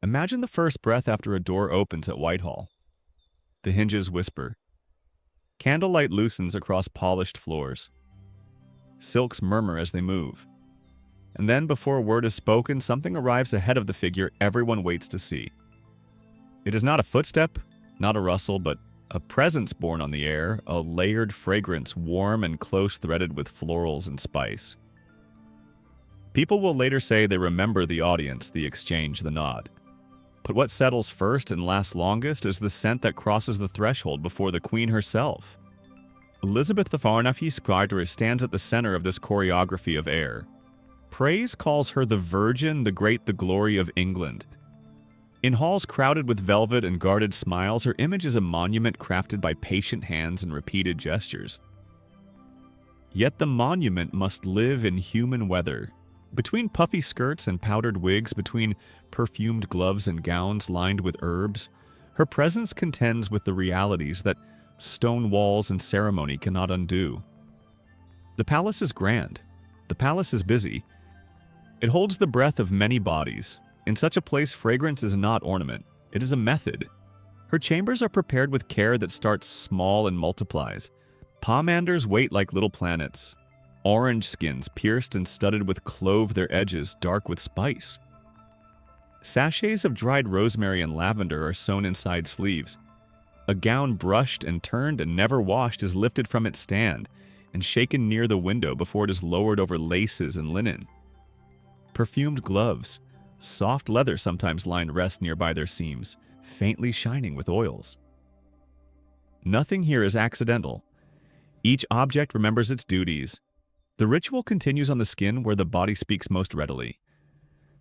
Imagine the first breath after a door opens at Whitehall. The hinges whisper. Candlelight loosens across polished floors. Silks murmur as they move. And then, before a word is spoken, something arrives ahead of the figure everyone waits to see. It is not a footstep, not a rustle, but a presence borne on the air, a layered fragrance warm and close-threaded with florals and spice. People will later say they remember the audience, the exchange, the nod. But what settles first and lasts longest is the scent that crosses the threshold before the Queen herself. Elizabeth the Farnaby Scrider stands at the center of this choreography of air. Praise calls her the Virgin, the Great, the Glory of England. In halls crowded with velvet and guarded smiles, her image is a monument crafted by patient hands and repeated gestures. Yet the monument must live in human weather. Between puffy skirts and powdered wigs, between perfumed gloves and gowns lined with herbs, her presence contends with the realities that stone walls and ceremony cannot undo. The palace is grand. The palace is busy. It holds the breath of many bodies. In such a place, fragrance is not ornament. It is a method. Her chambers are prepared with care that starts small and multiplies. Pomanders wait like little planets. Orange skins, pierced and studded with clove their edges, dark with spice. Sachets of dried rosemary and lavender are sewn inside sleeves. A gown brushed and turned and never washed is lifted from its stand and shaken near the window before it is lowered over laces and linen. Perfumed gloves, soft leather sometimes lined, rest nearby their seams, faintly shining with oils. Nothing here is accidental. Each object remembers its duties. The ritual continues on the skin where the body speaks most readily.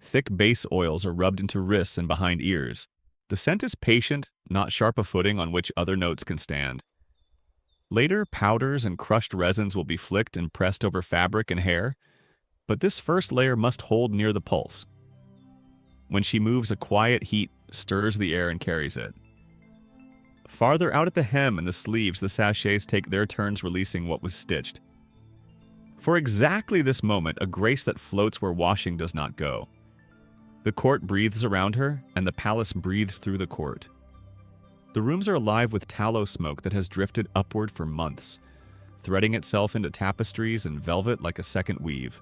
Thick base oils are rubbed into wrists and behind ears. The scent is patient, not sharp a footing on which other notes can stand. Later, powders and crushed resins will be flicked and pressed over fabric and hair, but this first layer must hold near the pulse. When she moves, a quiet heat stirs the air and carries it. Farther out at the hem and the sleeves, the sachets take their turns releasing what was stitched. For exactly this moment, a grace that floats where washing does not go. The court breathes around her, and the palace breathes through the court. The rooms are alive with tallow smoke that has drifted upward for months, threading itself into tapestries and velvet like a second weave.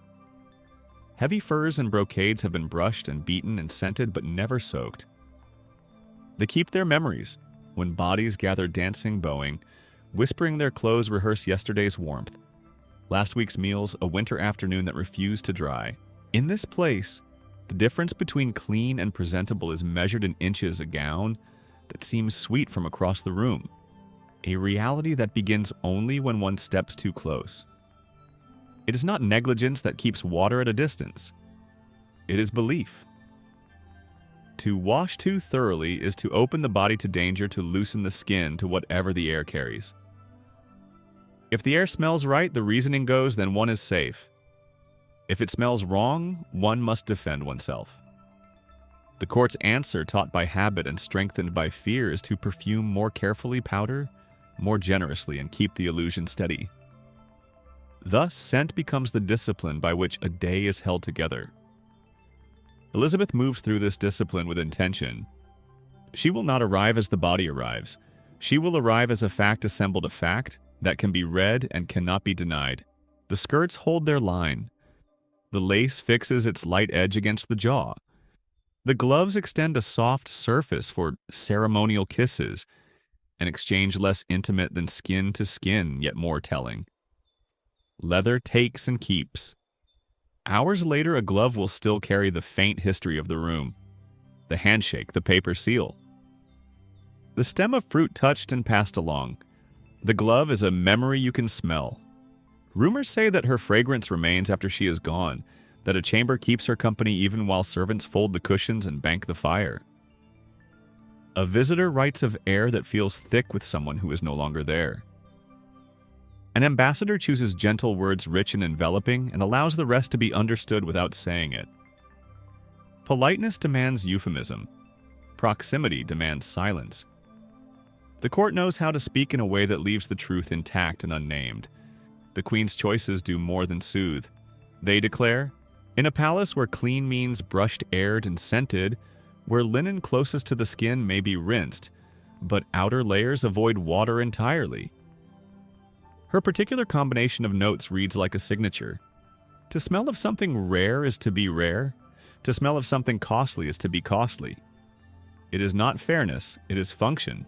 Heavy furs and brocades have been brushed and beaten and scented, but never soaked. They keep their memories, when bodies gather dancing, bowing, whispering their clothes rehearse yesterday's warmth. Last week's meals, a winter afternoon that refused to dry. In this place, the difference between clean and presentable is measured in inches. A gown that seems sweet from across the room. A reality that begins only when one steps too close. It is not negligence that keeps water at a distance. It is belief. To wash too thoroughly is to open the body to danger, to loosen the skin to whatever the air carries. If the air smells right, the reasoning goes, then one is safe. If it smells wrong, one must defend oneself. The court's answer, taught by habit and strengthened by fear, is to perfume more carefully, powder more generously, and keep the illusion steady. Thus, scent becomes the discipline by which a day is held together. Elizabeth moves through this discipline with intention. She will not arrive as the body arrives. She will arrive as a fact assembled, a fact that can be read and cannot be denied. The skirts hold their line. The lace fixes its light edge against the jaw. The gloves extend a soft surface for ceremonial kisses, an exchange less intimate than skin to skin, yet more telling. Leather takes and keeps. Hours later, a glove will still carry the faint history of the room. The handshake, the paper seal. The stem of fruit touched and passed along. The glove is a memory you can smell. Rumors say that her fragrance remains after she is gone, that a chamber keeps her company even while servants fold the cushions and bank the fire. A visitor writes of air that feels thick with someone who is no longer there. An ambassador chooses gentle words rich and enveloping and allows the rest to be understood without saying it. Politeness demands euphemism. Proximity demands silence. The court knows how to speak in a way that leaves the truth intact and unnamed. The Queen's choices do more than soothe. They declare, in a palace where clean means brushed, aired, and scented, where linen closest to the skin may be rinsed, but outer layers avoid water entirely. Her particular combination of notes reads like a signature. To smell of something rare is to be rare. To smell of something costly is to be costly. It is not fairness, it is function.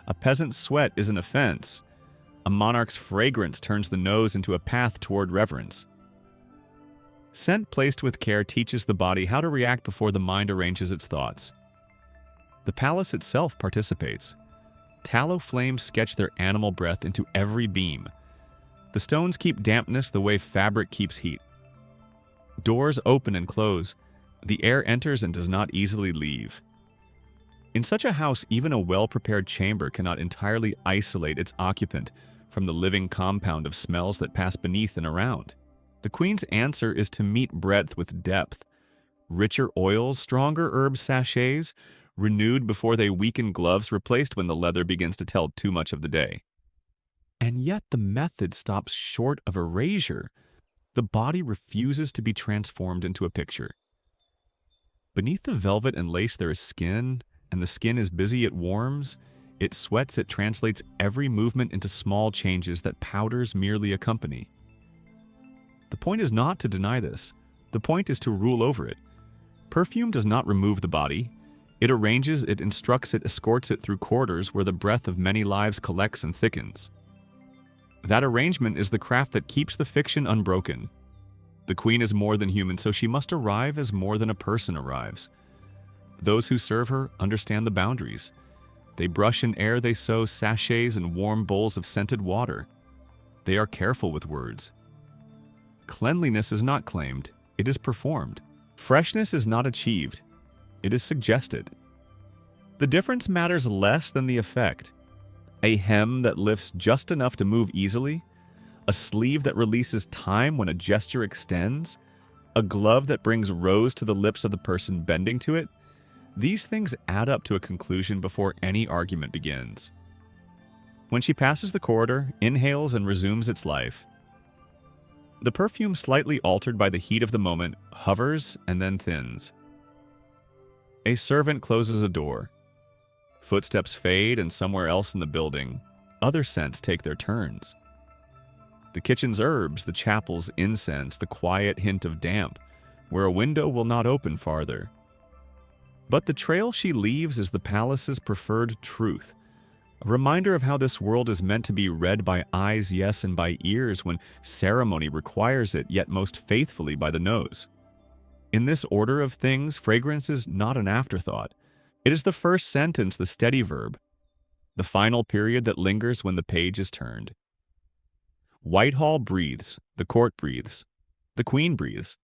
A peasant's sweat is an offense. A monarch's fragrance turns the nose into a path toward reverence. Scent placed with care teaches the body how to react before the mind arranges its thoughts. The palace itself participates. Tallow flames sketch their animal breath into every beam. The stones keep dampness the way fabric keeps heat. Doors open and close. The air enters and does not easily leave. In such a house, even a well-prepared chamber cannot entirely isolate its occupant from the living compound of smells that pass beneath and around. The queen's answer is to meet breadth with depth. Richer oils, stronger herb sachets, renewed before they weaken gloves, replaced when the leather begins to tell too much of the day. And yet the method stops short of erasure. The body refuses to be transformed into a picture. Beneath the velvet and lace there is skin, and the skin is busy, it warms, it sweats, it translates every movement into small changes that powders merely accompany. The point is not to deny this. The point is to rule over it. Perfume does not remove the body. It arranges, it instructs, it escorts it through corridors where the breath of many lives collects and thickens. That arrangement is the craft that keeps the fiction unbroken. The queen is more than human, so she must arrive as more than a person arrives. Those who serve her understand the boundaries. They brush in air, they sow sachets and warm bowls of scented water. They are careful with words. Cleanliness is not claimed, it is performed. Freshness is not achieved, it is suggested. The difference matters less than the effect. A hem that lifts just enough to move easily, a sleeve that releases time when a gesture extends, a glove that brings rose to the lips of the person bending to it, these things add up to a conclusion before any argument begins. When she passes the corridor, inhales and resumes its life, the perfume, slightly altered by the heat of the moment, hovers and then thins. A servant closes a door. Footsteps fade, and somewhere else in the building, other scents take their turns. The kitchen's herbs, the chapel's incense, the quiet hint of damp, where a window will not open farther. But the trail she leaves is the palace's preferred truth, a reminder of how this world is meant to be read by eyes, yes, and by ears when ceremony requires it, yet most faithfully by the nose. In this order of things, fragrance is not an afterthought. It is the first sentence, the steady verb, the final period that lingers when the page is turned. Whitehall breathes, the court breathes, the queen breathes.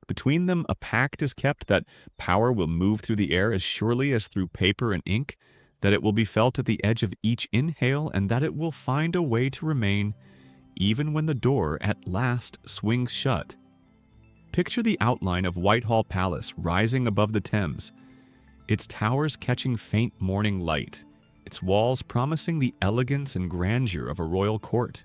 Between them, a pact is kept that power will move through the air as surely as through paper and ink, that it will be felt at the edge of each inhale, and that it will find a way to remain even when the door at last swings shut. Picture the outline of Whitehall Palace rising above the Thames, its towers catching faint morning light, its walls promising the elegance and grandeur of a royal court.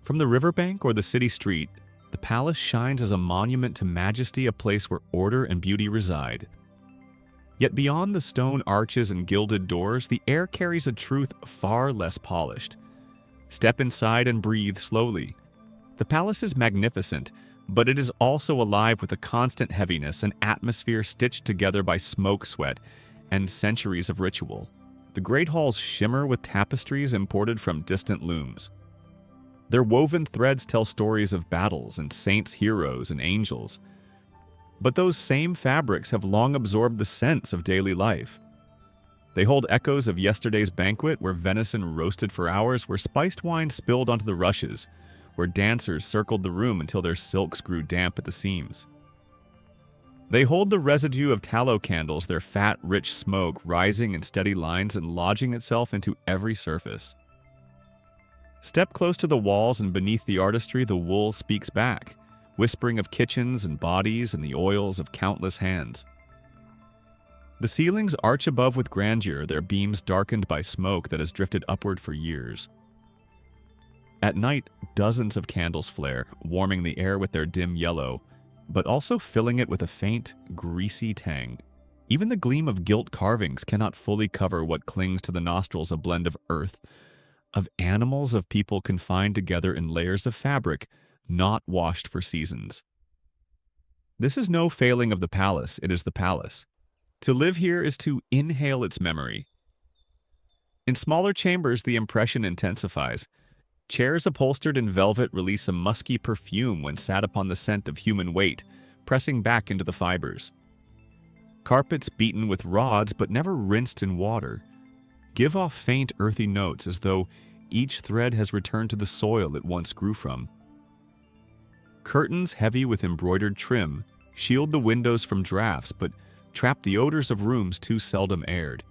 From the riverbank or the city street, the palace shines as a monument to majesty, a place where order and beauty reside. Yet beyond the stone arches and gilded doors, the air carries a truth far less polished. Step inside and breathe slowly. The palace is magnificent, but it is also alive with a constant heaviness, an atmosphere stitched together by smoke, sweat, and centuries of ritual. The great halls shimmer with tapestries imported from distant looms. Their woven threads tell stories of battles and saints, heroes, and angels. But those same fabrics have long absorbed the scents of daily life. They hold echoes of yesterday's banquet, where venison roasted for hours, where spiced wine spilled onto the rushes, where dancers circled the room until their silks grew damp at the seams. They hold the residue of tallow candles, their fat, rich smoke rising in steady lines and lodging itself into every surface. Step close to the walls, and beneath the artistry the wool speaks back, whispering of kitchens and bodies and the oils of countless hands. The ceilings arch above with grandeur, their beams darkened by smoke that has drifted upward for years. At night, dozens of candles flare, warming the air with their dim yellow, but also filling it with a faint, greasy tang. Even the gleam of gilt carvings cannot fully cover what clings to the nostrils, a blend of earth, of animals, of people confined together in layers of fabric, not washed for seasons. This is no failing of the palace, it is the palace. To live here is to inhale its memory. In smaller chambers, the impression intensifies. Chairs upholstered in velvet release a musky perfume when sat upon the scent of human weight, pressing back into the fibers. Carpets beaten with rods but never rinsed in water give off faint earthy notes as though each thread has returned to the soil it once grew from. Curtains heavy with embroidered trim shield the windows from drafts but trap the odors of rooms too seldom aired.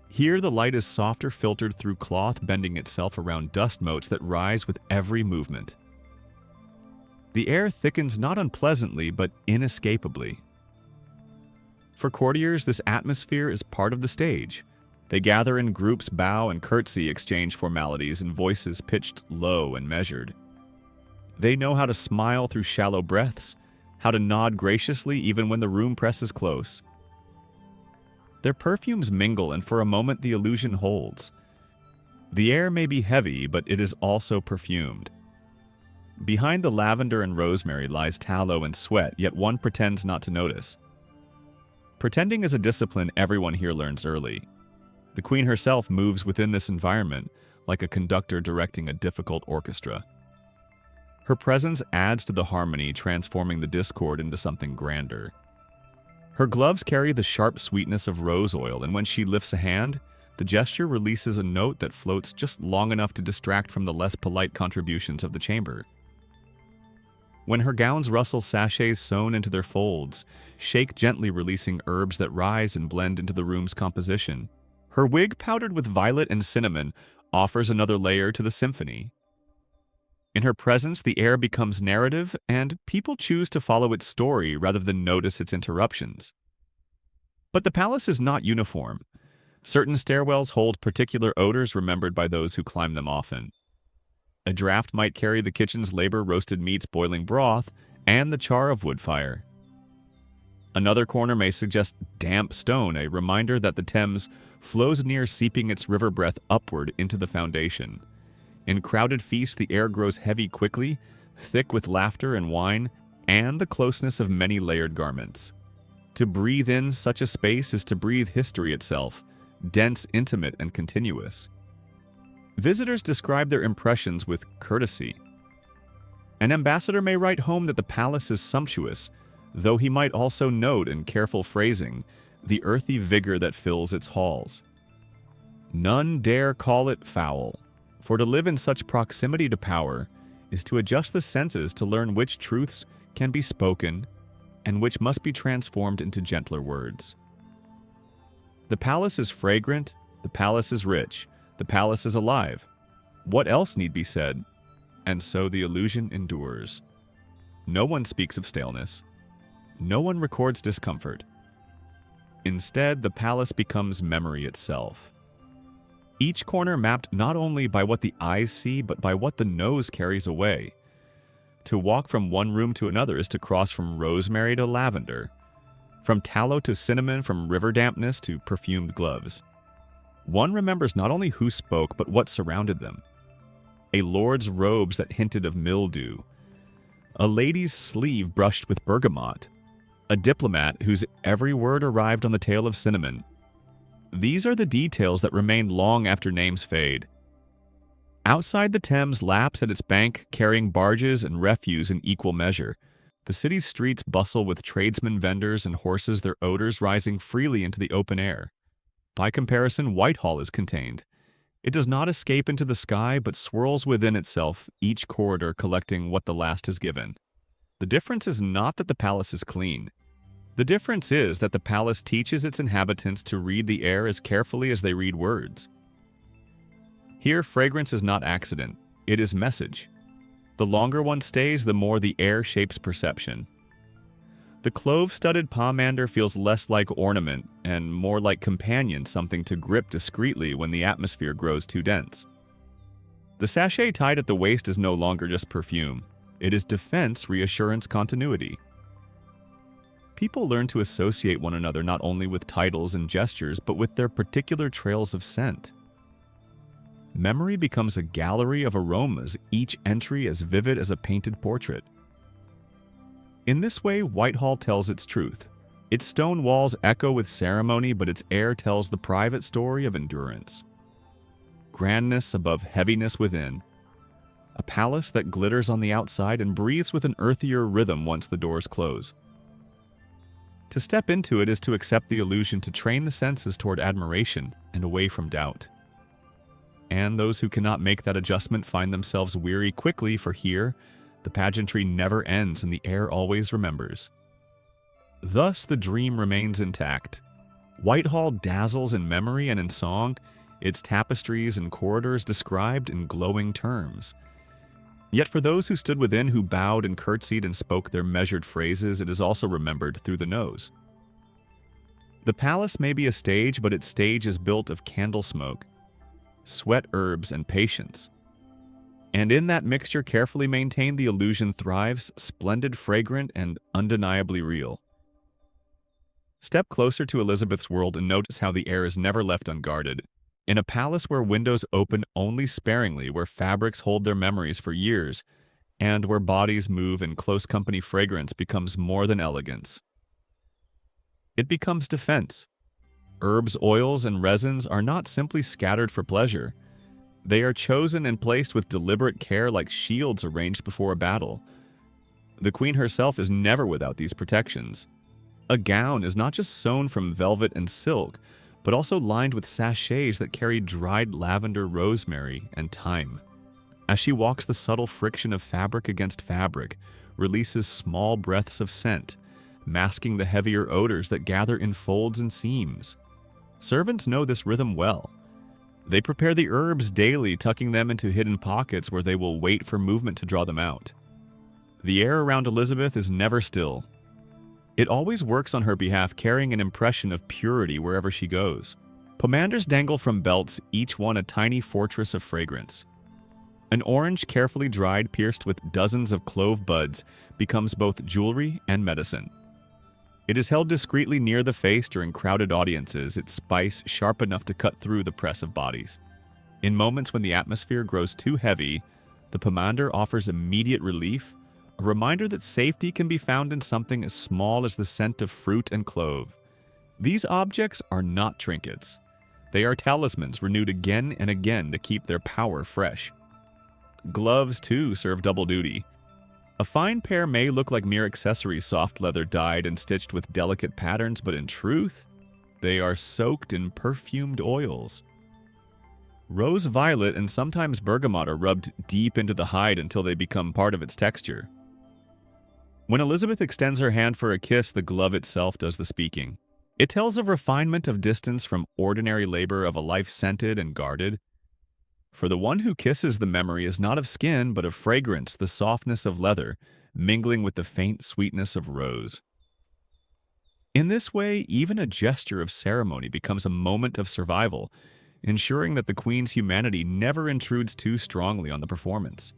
Here the light is softer, filtered through cloth, bending itself around dust motes that rise with every movement. The air thickens not unpleasantly but inescapably. For courtiers, this atmosphere is part of the stage. They gather in groups, bow and curtsy, exchange formalities in voices pitched low and measured. They know how to smile through shallow breaths, how to nod graciously even when the room presses close. Their perfumes mingle, and for a moment the illusion holds. The air may be heavy, but it is also perfumed. Behind the lavender and rosemary lies tallow and sweat, yet one pretends not to notice. Pretending is a discipline everyone here learns early. The queen herself moves within this environment, like a conductor directing a difficult orchestra. Her presence adds to the harmony, transforming the discord into something grander. Her gloves carry the sharp sweetness of rose oil, and when she lifts a hand, the gesture releases a note that floats just long enough to distract from the less polite contributions of the chamber. When her gowns rustle, sachets sewn into their folds shake gently, releasing herbs that rise and blend into the room's composition. Her wig, powdered with violet and cinnamon, offers another layer to the symphony. In her presence, the air becomes narrative, and people choose to follow its story rather than notice its interruptions. But the palace is not uniform. Certain stairwells hold particular odors remembered by those who climb them often. A draught might carry the kitchen's labor, roasted meats, boiling broth, and the char of wood fire. Another corner may suggest damp stone, a reminder that the Thames flows near, seeping its river breath upward into the foundation. In crowded feasts, the air grows heavy quickly, thick with laughter and wine, and the closeness of many layered garments. To breathe in such a space is to breathe history itself, dense, intimate, and continuous. Visitors describe their impressions with courtesy. An ambassador may write home that the palace is sumptuous, though he might also note in careful phrasing the earthy vigor that fills its halls. None dare call it foul, for to live in such proximity to power is to adjust the senses to learn which truths can be spoken and which must be transformed into gentler words. The palace is fragrant, the palace is rich, the palace is alive. What else need be said? And so the illusion endures. No one speaks of staleness. No one records discomfort. Instead, the palace becomes memory itself. Each corner mapped not only by what the eyes see, but by what the nose carries away. To walk from one room to another is to cross from rosemary to lavender, from tallow to cinnamon, from river dampness to perfumed gloves. One remembers not only who spoke, but what surrounded them. A lord's robes that hinted of mildew, a lady's sleeve brushed with bergamot, a diplomat whose every word arrived on the tail of cinnamon. These are the details that remain long after names fade. Outside, the Thames laps at its bank, carrying barges and refuse in equal measure. The city's streets bustle with tradesmen, vendors, and horses, their odors rising freely into the open air. By comparison, Whitehall is contained. It does not escape into the sky, but swirls within itself, each corridor collecting what the last has given. The difference is not that the palace is clean. The difference is that the palace teaches its inhabitants to read the air as carefully as they read words. Here, fragrance is not accident, it is message. The longer one stays, the more the air shapes perception. The clove-studded pomander feels less like ornament and more like companion, something to grip discreetly when the atmosphere grows too dense. The sachet tied at the waist is no longer just perfume. It is defense, reassurance, continuity. People learn to associate one another not only with titles and gestures, but with their particular trails of scent. Memory becomes a gallery of aromas, each entry as vivid as a painted portrait. In this way, Whitehall tells its truth. Its stone walls echo with ceremony, but its air tells the private story of endurance. Grandness above heaviness within. A palace that glitters on the outside and breathes with an earthier rhythm once the doors close. To step into it is to accept the illusion, to train the senses toward admiration and away from doubt. And those who cannot make that adjustment find themselves weary quickly, for here, the pageantry never ends and the air always remembers. Thus, the dream remains intact. Whitehall dazzles in memory and in song, its tapestries and corridors described in glowing terms. Yet for those who stood within, who bowed and curtsied and spoke their measured phrases, it is also remembered through the nose. The palace may be a stage, but its stage is built of candle smoke, sweat herbs, and patience. And in that mixture, carefully maintained, the illusion thrives, splendid, fragrant, and undeniably real. Step closer to Elizabeth's world and notice how the air is never left unguarded. In a palace where windows open only sparingly, where fabrics hold their memories for years, and where bodies move in close company, fragrance becomes more than elegance. It becomes defense. Herbs, oils, and resins are not simply scattered for pleasure. They are chosen and placed with deliberate care, like shields arranged before a battle. The queen herself is never without these protections. A gown is not just sewn from velvet and silk, but also lined with sachets that carry dried lavender, rosemary, and thyme. As she walks, the subtle friction of fabric against fabric releases small breaths of scent, masking the heavier odors that gather in folds and seams. Servants know this rhythm well. They prepare the herbs daily, tucking them into hidden pockets where they will wait for movement to draw them out. The air around Elizabeth is never still. It always works on her behalf, carrying an impression of purity wherever she goes. Pomanders dangle from belts, each one a tiny fortress of fragrance. An orange carefully dried, pierced with dozens of clove buds, becomes both jewelry and medicine. It is held discreetly near the face during crowded audiences, its spice sharp enough to cut through the press of bodies. In moments when the atmosphere grows too heavy, the pomander offers immediate relief, a reminder that safety can be found in something as small as the scent of fruit and clove. These objects are not trinkets. They are talismans renewed again and again to keep their power fresh. Gloves, too, serve double duty. A fine pair may look like mere accessories, soft leather dyed and stitched with delicate patterns, but in truth, they are soaked in perfumed oils. Rose violet and sometimes bergamot are rubbed deep into the hide until they become part of its texture. When Elizabeth extends her hand for a kiss, the glove itself does the speaking. It tells of refinement, of distance from ordinary labor, of a life scented and guarded. For the one who kisses, the memory is not of skin, but of fragrance, the softness of leather, mingling with the faint sweetness of rose. In this way, even a gesture of ceremony becomes a moment of survival, ensuring that the queen's humanity never intrudes too strongly on the performance.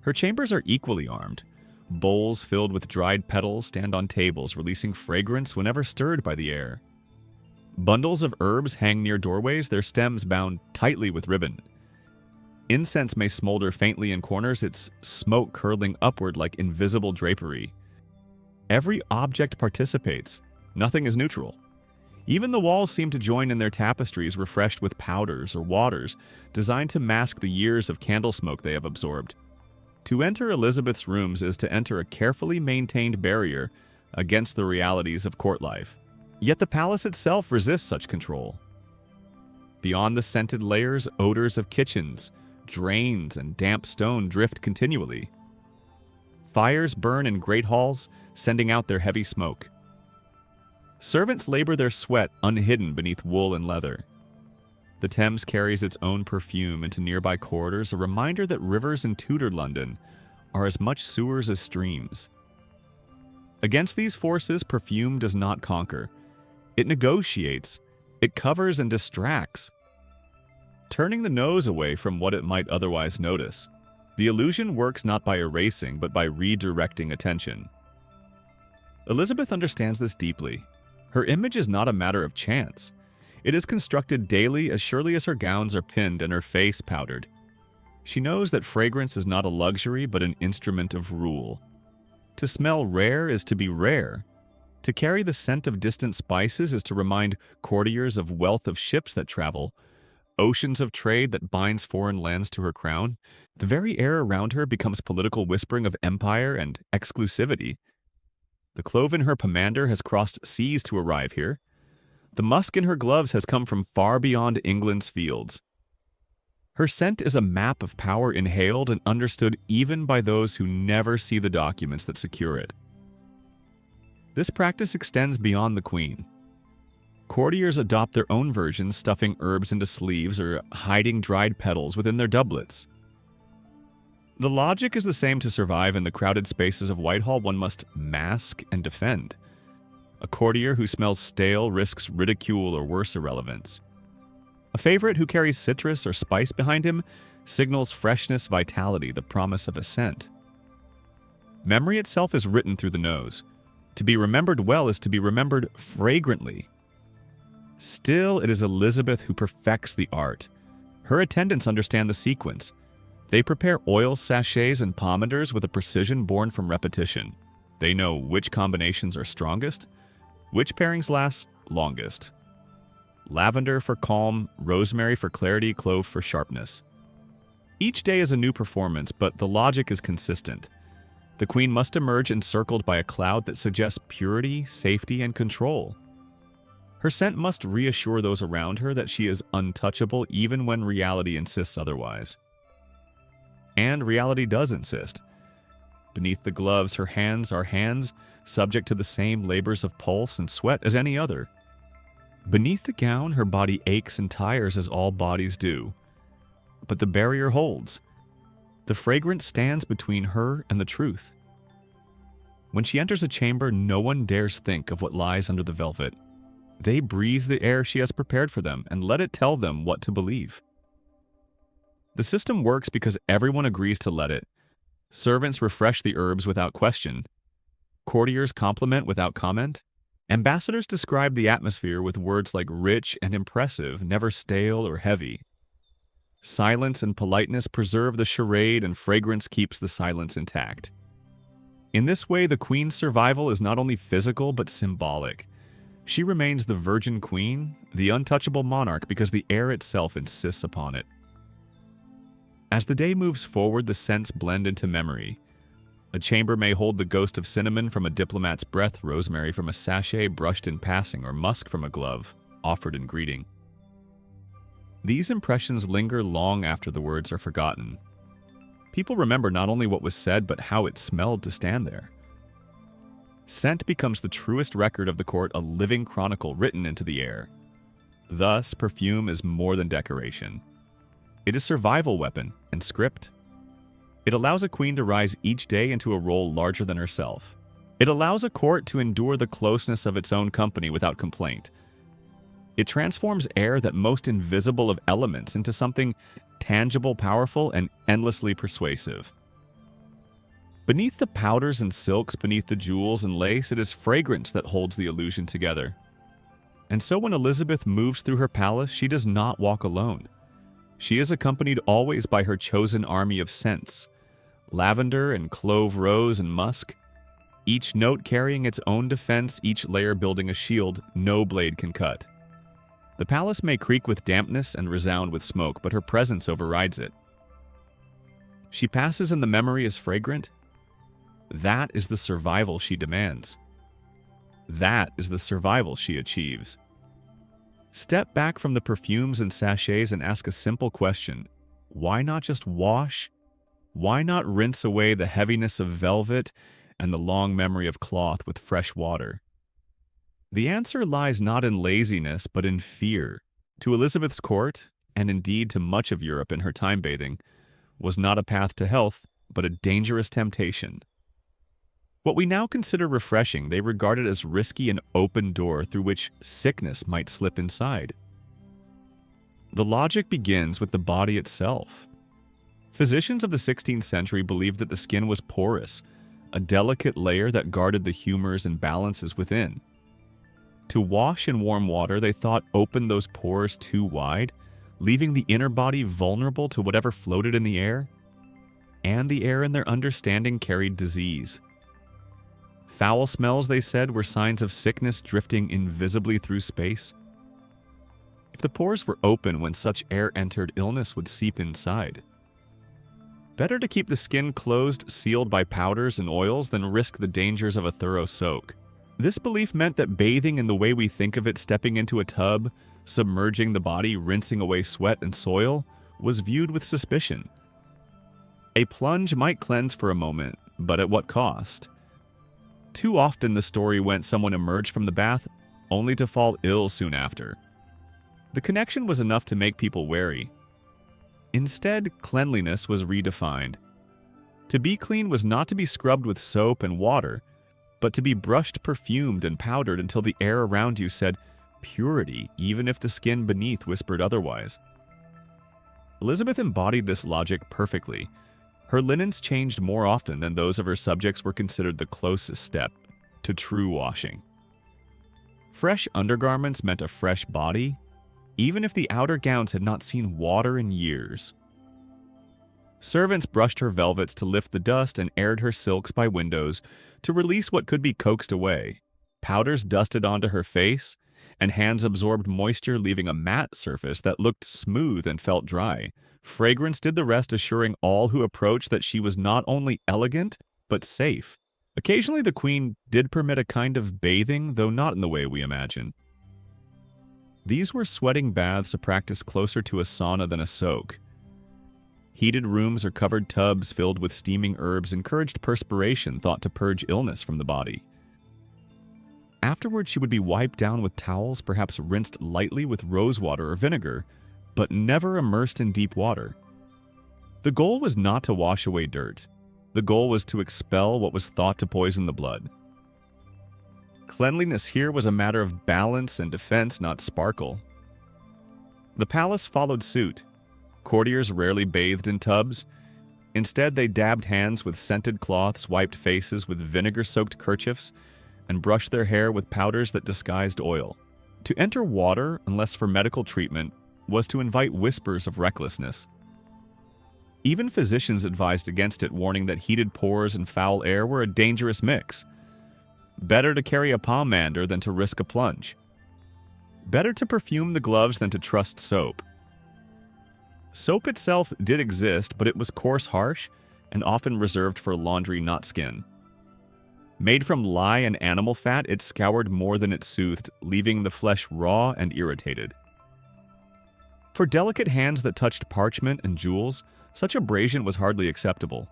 Her chambers are equally armed. Bowls filled with dried petals stand on tables, releasing fragrance whenever stirred by the air. Bundles of herbs hang near doorways, their stems bound tightly with ribbon. Incense may smolder faintly in corners, its smoke curling upward like invisible drapery. Every object participates. Nothing is neutral. Even the walls seem to join in their tapestries, refreshed with powders or waters, designed to mask the years of candle smoke they have absorbed. To enter Elizabeth's rooms is to enter a carefully maintained barrier against the realities of court life. Yet the palace itself resists such control. Beyond the scented layers, odors of kitchens, drains, and damp stone drift continually. Fires burn in great halls, sending out their heavy smoke. Servants labor their sweat unhidden beneath wool and leather. The Thames carries its own perfume into nearby corridors, a reminder that rivers in Tudor London are as much sewers as streams. Against these forces, perfume does not conquer. It negotiates. It covers and distracts, turning the nose away from what it might otherwise notice. The illusion works not by erasing, but by redirecting attention. Elizabeth understands this deeply. Her image is not a matter of chance. It is constructed daily as surely as her gowns are pinned and her face powdered. She knows that fragrance is not a luxury but an instrument of rule. To smell rare is to be rare. To carry the scent of distant spices is to remind courtiers of wealth of ships that travel, oceans of trade that binds foreign lands to her crown. The very air around her becomes political whispering of empire and exclusivity. The clove in her pomander has crossed seas to arrive here. The musk in her gloves has come from far beyond England's fields. Her scent is a map of power inhaled and understood even by those who never see the documents that secure it. This practice extends beyond the queen. Courtiers adopt their own versions, stuffing herbs into sleeves or hiding dried petals within their doublets. The logic is the same. To survive in the crowded spaces of Whitehall, one must mask and defend. A courtier who smells stale risks ridicule or worse irrelevance. A favorite who carries citrus or spice behind him signals freshness, vitality, the promise of a scent. Memory itself is written through the nose. To be remembered well is to be remembered fragrantly. Still, it is Elizabeth who perfects the art. Her attendants understand the sequence. They prepare oil sachets and pomanders with a precision born from repetition. They know which combinations are strongest, which pairings last longest. Lavender for calm, rosemary for clarity, clove for sharpness. Each day is a new performance, but the logic is consistent. The queen must emerge encircled by a cloud that suggests purity, safety, and control. Her scent must reassure those around her that she is untouchable even when reality insists otherwise. And reality does insist. Beneath the gloves, her hands are hands, subject to the same labors of pulse and sweat as any other. Beneath the gown, her body aches and tires as all bodies do. But the barrier holds. The fragrance stands between her and the truth. When she enters a chamber, no one dares think of what lies under the velvet. They breathe the air she has prepared for them and let it tell them what to believe. The system works because everyone agrees to let it. Servants refresh the herbs without question. Courtiers compliment without comment. Ambassadors describe the atmosphere with words like rich and impressive, never stale or heavy. Silence and politeness preserve the charade, and fragrance keeps the silence intact. In this way, the queen's survival is not only physical but symbolic. She remains the virgin queen, the untouchable monarch, because the air itself insists upon it. As the day moves forward, the scents blend into memory. A chamber may hold the ghost of cinnamon from a diplomat's breath, rosemary from a sachet brushed in passing, or musk from a glove offered in greeting. These impressions linger long after the words are forgotten. People remember not only what was said, but how it smelled to stand there. Scent becomes the truest record of the court, a living chronicle written into the air. Thus, perfume is more than decoration. It is survival weapon and script. It allows a queen to rise each day into a role larger than herself. It allows a court to endure the closeness of its own company without complaint. It transforms air, that most invisible of elements, into something tangible, powerful, and endlessly persuasive. Beneath the powders and silks, beneath the jewels and lace, it is fragrance that holds the illusion together. And so when Elizabeth moves through her palace, she does not walk alone. She is accompanied always by her chosen army of scents, lavender and clove rose and musk, each note carrying its own defense, each layer building a shield no blade can cut. The palace may creak with dampness and resound with smoke, but her presence overrides it. She passes and the memory is fragrant. That is the survival she demands. That is the survival she achieves. Step back from the perfumes and sachets and ask a simple question. Why not just wash? Why not rinse away the heaviness of velvet and the long memory of cloth with fresh water? The answer lies not in laziness, but in fear. To Elizabeth's court, and indeed to much of Europe in her time bathing, was not a path to health, but a dangerous temptation. What we now consider refreshing, they regarded as risky, an open door through which sickness might slip inside. The logic begins with the body itself. Physicians of the 16th century believed that the skin was porous, a delicate layer that guarded the humors and balances within. To wash in warm water, they thought opened those pores too wide, leaving the inner body vulnerable to whatever floated in the air. And the air in their understanding carried disease. Foul smells, they said, were signs of sickness drifting invisibly through space. If the pores were open when such air entered, illness would seep inside. Better to keep the skin closed, sealed by powders and oils, than risk the dangers of a thorough soak. This belief meant that bathing in the way we think of it, stepping into a tub, submerging the body, rinsing away sweat and soil, was viewed with suspicion. A plunge might cleanse for a moment, but at what cost? Too often the story went someone emerged from the bath only to fall ill soon after. The connection was enough to make people wary. Instead, cleanliness was redefined. To be clean was not to be scrubbed with soap and water, but to be brushed, perfumed, and powdered until the air around you said purity, even if the skin beneath whispered otherwise. Elizabeth embodied this logic perfectly. Her linens changed more often than those of her subjects were considered the closest step to true washing. Fresh undergarments meant a fresh body, even if the outer gowns had not seen water in years. Servants brushed her velvets to lift the dust and aired her silks by windows to release what could be coaxed away. Powders dusted onto her face, and hands absorbed moisture, leaving a matte surface that looked smooth and felt dry. Fragrance did the rest, assuring all who approached that she was not only elegant, but safe. Occasionally the queen did permit a kind of bathing, though not in the way we imagine. These were sweating baths, a practice closer to a sauna than a soak. Heated rooms or covered tubs filled with steaming herbs encouraged perspiration, thought to purge illness from the body. Afterward, she would be wiped down with towels, perhaps rinsed lightly with rosewater or vinegar, but never immersed in deep water. The goal was not to wash away dirt. The goal was to expel what was thought to poison the blood. Cleanliness here was a matter of balance and defense, not sparkle. The palace followed suit. Courtiers rarely bathed in tubs. Instead, they dabbed hands with scented cloths, wiped faces with vinegar-soaked kerchiefs, and brushed their hair with powders that disguised oil. To enter water, unless for medical treatment, was to invite whispers of recklessness. Even physicians advised against it, warning that heated pores and foul air were a dangerous mix. Better to carry a pomander than to risk a plunge. Better to perfume the gloves than to trust soap. Soap itself did exist, but it was coarse, harsh, and often reserved for laundry, not skin. Made from lye and animal fat, it scoured more than it soothed, leaving the flesh raw and irritated. For delicate hands that touched parchment and jewels, such abrasion was hardly acceptable.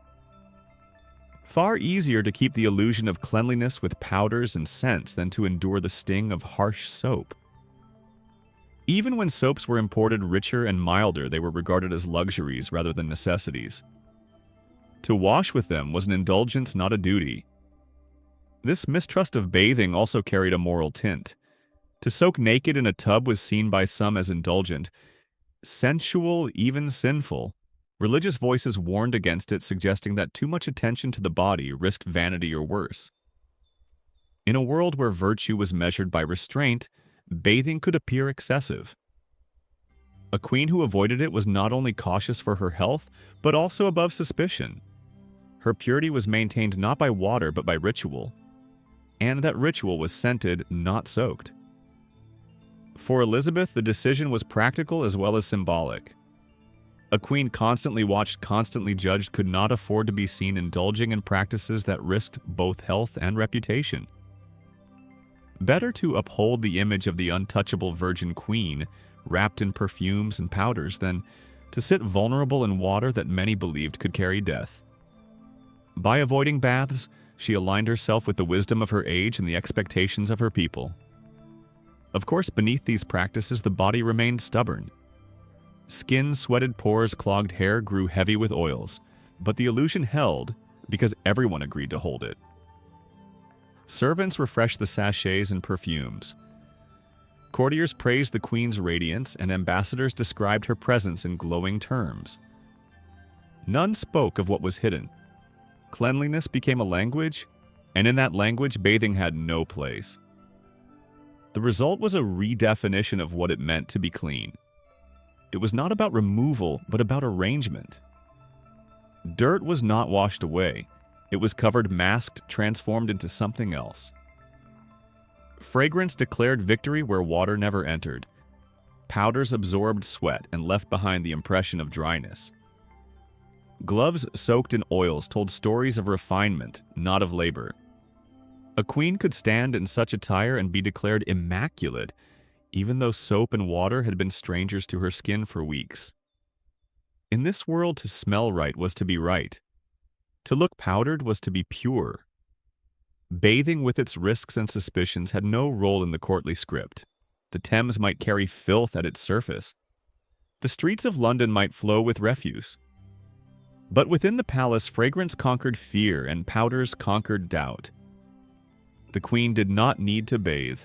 Far easier to keep the illusion of cleanliness with powders and scents than to endure the sting of harsh soap. Even when soaps were imported richer and milder, they were regarded as luxuries rather than necessities. To wash with them was an indulgence, not a duty. This mistrust of bathing also carried a moral tint. To soak naked in a tub was seen by some as indulgent, sensual, even sinful. Religious voices warned against it, suggesting that too much attention to the body risked vanity or worse. In a world where virtue was measured by restraint, bathing could appear excessive. A queen who avoided it was not only cautious for her health, but also above suspicion. Her purity was maintained not by water, but by ritual. And that ritual was scented, not soaked. For Elizabeth, the decision was practical as well as symbolic. A queen constantly watched, constantly judged, could not afford to be seen indulging in practices that risked both health and reputation. Better to uphold the image of the untouchable virgin queen, wrapped in perfumes and powders, than to sit vulnerable in water that many believed could carry death. By avoiding baths, she aligned herself with the wisdom of her age and the expectations of her people. Of course, beneath these practices, the body remained stubborn. Skin, sweated pores, clogged hair grew heavy with oils, but the illusion held because everyone agreed to hold it. Servants refreshed the sachets and perfumes. Courtiers praised the queen's radiance, and ambassadors described her presence in glowing terms. None spoke of what was hidden. Cleanliness became a language, and in that language, bathing had no place. The result was a redefinition of what it meant to be clean. It was not about removal, but about arrangement. Dirt was not washed away. It was covered, masked, transformed into something else. Fragrance declared victory where water never entered. Powders absorbed sweat and left behind the impression of dryness. Gloves soaked in oils told stories of refinement, not of labor. A queen could stand in such attire and be declared immaculate, even though soap and water had been strangers to her skin for weeks. In this world, to smell right was to be right. To look powdered was to be pure. Bathing with its risks and suspicions had no role in the courtly script. The Thames might carry filth at its surface. The streets of London might flow with refuse. But within the palace, fragrance conquered fear and powders conquered doubt. The queen did not need to bathe.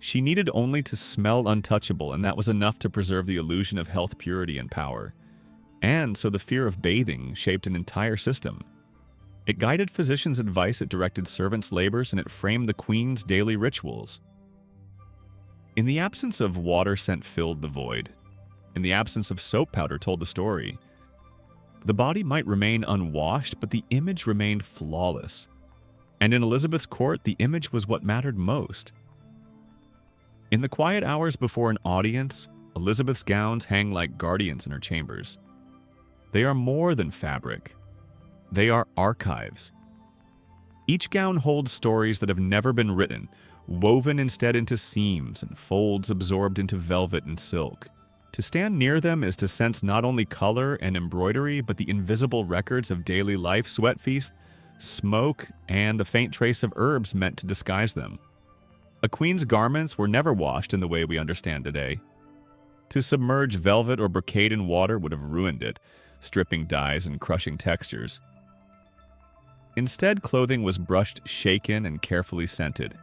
She needed only to smell untouchable, and that was enough to preserve the illusion of health, purity, and power. And so the fear of bathing shaped an entire system. It guided physicians' advice, it directed servants' labors, and it framed the queen's daily rituals. In the absence of water, scent filled the void. In the absence of soap, powder told the story. The body might remain unwashed, but the image remained flawless. And in Elizabeth's court, the image was what mattered most. In the quiet hours before an audience, Elizabeth's gowns hang like guardians in her chambers. They are more than fabric. They are archives. Each gown holds stories that have never been written, woven instead into seams and folds absorbed into velvet and silk. To stand near them is to sense not only color and embroidery, but the invisible records of daily life, sweat feast, smoke, and the faint trace of herbs meant to disguise them. A queen's garments were never washed in the way we understand today. To submerge velvet or brocade in water would have ruined it, stripping dyes and crushing textures. Instead, clothing was brushed, shaken, and carefully scented.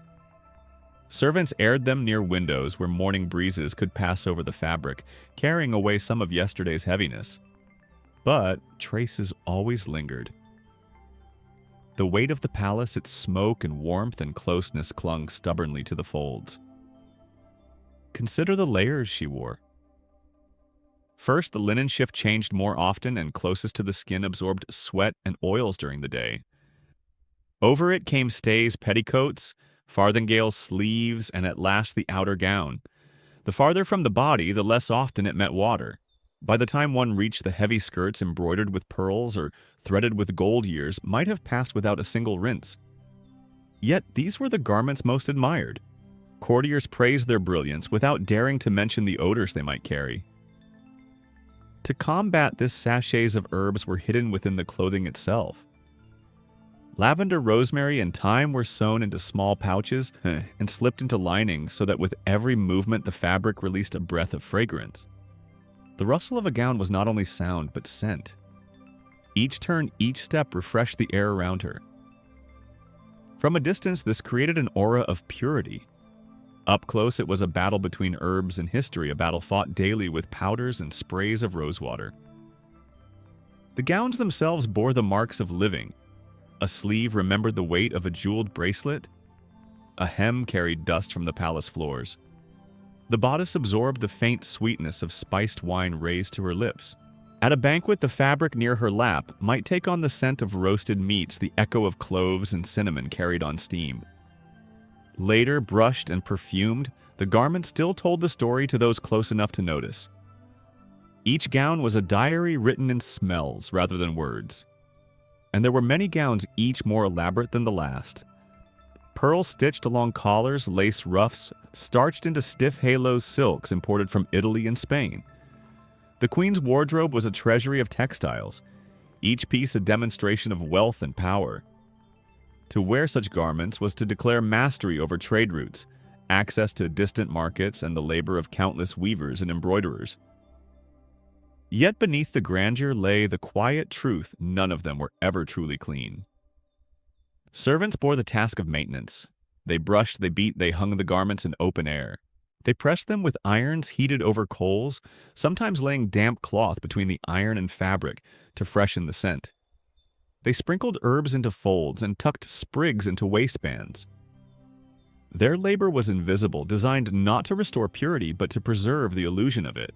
Servants aired them near windows where morning breezes could pass over the fabric, carrying away some of yesterday's heaviness. But traces always lingered. The weight of the palace, its smoke and warmth and closeness clung stubbornly to the folds. Consider the layers she wore. First, the linen shift changed more often and closest to the skin absorbed sweat and oils during the day. Over it came stays, petticoats, farthingales, sleeves, and at last the outer gown. The farther from the body, the less often it met water. By the time one reached the heavy skirts embroidered with pearls or threaded with gold ears might have passed without a single rinse. Yet these were the garments most admired. Courtiers praised their brilliance without daring to mention the odors they might carry. To combat this, sachets of herbs were hidden within the clothing itself. Lavender, rosemary, and thyme were sewn into small pouches and slipped into linings so that with every movement the fabric released a breath of fragrance. The rustle of a gown was not only sound, but scent. Each turn, each step refreshed the air around her. From a distance, this created an aura of purity. Up close, it was a battle between herbs and history, a battle fought daily with powders and sprays of rosewater. The gowns themselves bore the marks of living. A sleeve remembered the weight of a jeweled bracelet. A hem carried dust from the palace floors. The bodice absorbed the faint sweetness of spiced wine raised to her lips. At a banquet, the fabric near her lap might take on the scent of roasted meats, the echo of cloves and cinnamon carried on steam. Later, brushed and perfumed, the garment still told the story to those close enough to notice. Each gown was a diary written in smells rather than words. And there were many gowns, each more elaborate than the last. Pearls stitched along collars, lace ruffs, starched into stiff halos silks imported from Italy and Spain. The queen's wardrobe was a treasury of textiles, each piece a demonstration of wealth and power. To wear such garments was to declare mastery over trade routes, access to distant markets, and the labor of countless weavers and embroiderers. Yet beneath the grandeur lay the quiet truth: none of them were ever truly clean. Servants bore the task of maintenance. They brushed, they beat, they hung the garments in open air. They pressed them with irons heated over coals, sometimes laying damp cloth between the iron and fabric to freshen the scent. They sprinkled herbs into folds and tucked sprigs into waistbands. Their labor was invisible, designed not to restore purity, but to preserve the illusion of it.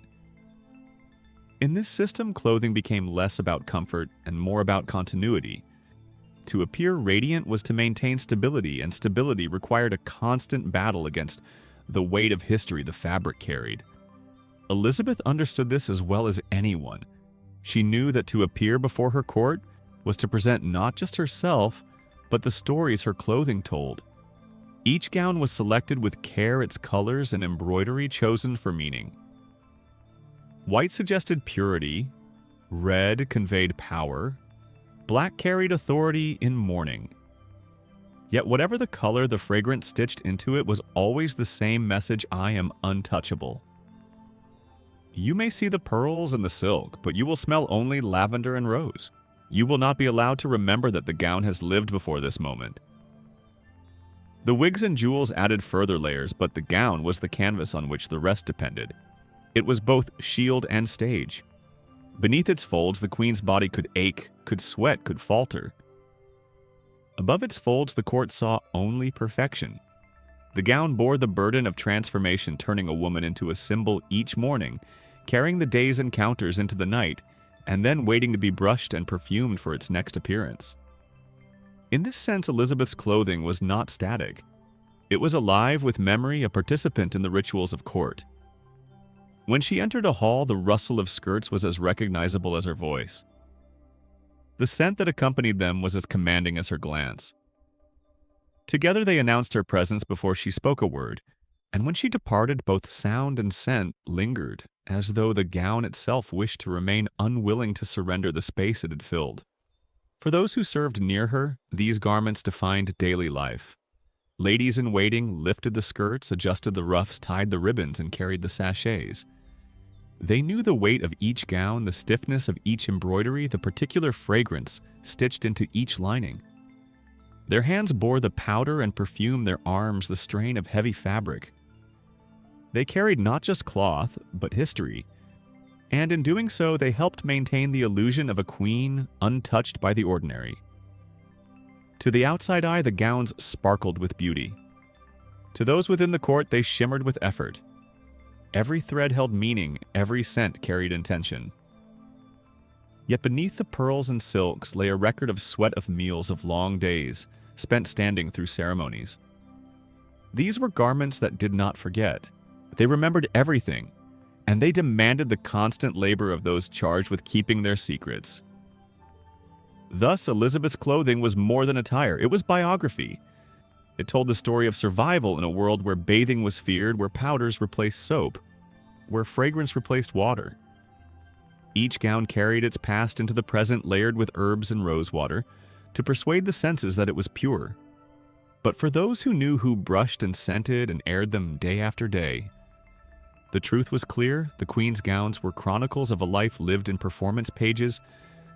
In this system, clothing became less about comfort and more about continuity. To appear radiant was to maintain stability, and stability required a constant battle against the weight of history the fabric carried. Elizabeth understood this as well as anyone. She knew that to appear before her court was to present not just herself, but the stories her clothing told. Each gown was selected with care, its colors and embroidery chosen for meaning. White suggested purity, red conveyed power, black carried authority in mourning. Yet whatever the color, the fragrance stitched into it was always the same message: I am untouchable. You may see the pearls and the silk, but you will smell only lavender and rose. You will not be allowed to remember that the gown has lived before this moment. The wigs and jewels added further layers, but the gown was the canvas on which the rest depended. It was both shield and stage. Beneath its folds, the queen's body could ache, could sweat, could falter. Above its folds, the court saw only perfection. The gown bore the burden of transformation, turning a woman into a symbol each morning, carrying the day's encounters into the night, and then waiting to be brushed and perfumed for its next appearance. In this sense, Elizabeth's clothing was not static. It was alive with memory, a participant in the rituals of court. When she entered a hall, the rustle of skirts was as recognizable as her voice. The scent that accompanied them was as commanding as her glance. Together they announced her presence before she spoke a word, and when she departed, both sound and scent lingered, as though the gown itself wished to remain unwilling to surrender the space it had filled. For those who served near her, these garments defined daily life. Ladies in waiting lifted the skirts, adjusted the ruffs, tied the ribbons, and carried the sachets. They knew the weight of each gown, the stiffness of each embroidery, the particular fragrance stitched into each lining. Their hands bore the powder and perfume, their arms the strain of heavy fabric. They carried not just cloth, but history, and in doing so they helped maintain the illusion of a queen untouched by the ordinary. To the outside eye, the gowns sparkled with beauty. To those within the court, they shimmered with effort. Every thread held meaning, every scent carried intention. Yet beneath the pearls and silks lay a record of sweat, of meals, of long days, spent standing through ceremonies. These were garments that did not forget. They remembered everything, and they demanded the constant labor of those charged with keeping their secrets. Thus, Elizabeth's clothing was more than attire, it was biography. It told the story of survival in a world where bathing was feared, where powders replaced soap, where fragrance replaced water. Each gown carried its past into the present, layered with herbs and rosewater, to persuade the senses that it was pure. But for those who knew, who brushed and scented and aired them day after day, the truth was clear: the queen's gowns were chronicles of a life lived in performance pages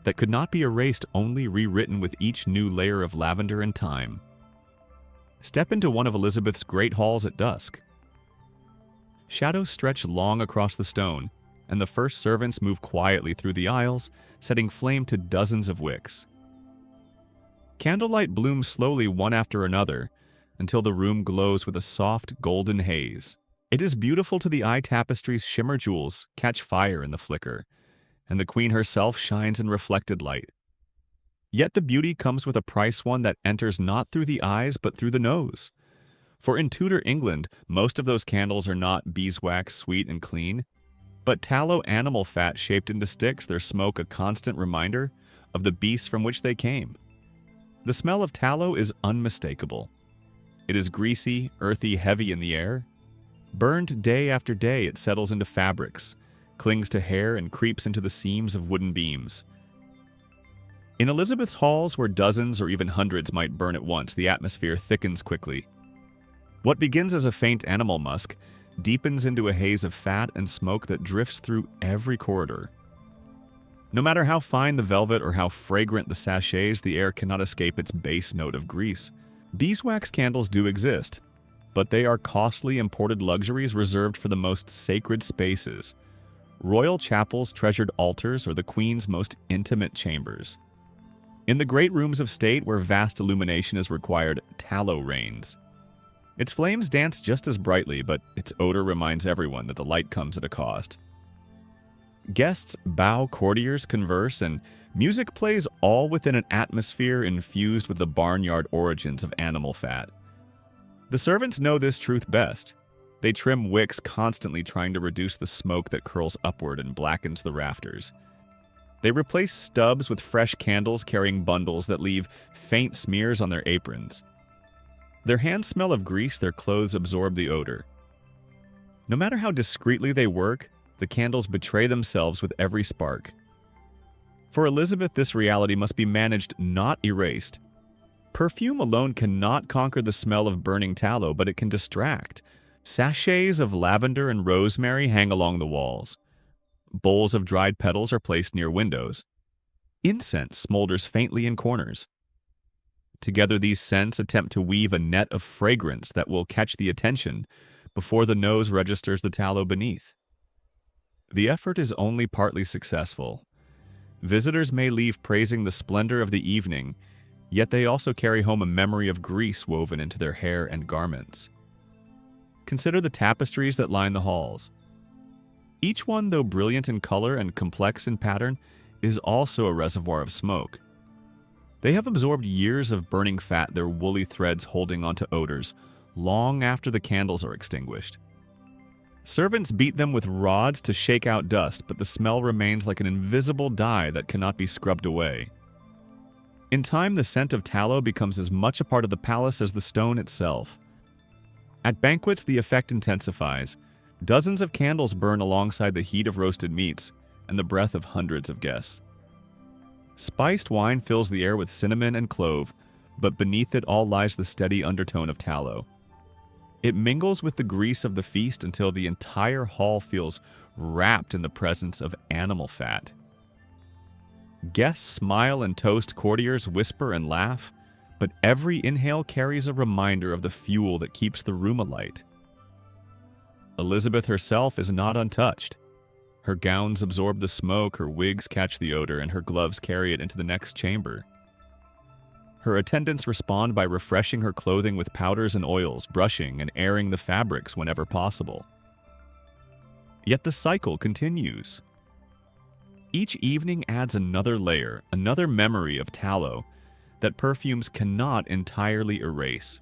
that could not be erased, only rewritten with each new layer of lavender and thyme. Step into one of Elizabeth's great halls at dusk. Shadows stretch long across the stone, and the first servants move quietly through the aisles, setting flame to dozens of wicks. Candlelight blooms slowly one after another, until the room glows with a soft golden haze. It is beautiful to the eye. Tapestry's shimmer jewels catch fire in the flicker, and the queen herself shines in reflected light. Yet the beauty comes with a price, one that enters not through the eyes but through the nose. For in Tudor England, most of those candles are not beeswax sweet and clean, but tallow animal fat shaped into sticks, their smoke a constant reminder of the beasts from which they came. The smell of tallow is unmistakable. It is greasy, earthy, heavy in the air. Burned day after day, it settles into fabrics, clings to hair, and creeps into the seams of wooden beams. In Elizabeth's halls, where dozens or even hundreds might burn at once, the atmosphere thickens quickly. What begins as a faint animal musk deepens into a haze of fat and smoke that drifts through every corridor. No matter how fine the velvet or how fragrant the sachets, the air cannot escape its base note of grease. Beeswax candles do exist, but they are costly imported luxuries reserved for the most sacred spaces, royal chapels, treasured altars, or the queen's most intimate chambers. In the great rooms of state where vast illumination is required, tallow reigns. Its flames dance just as brightly, but its odor reminds everyone that the light comes at a cost. Guests bow, courtiers converse, and music plays all within an atmosphere infused with the barnyard origins of animal fat. The servants know this truth best. They trim wicks constantly trying to reduce the smoke that curls upward and blackens the rafters. They replace stubs with fresh candles carrying bundles that leave faint smears on their aprons. Their hands smell of grease, their clothes absorb the odor. No matter how discreetly they work, the candles betray themselves with every spark. For Elizabeth, this reality must be managed, not erased. Perfume alone cannot conquer the smell of burning tallow, but it can distract. Sachets of lavender and rosemary hang along the walls. Bowls of dried petals are placed near windows. Incense smolders faintly in corners. Together, these scents attempt to weave a net of fragrance that will catch the attention before the nose registers the tallow beneath. The effort is only partly successful. Visitors may leave praising the splendor of the evening, yet they also carry home a memory of grease woven into their hair and garments. Consider the tapestries that line the halls. Each one, though brilliant in color and complex in pattern, is also a reservoir of smoke. They have absorbed years of burning fat, their woolly threads holding onto odors, long after the candles are extinguished. Servants beat them with rods to shake out dust, but the smell remains like an invisible dye that cannot be scrubbed away. In time, the scent of tallow becomes as much a part of the palace as the stone itself. At banquets, the effect intensifies. Dozens of candles burn alongside the heat of roasted meats and the breath of hundreds of guests. Spiced wine fills the air with cinnamon and clove, but beneath it all lies the steady undertone of tallow. It mingles with the grease of the feast until the entire hall feels wrapped in the presence of animal fat. Guests smile and toast, courtiers whisper and laugh, but every inhale carries a reminder of the fuel that keeps the room alight. Elizabeth herself is not untouched. Her gowns absorb the smoke, her wigs catch the odor, and her gloves carry it into the next chamber. Her attendants respond by refreshing her clothing with powders and oils, brushing and airing the fabrics whenever possible. Yet the cycle continues. Each evening adds another layer, another memory of tallow that perfumes cannot entirely erase.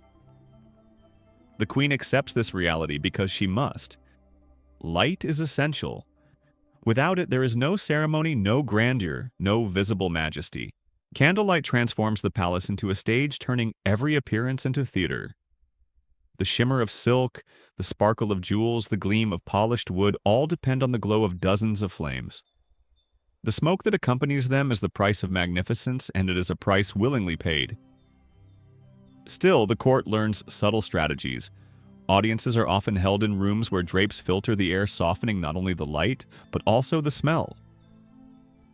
The Queen accepts this reality because she must. Light is essential. Without it, there is no ceremony, no grandeur, no visible majesty. Candlelight transforms the palace into a stage, turning every appearance into theater. The shimmer of silk, the sparkle of jewels, the gleam of polished wood all depend on the glow of dozens of flames. The smoke that accompanies them is the price of magnificence, and it is a price willingly paid. Still, the court learns subtle strategies. Audiences are often held in rooms where drapes filter the air, softening not only the light, but also the smell.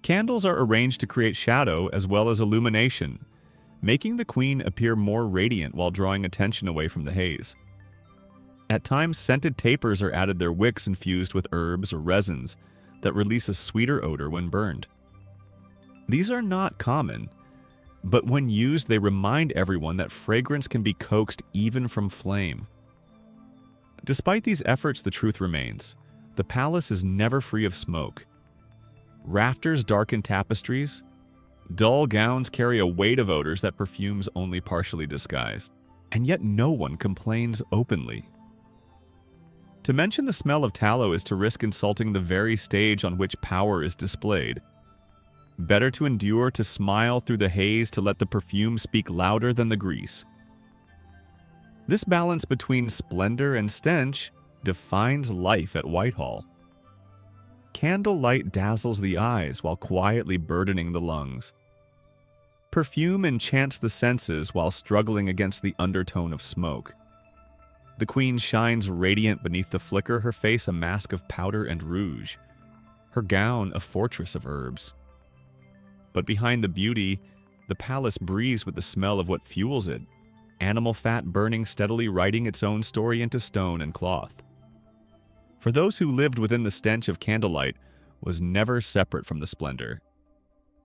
Candles are arranged to create shadow as well as illumination, making the Queen appear more radiant while drawing attention away from the haze. At times, scented tapers are added, their wicks infused with herbs or resins that release a sweeter odor when burned. These are not common, but when used, they remind everyone that fragrance can be coaxed even from flame. Despite these efforts, the truth remains. The palace is never free of smoke. Rafters darken tapestries. Dull gowns carry a weight of odors that perfumes only partially disguise. And yet no one complains openly. To mention the smell of tallow is to risk insulting the very stage on which power is displayed. Better to endure, to smile through the haze, to let the perfume speak louder than the grease. This balance between splendor and stench defines life at Whitehall. Candlelight dazzles the eyes while quietly burdening the lungs. Perfume enchants the senses while struggling against the undertone of smoke. The Queen shines radiant beneath the flicker, her face a mask of powder and rouge, her gown a fortress of herbs. But behind the beauty, the palace breathes with the smell of what fuels it, animal fat burning steadily, writing its own story into stone and cloth. For those who lived within the stench of candlelight was never separate from the splendor.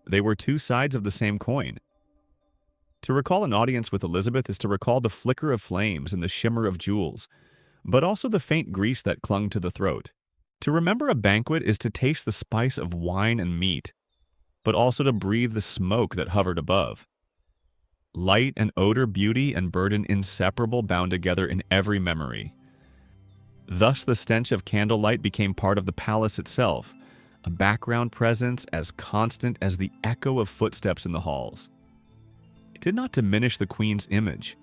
They were two sides of the same coin, To recall an audience with Elizabeth is to recall the flicker of flames and the shimmer of jewels, but also the faint grease that clung to the throat. To remember a banquet is to taste the spice of wine and meat, but also to breathe the smoke that hovered above. Light and odor, beauty and burden inseparable, bound together in every memory. Thus the stench of candlelight became part of the palace itself, a background presence as constant as the echo of footsteps in the halls. It did not diminish the Queen's image.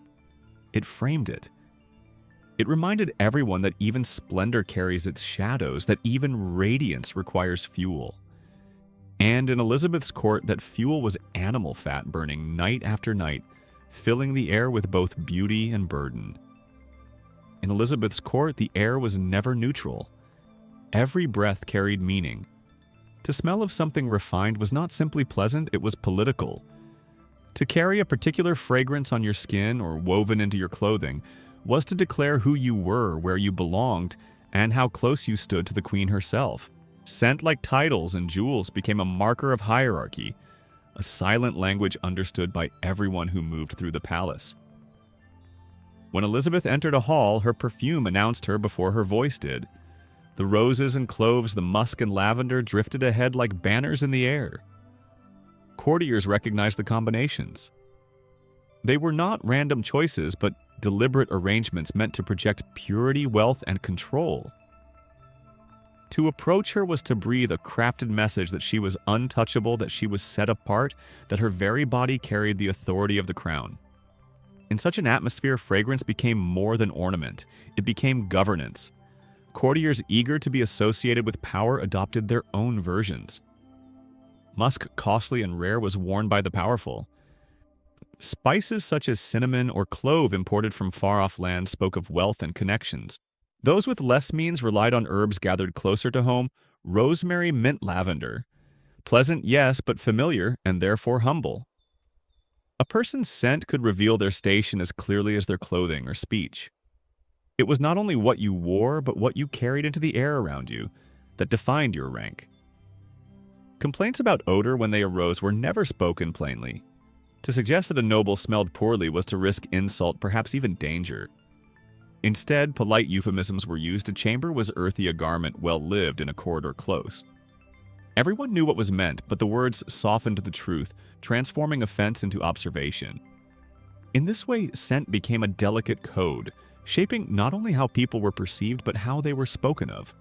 It framed it. It reminded everyone that even splendor carries its shadows, that even radiance requires fuel. And in Elizabeth's court, that fuel was animal fat burning night after night, filling the air with both beauty and burden. In Elizabeth's court, the air was never neutral. Every breath carried meaning. To smell of something refined was not simply pleasant, it was political. To carry a particular fragrance on your skin or woven into your clothing was to declare who you were, where you belonged, and how close you stood to the Queen herself. Scent, like titles and jewels, became a marker of hierarchy, a silent language understood by everyone who moved through the palace. When Elizabeth entered a hall, her perfume announced her before her voice did. The roses and cloves, the musk and lavender drifted ahead like banners in the air. Courtiers recognized the combinations. They were not random choices, but deliberate arrangements meant to project purity, wealth, and control. To approach her was to breathe a crafted message that she was untouchable, that she was set apart, that her very body carried the authority of the crown. In such an atmosphere, fragrance became more than ornament. It became governance. Courtiers eager to be associated with power adopted their own versions. Musk, costly and rare, was worn by the powerful. Spices such as cinnamon or clove imported from far-off lands spoke of wealth and connections. Those with less means relied on herbs gathered closer to home: rosemary, mint, lavender. Pleasant, yes, but familiar and therefore humble. A person's scent could reveal their station as clearly as their clothing or speech. It was not only what you wore, but what you carried into the air around you that defined your rank. Complaints about odor when they arose were never spoken plainly. To suggest that a noble smelled poorly was to risk insult, perhaps even danger. Instead, polite euphemisms were used. A chamber was earthy, a garment well-lived, in a corridor close. Everyone knew what was meant, but the words softened the truth, transforming offense into observation. In this way, scent became a delicate code, shaping not only how people were perceived, but how they were spoken of.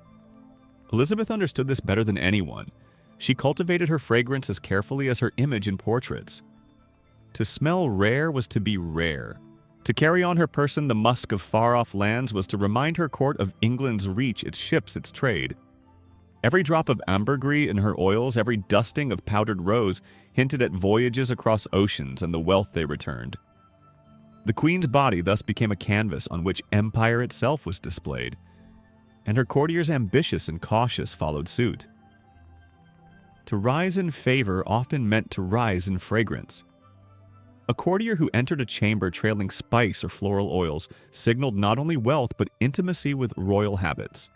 Elizabeth understood this better than anyone. She cultivated her fragrance as carefully as her image in portraits. To smell rare was to be rare. To carry on her person the musk of far-off lands was to remind her court of England's reach, its ships, its trade. Every drop of ambergris in her oils, every dusting of powdered rose, hinted at voyages across oceans and the wealth they returned. The Queen's body thus became a canvas on which empire itself was displayed, and her courtiers, ambitious and cautious, followed suit. To rise in favor often meant to rise in fragrance. A courtier who entered a chamber trailing spice or floral oils signaled not only wealth but intimacy with royal habits.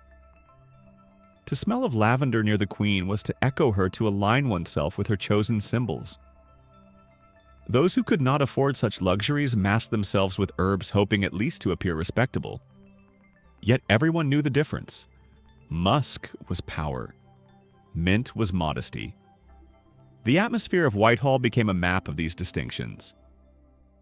To smell of lavender near the Queen was to echo her, to align oneself with her chosen symbols. Those who could not afford such luxuries masked themselves with herbs, hoping at least to appear respectable. Yet everyone knew the difference. Musk was power. Mint was modesty. The atmosphere of Whitehall became a map of these distinctions.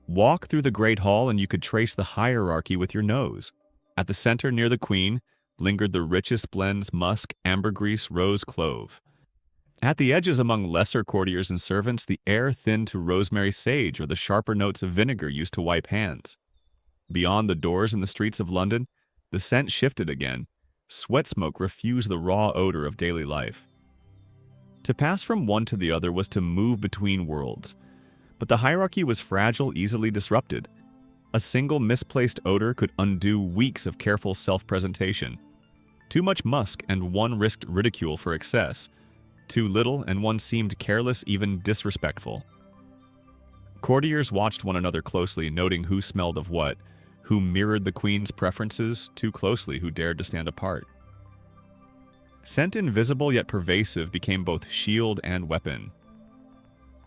Walk through the Great Hall and you could trace the hierarchy with your nose. At the center, near the Queen, lingered the richest blends: musk, ambergris, rose, clove. At the edges, among lesser courtiers and servants, the air thinned to rosemary, sage, or the sharper notes of vinegar used to wipe hands. Beyond the doors in the streets of London, the scent shifted again. Sweat smoke refused the raw odor of daily life. To pass from one to the other was to move between worlds. But the hierarchy was fragile, easily disrupted. A single misplaced odor could undo weeks of careful self-presentation. Too much musk and one risked ridicule for excess. Too little and one seemed careless, even disrespectful. Courtiers watched one another closely, noting who smelled of what, who mirrored the Queen's preferences too closely, who dared to stand apart. Scent, invisible yet pervasive, became both shield and weapon.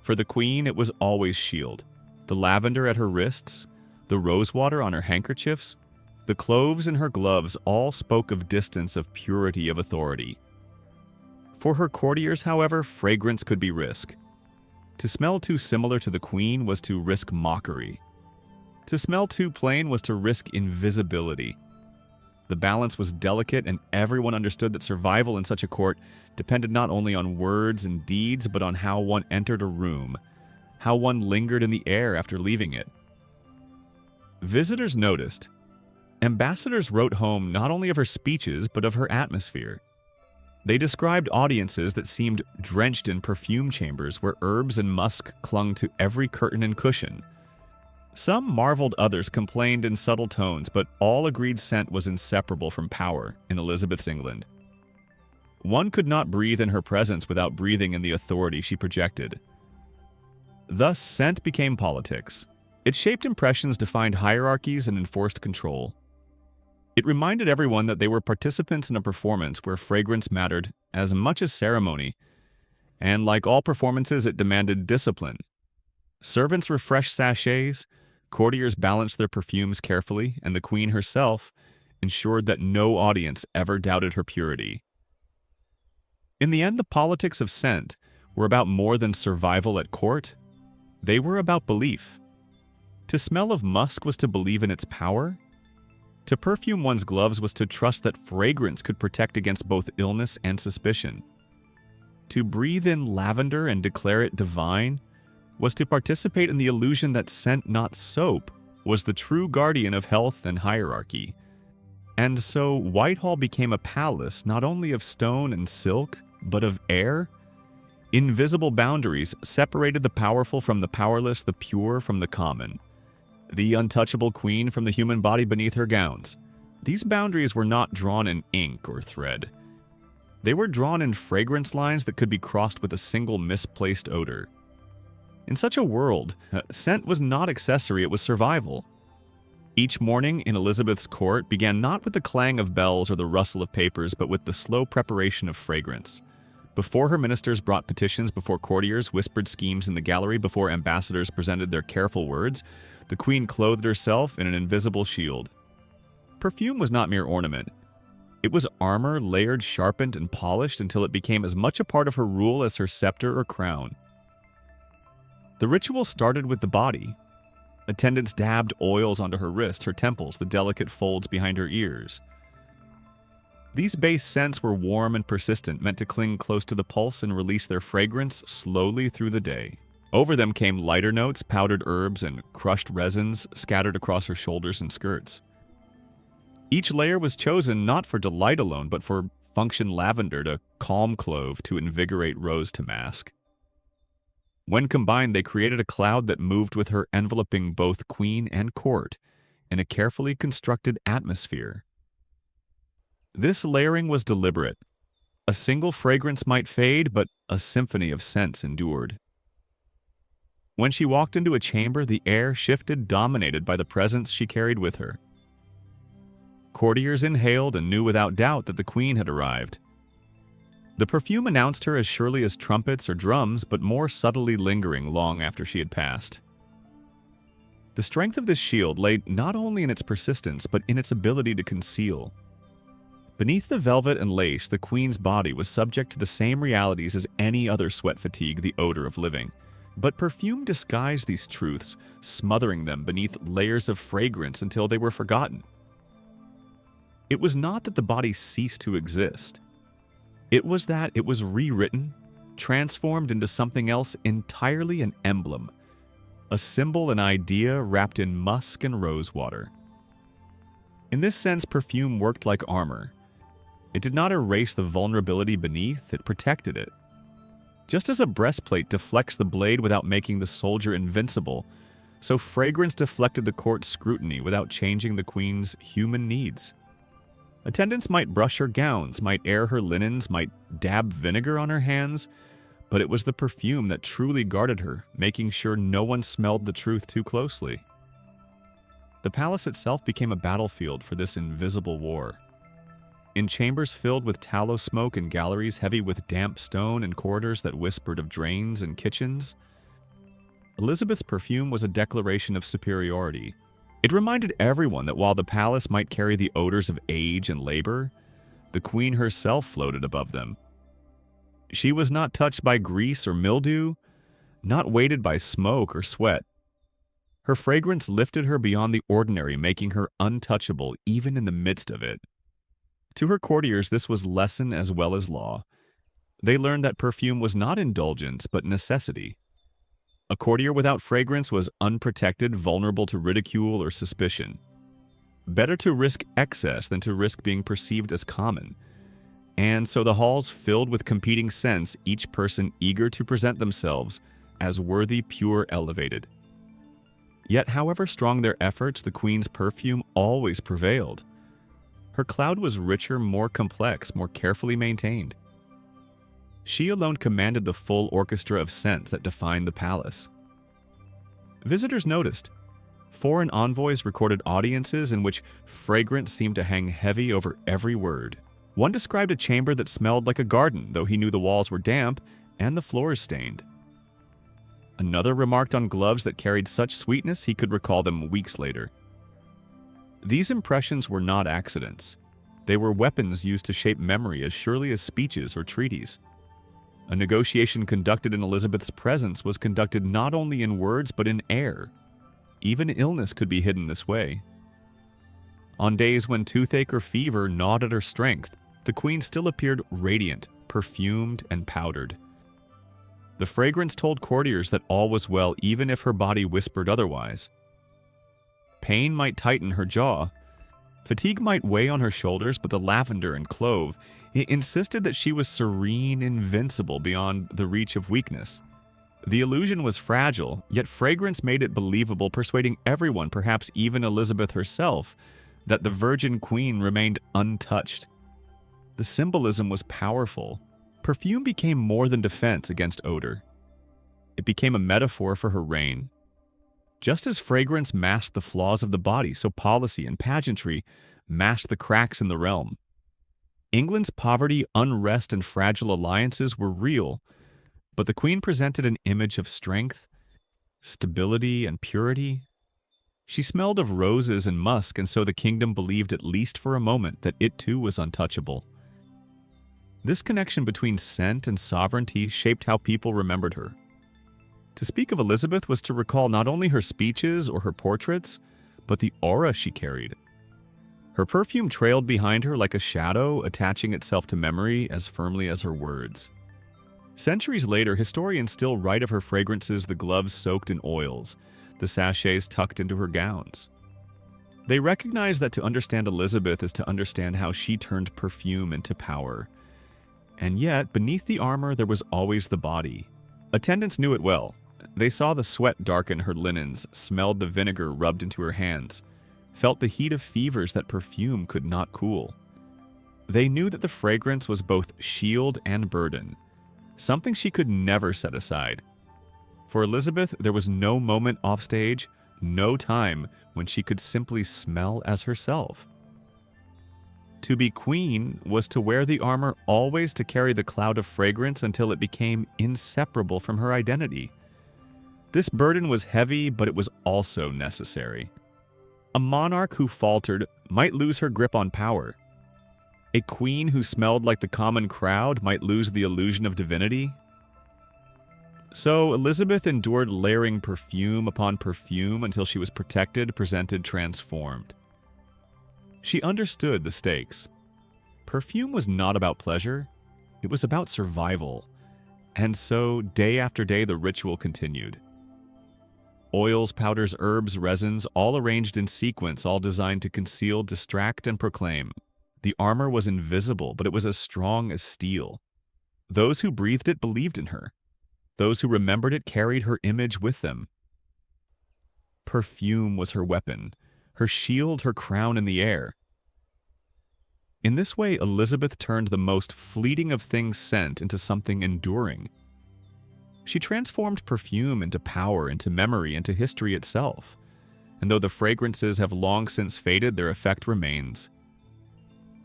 For the Queen, it was always shield. The lavender at her wrists, the rosewater on her handkerchiefs, the cloves in her gloves all spoke of distance, of purity, of authority. For her courtiers, however, fragrance could be risk. To smell too similar to the queen was to risk mockery. To smell too plain was to risk invisibility. The balance was delicate, and everyone understood that survival in such a court depended not only on words and deeds, but on how one entered a room, how one lingered in the air after leaving it. Visitors noticed. Ambassadors wrote home not only of her speeches, but of her atmosphere. They described audiences that seemed drenched in perfume chambers where herbs and musk clung to every curtain and cushion. Some marveled, others complained in subtle tones, but all agreed scent was inseparable from power in Elizabeth's England. One could not breathe in her presence without breathing in the authority she projected. Thus, scent became politics. It shaped impressions, defined hierarchies, and enforced control. It reminded everyone that they were participants in a performance where fragrance mattered as much as ceremony, and like all performances, it demanded discipline. Servants refreshed sachets, courtiers balanced their perfumes carefully, and the queen herself ensured that no audience ever doubted her purity. In the end, the politics of scent were about more than survival at court. They were about belief. To smell of musk was to believe in its power. To perfume one's gloves was to trust that fragrance could protect against both illness and suspicion. To breathe in lavender and declare it divine was to participate in the illusion that scent, not soap, was the true guardian of health and hierarchy. And so Whitehall became a palace not only of stone and silk, but of air. Invisible boundaries separated the powerful from the powerless, the pure from the common, the untouchable queen from the human body beneath her gowns. These boundaries were not drawn in ink or thread. They were drawn in fragrance lines that could be crossed with a single misplaced odor. In such a world, scent was not accessory, it was survival. Each morning in Elizabeth's court began not with the clang of bells or the rustle of papers, but with the slow preparation of fragrance. Before her ministers brought petitions, before courtiers whispered schemes in the gallery, before ambassadors presented their careful words, the queen clothed herself in an invisible shield. Perfume was not mere ornament. It was armor layered, sharpened, and polished until it became as much a part of her rule as her scepter or crown. The ritual started with the body. Attendants dabbed oils onto her wrists, her temples, the delicate folds behind her ears. These base scents were warm and persistent, meant to cling close to the pulse and release their fragrance slowly through the day. Over them came lighter notes, powdered herbs, and crushed resins scattered across her shoulders and skirts. Each layer was chosen not for delight alone, but for function: lavender to calm clove, to invigorate rose, to mask. When combined, they created a cloud that moved with her, enveloping both queen and court in a carefully constructed atmosphere. This layering was deliberate. A single fragrance might fade, but a symphony of scents endured. When she walked into a chamber, the air shifted, dominated by the presence she carried with her. Courtiers inhaled and knew without doubt that the queen had arrived. The perfume announced her as surely as trumpets or drums, but more subtly lingering long after she had passed. The strength of this shield lay not only in its persistence, but in its ability to conceal. Beneath the velvet and lace, the queen's body was subject to the same realities as any other sweat fatigue, the odor of living. But perfume disguised these truths, smothering them beneath layers of fragrance until they were forgotten. It was not that the body ceased to exist. It was that it was rewritten, transformed into something else entirely: an emblem, a symbol, an idea wrapped in musk and rosewater. In this sense, perfume worked like armor. It did not erase the vulnerability beneath, it protected it. Just as a breastplate deflects the blade without making the soldier invincible, so fragrance deflected the court's scrutiny without changing the queen's human needs. Attendants might brush her gowns, might air her linens, might dab vinegar on her hands, but it was the perfume that truly guarded her, making sure no one smelled the truth too closely. The palace itself became a battlefield for this invisible war. In chambers filled with tallow smoke and galleries heavy with damp stone and corridors that whispered of drains and kitchens, Elizabeth's perfume was a declaration of superiority. It reminded everyone that while the palace might carry the odors of age and labor, the queen herself floated above them. She was not touched by grease or mildew, not weighted by smoke or sweat. Her fragrance lifted her beyond the ordinary, making her untouchable even in the midst of it. To her courtiers, this was lesson as well as law. They learned that perfume was not indulgence, but necessity. A courtier without fragrance was unprotected, vulnerable to ridicule or suspicion. Better to risk excess than to risk being perceived as common. And so the halls filled with competing scents, each person eager to present themselves as worthy, pure, elevated. Yet, however strong their efforts, the queen's perfume always prevailed. Her cloud was richer, more complex, more carefully maintained. She alone commanded the full orchestra of scents that defined the palace. Visitors noticed. Foreign envoys recorded audiences in which fragrance seemed to hang heavy over every word. One described a chamber that smelled like a garden, though he knew the walls were damp and the floors stained. Another remarked on gloves that carried such sweetness he could recall them weeks later. These impressions were not accidents. They were weapons used to shape memory as surely as speeches or treaties. A negotiation conducted in Elizabeth's presence was conducted not only in words but in air. Even illness could be hidden this way. On days when toothache or fever gnawed at her strength, the queen still appeared radiant, perfumed, and powdered. The fragrance told courtiers that all was well even if her body whispered otherwise. Pain might tighten her jaw. Fatigue might weigh on her shoulders, but the lavender and clove insisted that she was serene, invincible, beyond the reach of weakness. The illusion was fragile, yet fragrance made it believable, persuading everyone, perhaps even Elizabeth herself, that the Virgin Queen remained untouched. The symbolism was powerful. Perfume became more than defense against odor. It became a metaphor for her reign. Just as fragrance masked the flaws of the body, so policy and pageantry masked the cracks in the realm. England's poverty, unrest, and fragile alliances were real, but the queen presented an image of strength, stability, and purity. She smelled of roses and musk, and so the kingdom believed, at least for a moment, that it too was untouchable. This connection between scent and sovereignty shaped how people remembered her. To speak of Elizabeth was to recall not only her speeches or her portraits, but the aura she carried. Her perfume trailed behind her like a shadow, attaching itself to memory as firmly as her words. Centuries later, historians still write of her fragrances, the gloves soaked in oils, the sachets tucked into her gowns. They recognize that to understand Elizabeth is to understand how she turned perfume into power. And yet, beneath the armor, there was always the body. Attendants knew it well. They saw the sweat darken her linens, smelled the vinegar rubbed into her hands, felt the heat of fevers that perfume could not cool. They knew that the fragrance was both shield and burden, something she could never set aside. For Elizabeth, there was no moment offstage, no time when she could simply smell as herself. To be queen was to wear the armor, always to carry the cloud of fragrance until it became inseparable from her identity. This burden was heavy, but it was also necessary. A monarch who faltered might lose her grip on power. A queen who smelled like the common crowd might lose the illusion of divinity. So Elizabeth endured layering perfume upon perfume until she was protected, presented, transformed. She understood the stakes. Perfume was not about pleasure, it was about survival. And so, day after day, the ritual continued. Oils, powders, herbs, resins, all arranged in sequence, all designed to conceal, distract, and proclaim. The armor was invisible, but it was as strong as steel. Those who breathed it believed in her. Those who remembered it carried her image with them. Perfume was her weapon, her shield, her crown in the air. In this way, Elizabeth turned the most fleeting of things sent into something enduring. She transformed perfume into power, into memory, into history itself. And though the fragrances have long since faded, their effect remains.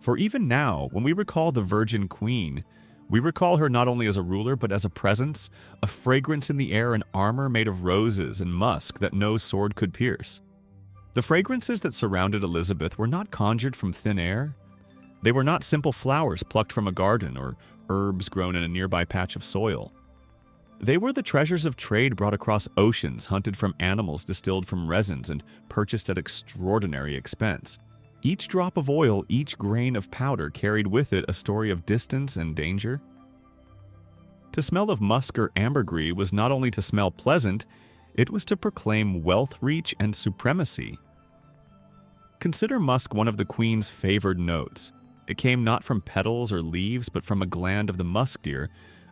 For even now, when we recall the Virgin Queen, We recall her not only as a ruler, but as a presence, a fragrance in the air, and armor made of roses and musk that no sword could pierce. The fragrances that surrounded Elizabeth were not conjured from thin air. They were not simple flowers plucked from a garden or herbs grown in a nearby patch of soil. They were the treasures of trade brought across oceans, hunted from animals distilled from resins and purchased at extraordinary expense. Each drop of oil, each grain of powder carried with it a story of distance and danger. To smell of musk or ambergris was not only to smell pleasant, it was to proclaim wealth, reach, and supremacy. Consider musk one of the queen's favored notes. It came not from petals or leaves, but from a gland of the musk deer,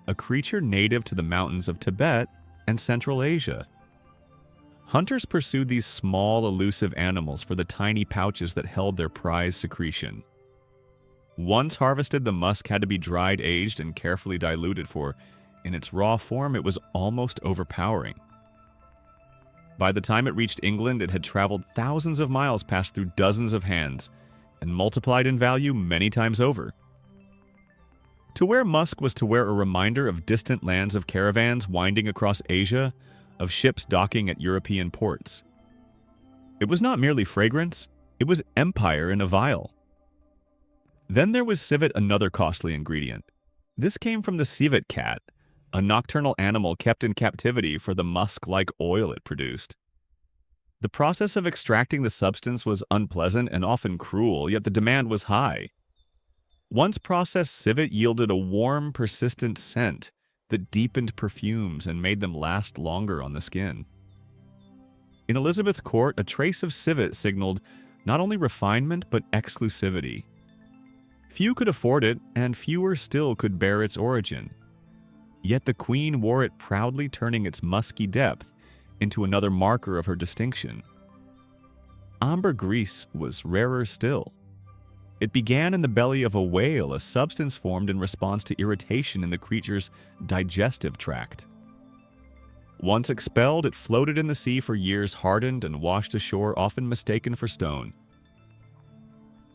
a creature native to the mountains of Tibet and Central Asia. Hunters pursued these small, elusive animals for the tiny pouches that held their prize secretion. Once harvested, the musk had to be dried, aged, and carefully diluted, for in its raw form it was almost overpowering. By the time it reached England, it had traveled thousands of miles, passed through dozens of hands, and multiplied in value many times over. To wear musk was to wear a reminder of distant lands, of caravans winding across Asia, of ships docking at European ports. It was not merely fragrance, it was empire in a vial. Then there was civet, another costly ingredient. This came from the civet cat, a nocturnal animal kept in captivity for the musk-like oil it produced. The process of extracting the substance was unpleasant and often cruel, yet the demand was high. Once processed, civet yielded a warm, persistent scent that deepened perfumes and made them last longer on the skin. In Elizabeth's court, a trace of civet signaled not only refinement but exclusivity. Few could afford it, and fewer still could bear its origin. Yet the queen wore it proudly, turning its musky depth into another marker of her distinction. Ambergris was rarer still. It began in the belly of a whale, a substance formed in response to irritation in the creature's digestive tract. Once expelled, it floated in the sea for years, hardened and washed ashore, often mistaken for stone.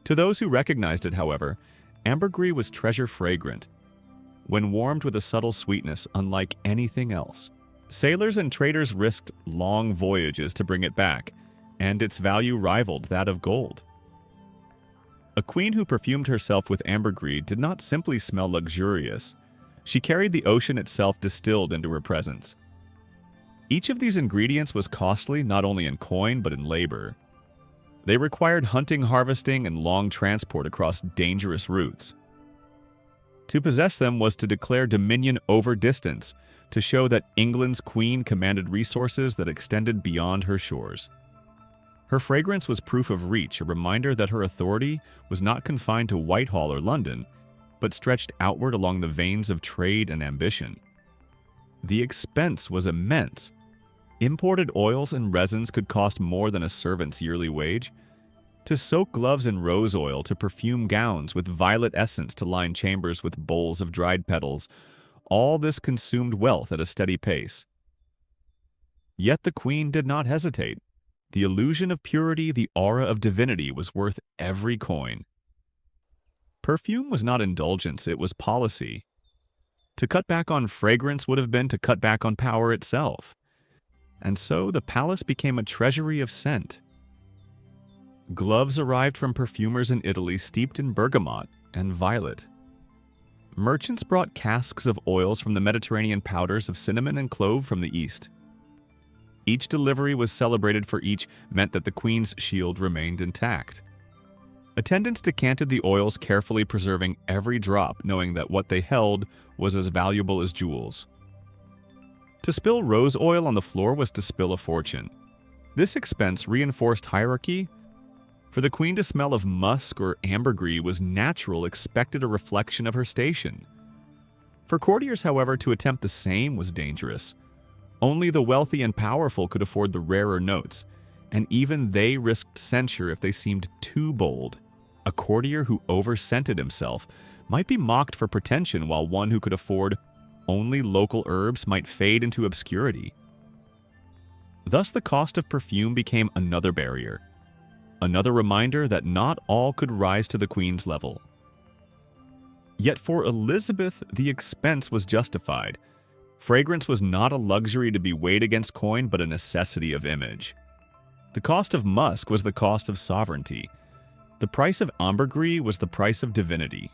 To those who recognized it, however, ambergris was treasure fragrant, when warmed with a subtle sweetness unlike anything else. Sailors and traders risked long voyages to bring it back, and its value rivaled that of gold. A queen who perfumed herself with ambergris did not simply smell luxurious. She carried the ocean itself distilled into her presence. Each of these ingredients was costly not only in coin but in labor. They required hunting, harvesting, and long transport across dangerous routes. To possess them was to declare dominion over distance, to show that England's queen commanded resources that extended beyond her shores. Her fragrance was proof of reach, a reminder that her authority was not confined to Whitehall or London, but stretched outward along the veins of trade and ambition. The expense was immense. Imported oils and resins could cost more than a servant's yearly wage. To soak gloves in rose oil, to perfume gowns with violet essence, to line chambers with bowls of dried petals, all this consumed wealth at a steady pace. Yet the queen did not hesitate. The illusion of purity, the aura of divinity was worth every coin. Perfume was not indulgence, it was policy. To cut back on fragrance would have been to cut back on power itself. And so the palace became a treasury of scent. Gloves arrived from perfumers in Italy steeped in bergamot and violet. Merchants brought casks of oils from the Mediterranean, powders of cinnamon and clove from the east. Each delivery was celebrated, for each meant that the queen's shield remained intact. Attendants decanted the oils, carefully preserving every drop, knowing that what they held was as valuable as jewels. To spill rose oil on the floor was to spill a fortune. This expense reinforced hierarchy. For the queen to smell of musk or ambergris was natural, expected, a reflection of her station. For courtiers, however, to attempt the same was dangerous. Only the wealthy and powerful could afford the rarer notes, and even they risked censure if they seemed too bold. A courtier who over-scented himself might be mocked for pretension, while one who could afford only local herbs might fade into obscurity. Thus the cost of perfume became another barrier, another reminder that not all could rise to the queen's level. Yet for Elizabeth, the expense was justified. Fragrance was not a luxury to be weighed against coin, but a necessity of image. The cost of musk was the cost of sovereignty. The price of ambergris was the price of divinity.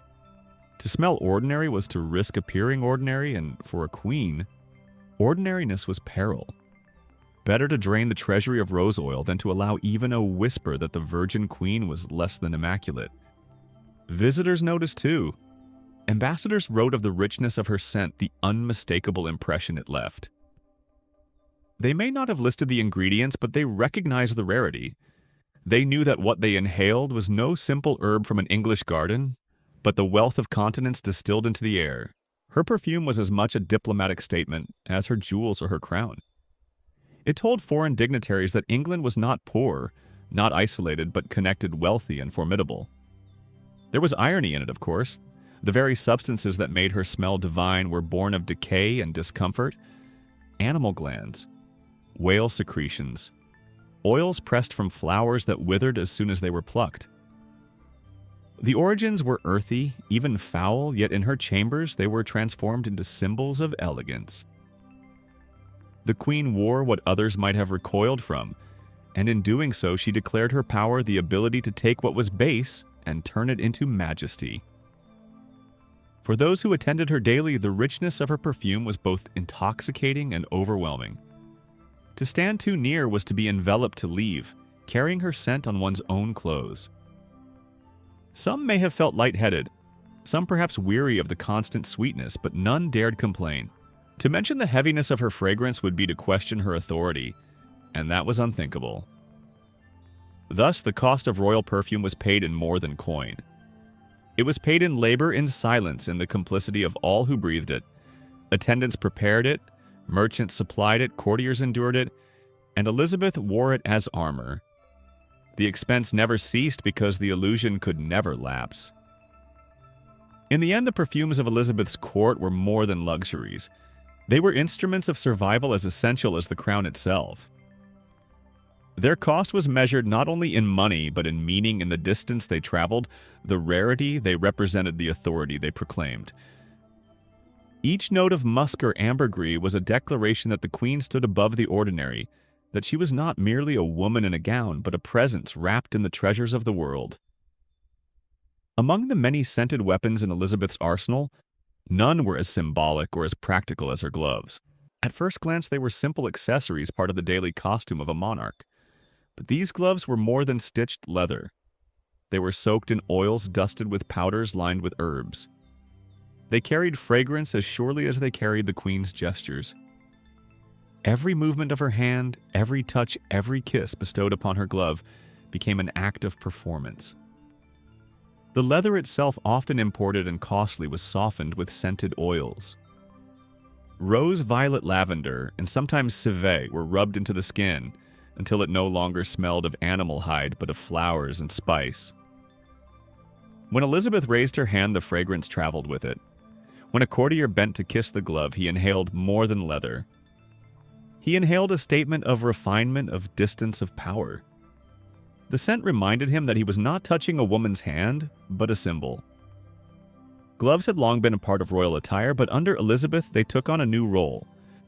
To smell ordinary was to risk appearing ordinary, and for a queen, ordinariness was peril. Better to drain the treasury of rose oil than to allow even a whisper that the virgin queen was less than immaculate. Visitors noticed too. Ambassadors wrote of the richness of her scent, the unmistakable impression it left. They may not have listed the ingredients, but they recognized the rarity. They knew that what they inhaled was no simple herb from an English garden, but the wealth of continents distilled into the air. Her perfume was as much a diplomatic statement as her jewels or her crown. It told foreign dignitaries that England was not poor, not isolated, but connected, wealthy, and formidable. There was irony in it, of course. The very substances that made her smell divine were born of decay and discomfort. Animal glands, whale secretions, oils pressed from flowers that withered as soon as they were plucked. The origins were earthy, even foul, yet in her chambers they were transformed into symbols of elegance. The queen wore what others might have recoiled from, and in doing so she declared her power the ability to take what was base and turn it into majesty. For those who attended her daily, the richness of her perfume was both intoxicating and overwhelming. To stand too near was to be enveloped to leave, carrying her scent on one's own clothes. Some may have felt lightheaded, some perhaps weary of the constant sweetness, but none dared complain. To mention the heaviness of her fragrance would be to question her authority, and that was unthinkable. Thus, the cost of royal perfume was paid in more than coin. It was paid in labor, in silence, in the complicity of all who breathed it. Attendants prepared it, merchants supplied it, courtiers endured it, and Elizabeth wore it as armor. The expense never ceased because the illusion could never lapse. In the end, the perfumes of Elizabeth's court were more than luxuries. They were instruments of survival as essential as the crown itself. Their cost was measured not only in money, but in meaning, in the distance they traveled, the rarity they represented, the authority they proclaimed. Each note of musk or ambergris was a declaration that the queen stood above the ordinary, that she was not merely a woman in a gown, but a presence wrapped in the treasures of the world. Among the many scented weapons in Elizabeth's arsenal, none were as symbolic or as practical as her gloves. At first glance, they were simple accessories, part of the daily costume of a monarch. But these gloves were more than stitched leather. They were soaked in oils dusted with powders lined with herbs. They carried fragrance as surely as they carried the queen's gestures. Every movement of her hand, every touch, every kiss bestowed upon her glove became an act of performance. The leather itself, often imported and costly, was softened with scented oils. Rose, violet, lavender, and sometimes civet were rubbed into the skin until it no longer smelled of animal hide but of flowers and spice. When Elizabeth raised her hand, the fragrance traveled with it. When a courtier bent to kiss the glove, he inhaled more than leather. He inhaled a statement of refinement, of distance, of power. The scent reminded him that he was not touching a woman's hand, but a symbol. Gloves had long been a part of royal attire, but under Elizabeth they took on a new role.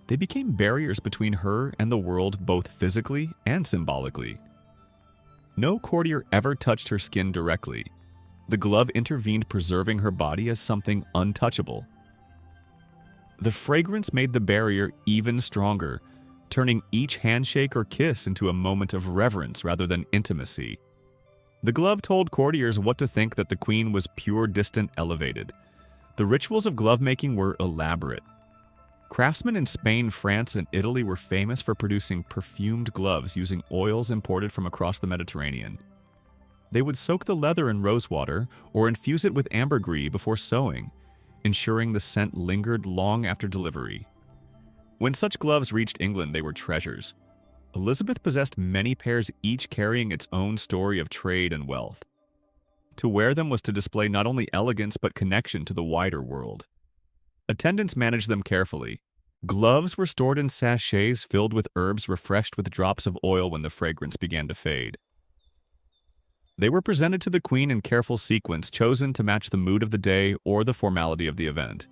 They became barriers between her and the world, both physically and symbolically. No courtier ever touched her skin directly. The glove intervened, preserving her body as something untouchable. The fragrance made the barrier even stronger, turning each handshake or kiss into a moment of reverence rather than intimacy. The glove told courtiers what to think, that the queen was pure, distant, elevated. The rituals of glove-making were elaborate. Craftsmen in Spain, France, and Italy were famous for producing perfumed gloves using oils imported from across the Mediterranean. They would soak the leather in rose water or infuse it with ambergris before sewing, ensuring the scent lingered long after delivery. When such gloves reached England, they were treasures. Elizabeth possessed many pairs, each carrying its own story of trade and wealth. To wear them was to display not only elegance but connection to the wider world. Attendants managed them carefully. Gloves were stored in sachets filled with herbs, refreshed with drops of oil when the fragrance began to fade. They were presented to the queen in careful sequence, chosen to match the mood of the day or the formality of the event.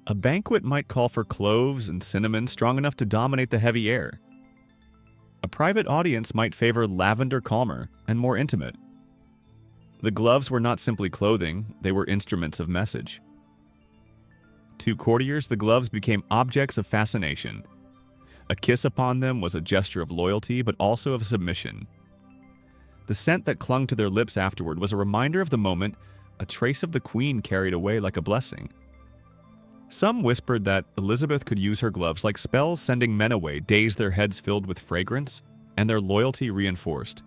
A banquet might call for cloves and cinnamon strong enough to dominate the heavy air. A private audience might favor lavender calmer and more intimate. The gloves were not simply clothing, they were instruments of message. To courtiers, the gloves became objects of fascination. A kiss upon them was a gesture of loyalty, but also of submission. The scent that clung to their lips afterward was a reminder of the moment, a trace of the queen carried away like a blessing. Some whispered that Elizabeth could use her gloves like spells, sending men away, days their heads filled with fragrance, and their loyalty reinforced.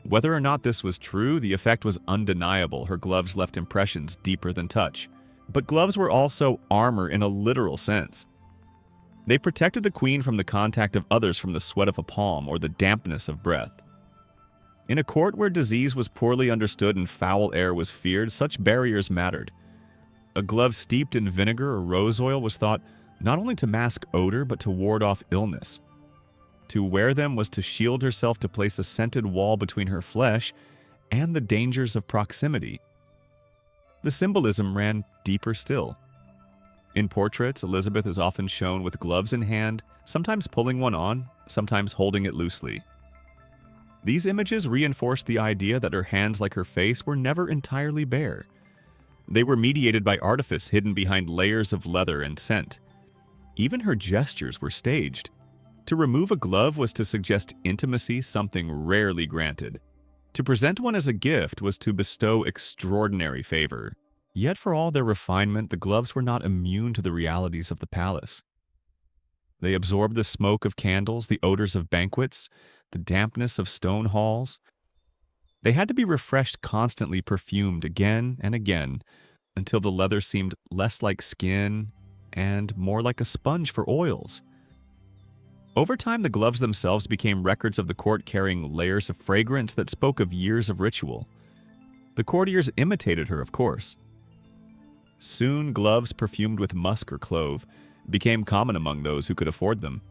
Whether or not this was true, the effect was undeniable. Her gloves left impressions deeper than touch. But gloves were also armor in a literal sense. They protected the queen from the contact of others, from the sweat of a palm or the dampness of breath. In a court where disease was poorly understood and foul air was feared, such barriers mattered. A glove steeped in vinegar or rose oil was thought not only to mask odor, but to ward off illness. To wear them was to shield herself, to place a scented wall between her flesh and the dangers of proximity. The symbolism ran deeper still. In portraits, Elizabeth is often shown with gloves in hand, sometimes pulling one on, sometimes holding it loosely. These images reinforced the idea that her hands, like her face, were never entirely bare. They were mediated by artifice hidden behind layers of leather and scent. Even her gestures were staged. To remove a glove was to suggest intimacy, something rarely granted. To present one as a gift was to bestow extraordinary favor. Yet for all their refinement, the gloves were not immune to the realities of the palace. They absorbed the smoke of candles, the odors of banquets, the dampness of stone halls. They had to be refreshed constantly, perfumed again and again, until the leather seemed less like skin and more like a sponge for oils. Over time, the gloves themselves became records of the court, carrying layers of fragrance that spoke of years of ritual. The courtiers imitated her, of course. Soon, gloves perfumed with musk or clove became common among those who could afford them.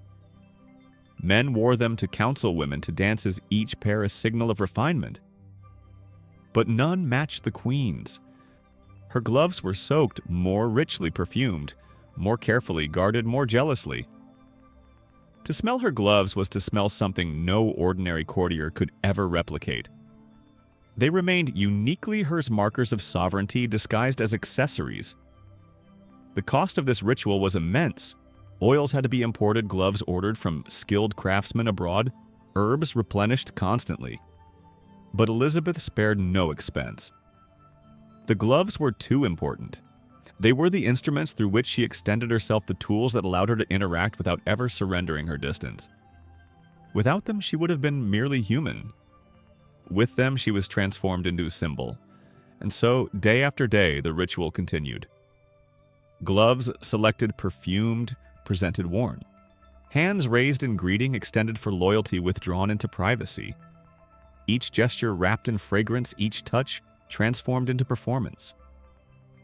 Men wore them to counsel women to dances, each pair a signal of refinement. But none matched the queen's. Her gloves were soaked, more richly perfumed, more carefully guarded, more jealously. To smell her gloves was to smell something no ordinary courtier could ever replicate. They remained uniquely hers, markers of sovereignty disguised as accessories. The cost of this ritual was immense. Oils had to be imported, gloves ordered from skilled craftsmen abroad, herbs replenished constantly. But Elizabeth spared no expense. The gloves were too important. They were the instruments through which she extended herself, the tools that allowed her to interact without ever surrendering her distance. Without them, she would have been merely human. With them, she was transformed into a symbol. And so, day after day, the ritual continued. Gloves selected, perfumed, presented worn. Hands raised in greeting, extended for loyalty, withdrawn into privacy. Each gesture wrapped in fragrance, each touch transformed into performance.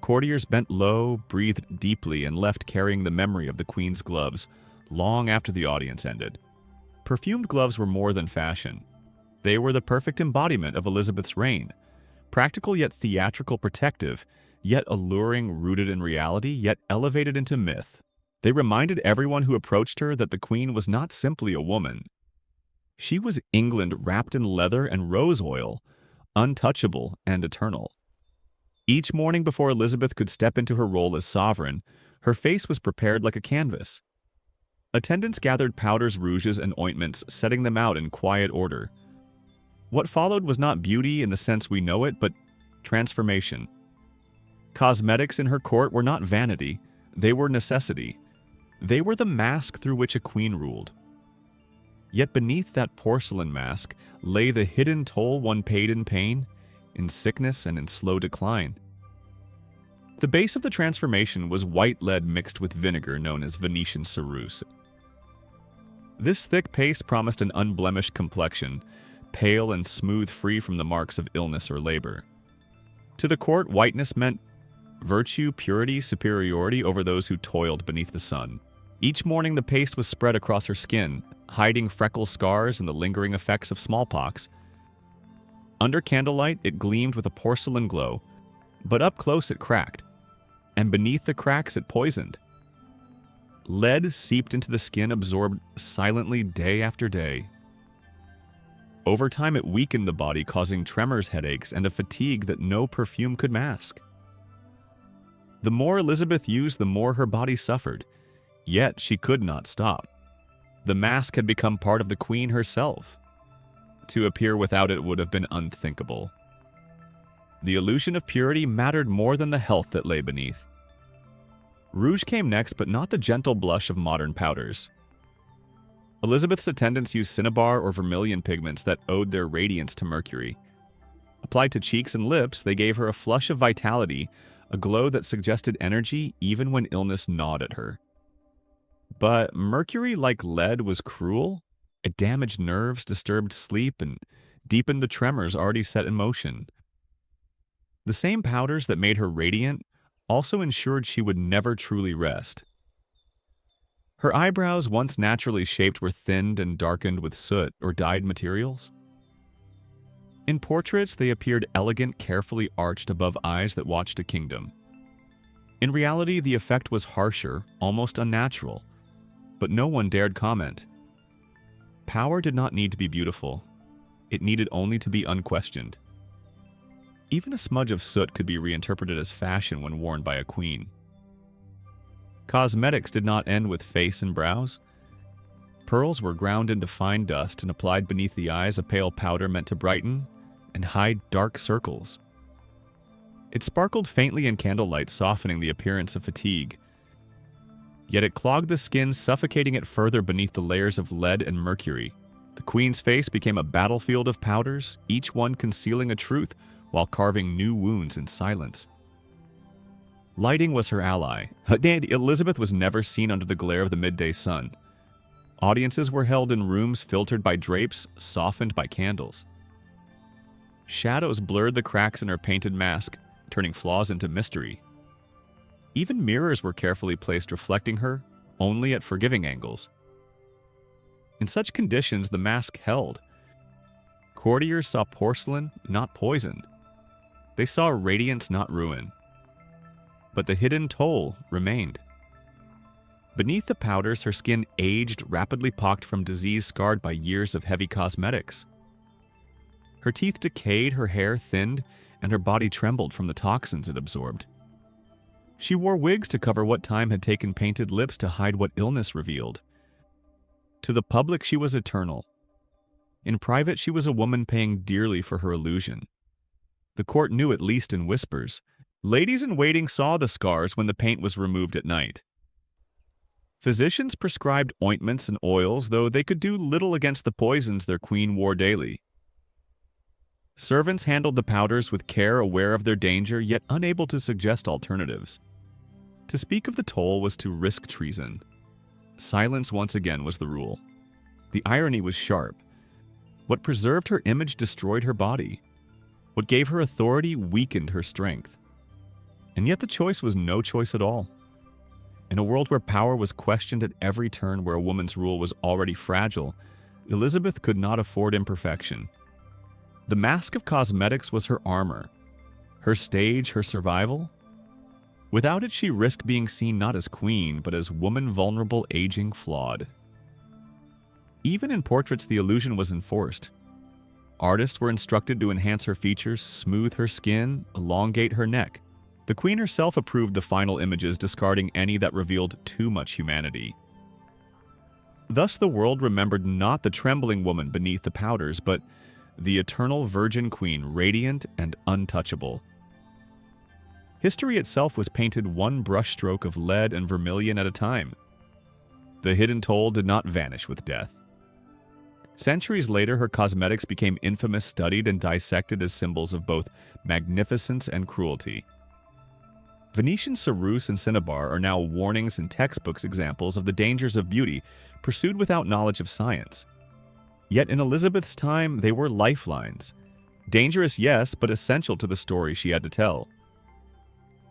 Courtiers bent low, breathed deeply, and left carrying the memory of the queen's gloves long after the audience ended. Perfumed gloves were more than fashion. They were the perfect embodiment of Elizabeth's reign. Practical yet theatrical, protective, yet alluring, rooted in reality, yet elevated into myth. They reminded everyone who approached her that the queen was not simply a woman. She was England wrapped in leather and rose oil, untouchable and eternal. Each morning before Elizabeth could step into her role as sovereign, her face was prepared like a canvas. Attendants gathered powders, rouges, and ointments, setting them out in quiet order. What followed was not beauty in the sense we know it, but transformation. Cosmetics in her court were not vanity, they were necessity. They were the mask through which a queen ruled. Yet beneath that porcelain mask lay the hidden toll one paid in pain, in sickness, and in slow decline. The base of the transformation was white lead mixed with vinegar known as Venetian ceruse. This thick paste promised an unblemished complexion, pale and smooth, free from the marks of illness or labor. To the court, whiteness meant virtue, purity, superiority over those who toiled beneath the sun. Each morning the paste was spread across her skin, hiding freckle scars and the lingering effects of smallpox. Under candlelight, it gleamed with a porcelain glow, but up close it cracked, and beneath the cracks it poisoned. Lead seeped into the skin, absorbed silently day after day. Over time, it weakened the body, causing tremors, headaches, and a fatigue that no perfume could mask. The more Elizabeth used, the more her body suffered, yet she could not stop. The mask had become part of the queen herself. To appear without it would have been unthinkable. The illusion of purity mattered more than the health that lay beneath. Rouge came next, but not the gentle blush of modern powders. Elizabeth's attendants used cinnabar or vermilion pigments that owed their radiance to mercury. Applied to cheeks and lips, they gave her a flush of vitality, a glow that suggested energy even when illness gnawed at her. But mercury, like lead, was cruel. It damaged nerves, disturbed sleep, and deepened the tremors already set in motion. The same powders that made her radiant also ensured she would never truly rest. Her eyebrows, once naturally shaped, were thinned and darkened with soot or dyed materials. In portraits, they appeared elegant, carefully arched above eyes that watched a kingdom. In reality, the effect was harsher, almost unnatural, but no one dared comment. Power did not need to be beautiful. It needed only to be unquestioned. Even a smudge of soot could be reinterpreted as fashion when worn by a queen. Cosmetics did not end with face and brows. Pearls were ground into fine dust and applied beneath the eyes, a pale powder meant to brighten and hide dark circles. It sparkled faintly in candlelight, softening the appearance of fatigue. Yet it clogged the skin, suffocating it further beneath the layers of lead and mercury. The queen's face became a battlefield of powders, each one concealing a truth while carving new wounds in silence. Lighting was her ally. Elizabeth was never seen under the glare of the midday sun. Audiences were held in rooms filtered by drapes, softened by candles. Shadows blurred the cracks in her painted mask, turning flaws into mystery. Even mirrors were carefully placed, reflecting her only at forgiving angles. In such conditions, the mask held. Courtiers saw porcelain, not poison. They saw radiance, not ruin. But the hidden toll remained. Beneath the powders, her skin aged, rapidly pocked from disease scarred by years of heavy cosmetics. Her teeth decayed, her hair thinned, and her body trembled from the toxins it absorbed. She wore wigs to cover what time had taken, painted lips to hide what illness revealed. To the public, she was eternal. In private, she was a woman paying dearly for her illusion. The court knew, at least in whispers. Ladies in waiting saw the scars when the paint was removed at night. Physicians prescribed ointments and oils, though they could do little against the poisons their queen wore daily. Servants handled the powders with care, aware of their danger, yet unable to suggest alternatives. To speak of the toll was to risk treason. Silence once again was the rule. The irony was sharp. What preserved her image destroyed her body. What gave her authority weakened her strength. And yet the choice was no choice at all. In a world where power was questioned at every turn, where a woman's rule was already fragile, Elizabeth could not afford imperfection. The mask of cosmetics was her armor, her stage, her survival. Without it, she risked being seen not as queen, but as woman vulnerable, aging, flawed. Even in portraits, the illusion was enforced. Artists were instructed to enhance her features, smooth her skin, elongate her neck. The queen herself approved the final images, discarding any that revealed too much humanity. Thus the world remembered not the trembling woman beneath the powders, but the eternal virgin queen, radiant and untouchable. History itself was painted one brushstroke of lead and vermilion at a time. The hidden toll did not vanish with death. Centuries later, her cosmetics became infamous, studied and dissected as symbols of both magnificence and cruelty. Venetian ceruse and cinnabar are now warnings and textbooks examples of the dangers of beauty pursued without knowledge of science. Yet in Elizabeth's time, they were lifelines. Dangerous, yes, but essential to the story she had to tell.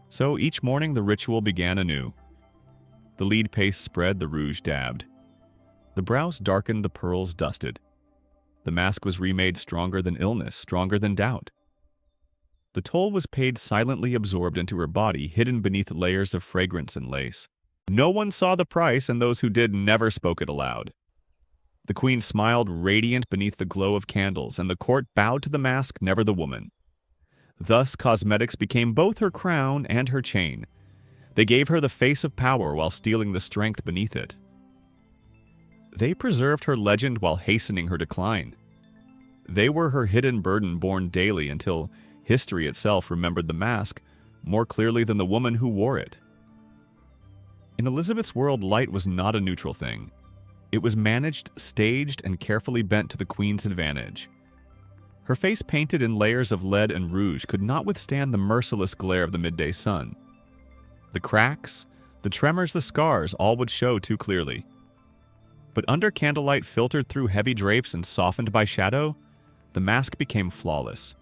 So each morning the ritual began anew. The lead paste spread, the rouge dabbed. The brows darkened, the pearls dusted. The mask was remade stronger than illness, stronger than doubt. The toll was paid silently absorbed into her body, hidden beneath layers of fragrance and lace. No one saw the price, and those who did never spoke it aloud. The queen smiled, radiant beneath the glow of candles, and the court bowed to the mask, never the woman. Thus, cosmetics became both her crown and her chain. They gave her the face of power while stealing the strength beneath it. They preserved her legend while hastening her decline. They were her hidden burden born daily until history itself remembered the mask more clearly than the woman who wore it. In Elizabeth's world, light was not a neutral thing. It was managed, staged, and carefully bent to the queen's advantage. Her face, painted in layers of lead and rouge, could not withstand the merciless glare of the midday sun. The cracks, the tremors, the scars, all would show too clearly. But under candlelight filtered through heavy drapes and softened by shadow, the mask became flawless.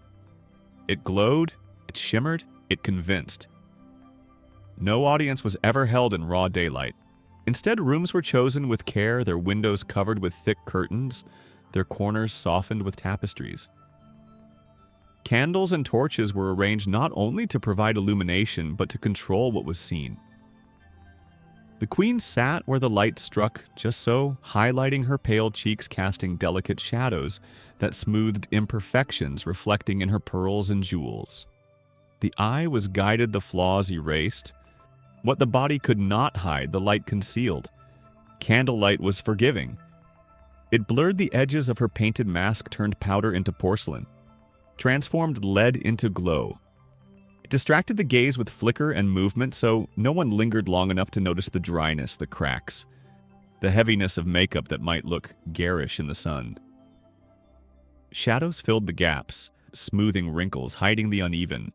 It glowed, it shimmered, it convinced. No audience was ever held in raw daylight. Instead, rooms were chosen with care, their windows covered with thick curtains, their corners softened with tapestries. Candles and torches were arranged not only to provide illumination, but to control what was seen. The queen sat where the light struck just so, highlighting her pale cheeks, casting delicate shadows that smoothed imperfections reflecting in her pearls and jewels. The eye was guided, the flaws erased. What the body could not hide, the light concealed. Candlelight was forgiving. It blurred the edges of her painted mask, turned powder into porcelain, transformed lead into glow. It distracted the gaze with flicker and movement, so no one lingered long enough to notice the dryness, the cracks, the heaviness of makeup that might look garish in the sun. Shadows filled the gaps, smoothing wrinkles, hiding the uneven.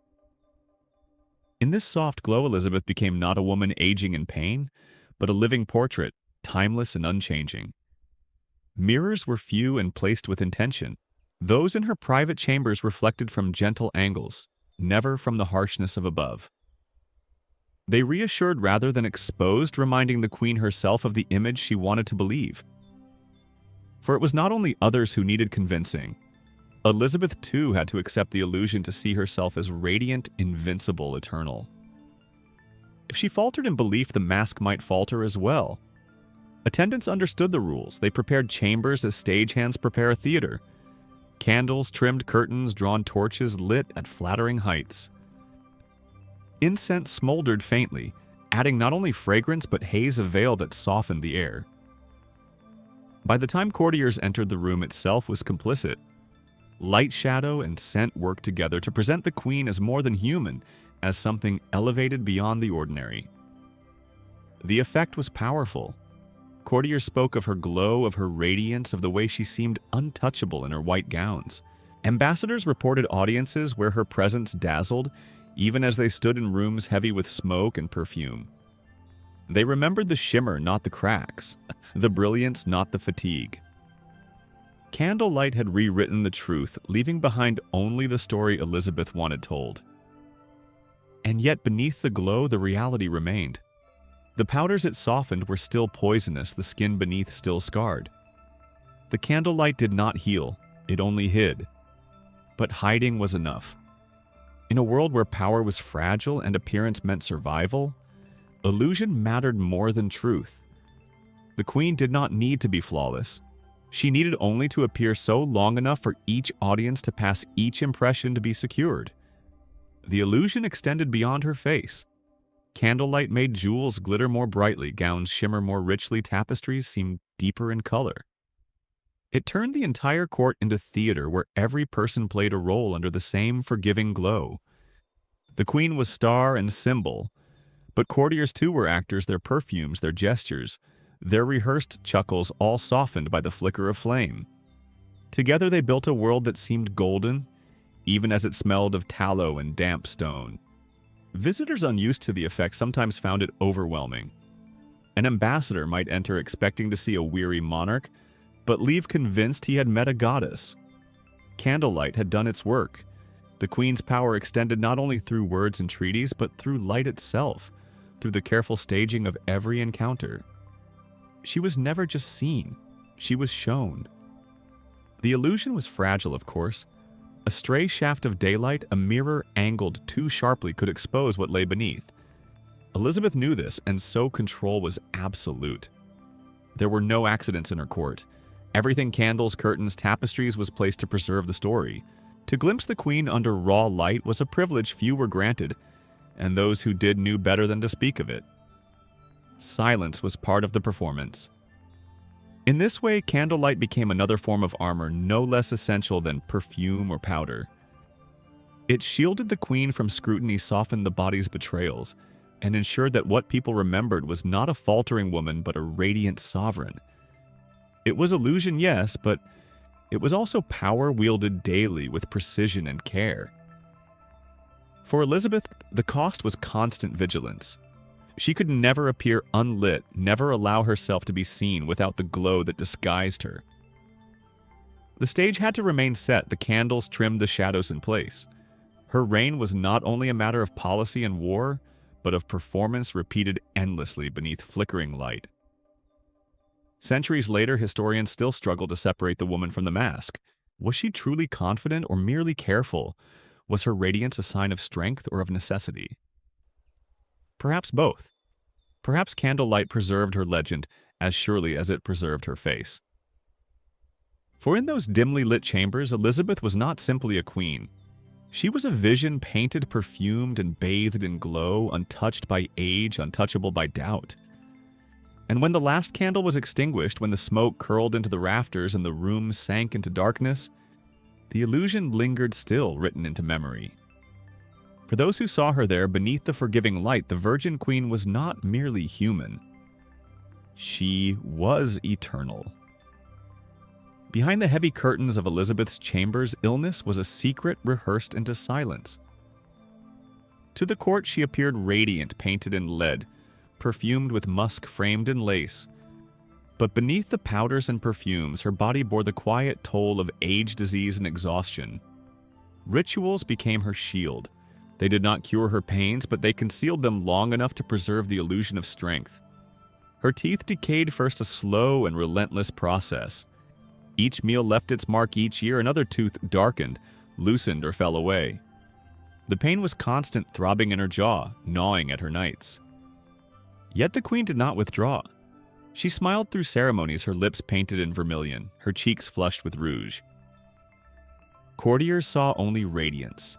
In this soft glow, Elizabeth became not a woman aging in pain, but a living portrait, timeless and unchanging. Mirrors were few and placed with intention. Those in her private chambers reflected from gentle angles, never from the harshness of above. They reassured rather than exposed, reminding the queen herself of the image she wanted to believe. For it was not only others who needed convincing. Elizabeth, too, had to accept the illusion to see herself as radiant, invincible, eternal. If she faltered in belief, the mask might falter as well. Attendants understood the rules. They prepared chambers as stagehands prepare a theater. Candles, trimmed curtains, drawn torches lit at flattering heights. Incense smoldered faintly, adding not only fragrance but haze of veil that softened the air. By the time courtiers entered, the room itself was complicit. Light, shadow, and scent worked together to present the queen as more than human, as something elevated beyond the ordinary. The effect was powerful. Courtiers spoke of her glow, of her radiance, of the way she seemed untouchable in her white gowns. Ambassadors reported audiences where her presence dazzled, even as they stood in rooms heavy with smoke and perfume. They remembered the shimmer, not the cracks, the brilliance, not the fatigue. Candlelight had rewritten the truth, leaving behind only the story Elizabeth wanted told. And yet beneath the glow, the reality remained. The powders it softened were still poisonous, the skin beneath still scarred. The candlelight did not heal, it only hid. But hiding was enough. In a world where power was fragile and appearance meant survival, illusion mattered more than truth. The queen did not need to be flawless. She needed only to appear so long enough for each audience to pass each impression to be secured. The illusion extended beyond her face. Candlelight made jewels glitter more brightly, gowns shimmer more richly, tapestries seemed deeper in color. It turned the entire court into theater where every person played a role under the same forgiving glow. The queen was star and symbol, but courtiers too were actors, their perfumes, their gestures, their rehearsed chuckles all softened by the flicker of flame. Together they built a world that seemed golden, even as it smelled of tallow and damp stone. Visitors unused to the effect sometimes found it overwhelming. An ambassador might enter expecting to see a weary monarch, but leave convinced he had met a goddess. Candlelight had done its work. The queen's power extended not only through words and treaties, but through light itself, through the careful staging of every encounter. She was never just seen, she was shown. The illusion was fragile, of course. A stray shaft of daylight, a mirror angled too sharply, could expose what lay beneath. Elizabeth knew this, and so control was absolute. There were no accidents in her court. Everything candles, curtains, tapestries was placed to preserve the story. To glimpse the queen under raw light was a privilege few were granted, and those who did knew better than to speak of it. Silence was part of the performance. In this way, candlelight became another form of armor no less essential than perfume or powder. It shielded the queen from scrutiny, softened the body's betrayals, and ensured that what people remembered was not a faltering woman but a radiant sovereign. It was illusion, yes, but it was also power wielded daily with precision and care. For Elizabeth, the cost was constant vigilance. She could never appear unlit, never allow herself to be seen without the glow that disguised her. The stage had to remain set, the candles trimmed, the shadows in place. Her reign was not only a matter of policy and war, but of performance repeated endlessly beneath flickering light. Centuries later, historians still struggle to separate the woman from the mask. Was she truly confident or merely careful? Was her radiance a sign of strength or of necessity? Perhaps both. Perhaps candlelight preserved her legend as surely as it preserved her face. For in those dimly lit chambers, Elizabeth was not simply a queen. She was a vision painted, perfumed, and bathed in glow, untouched by age, untouchable by doubt. And when the last candle was extinguished, when the smoke curled into the rafters and the room sank into darkness, the illusion lingered still, written into memory. For those who saw her there beneath the forgiving light, the Virgin Queen was not merely human. She was eternal. Behind the heavy curtains of Elizabeth's chambers, illness was a secret rehearsed into silence. To the court she appeared radiant, painted in lead, perfumed with musk framed in lace. But beneath the powders and perfumes, her body bore the quiet toll of age, disease, and exhaustion. Rituals became her shield. They did not cure her pains, but they concealed them long enough to preserve the illusion of strength. Her teeth decayed first, a slow and relentless process. Each meal left its mark each year, another tooth darkened, loosened, or fell away. The pain was constant, throbbing in her jaw, gnawing at her nights. Yet the queen did not withdraw. She smiled through ceremonies, her lips painted in vermilion, her cheeks flushed with rouge. Courtiers saw only radiance.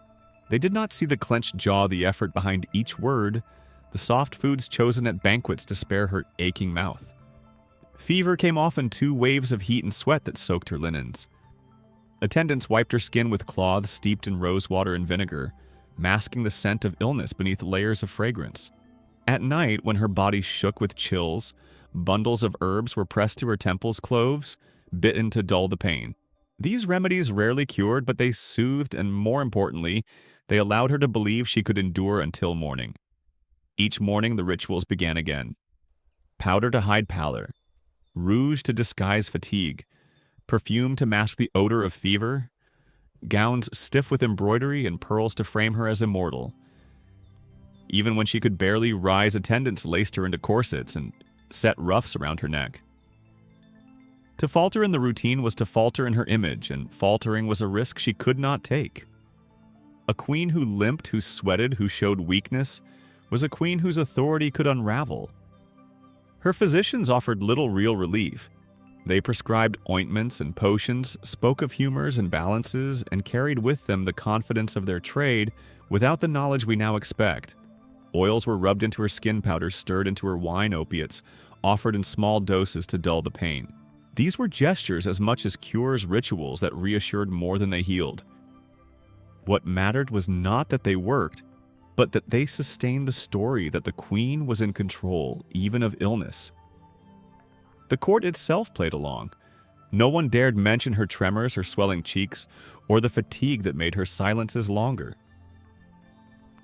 They did not see the clenched jaw, the effort behind each word, the soft foods chosen at banquets to spare her aching mouth. Fever came often, 2 waves of heat and sweat that soaked her linens. Attendants wiped her skin with cloths steeped in rosewater and vinegar, masking the scent of illness beneath layers of fragrance. At night, when her body shook with chills, bundles of herbs were pressed to her temples, cloves bitten to dull the pain. These remedies rarely cured, but they soothed, and more importantly, they allowed her to believe she could endure until morning. Each morning, the rituals began again. Powder to hide pallor, rouge to disguise fatigue, perfume to mask the odor of fever, gowns stiff with embroidery and pearls to frame her as immortal. Even when she could barely rise, attendants laced her into corsets and set ruffs around her neck. To falter in the routine was to falter in her image, and faltering was a risk she could not take. A queen who limped, who sweated, who showed weakness, was a queen whose authority could unravel. Her physicians offered little real relief. They prescribed ointments and potions, spoke of humors and balances, and carried with them the confidence of their trade without the knowledge we now expect. Oils were rubbed into her skin, powders stirred into her wine, opiates offered in small doses to dull the pain. These were gestures as much as cures, rituals that reassured more than they healed. What mattered was not that they worked, but that they sustained the story that the queen was in control, even of illness. The court itself played along. No one dared mention her tremors, her swelling cheeks, or the fatigue that made her silences longer.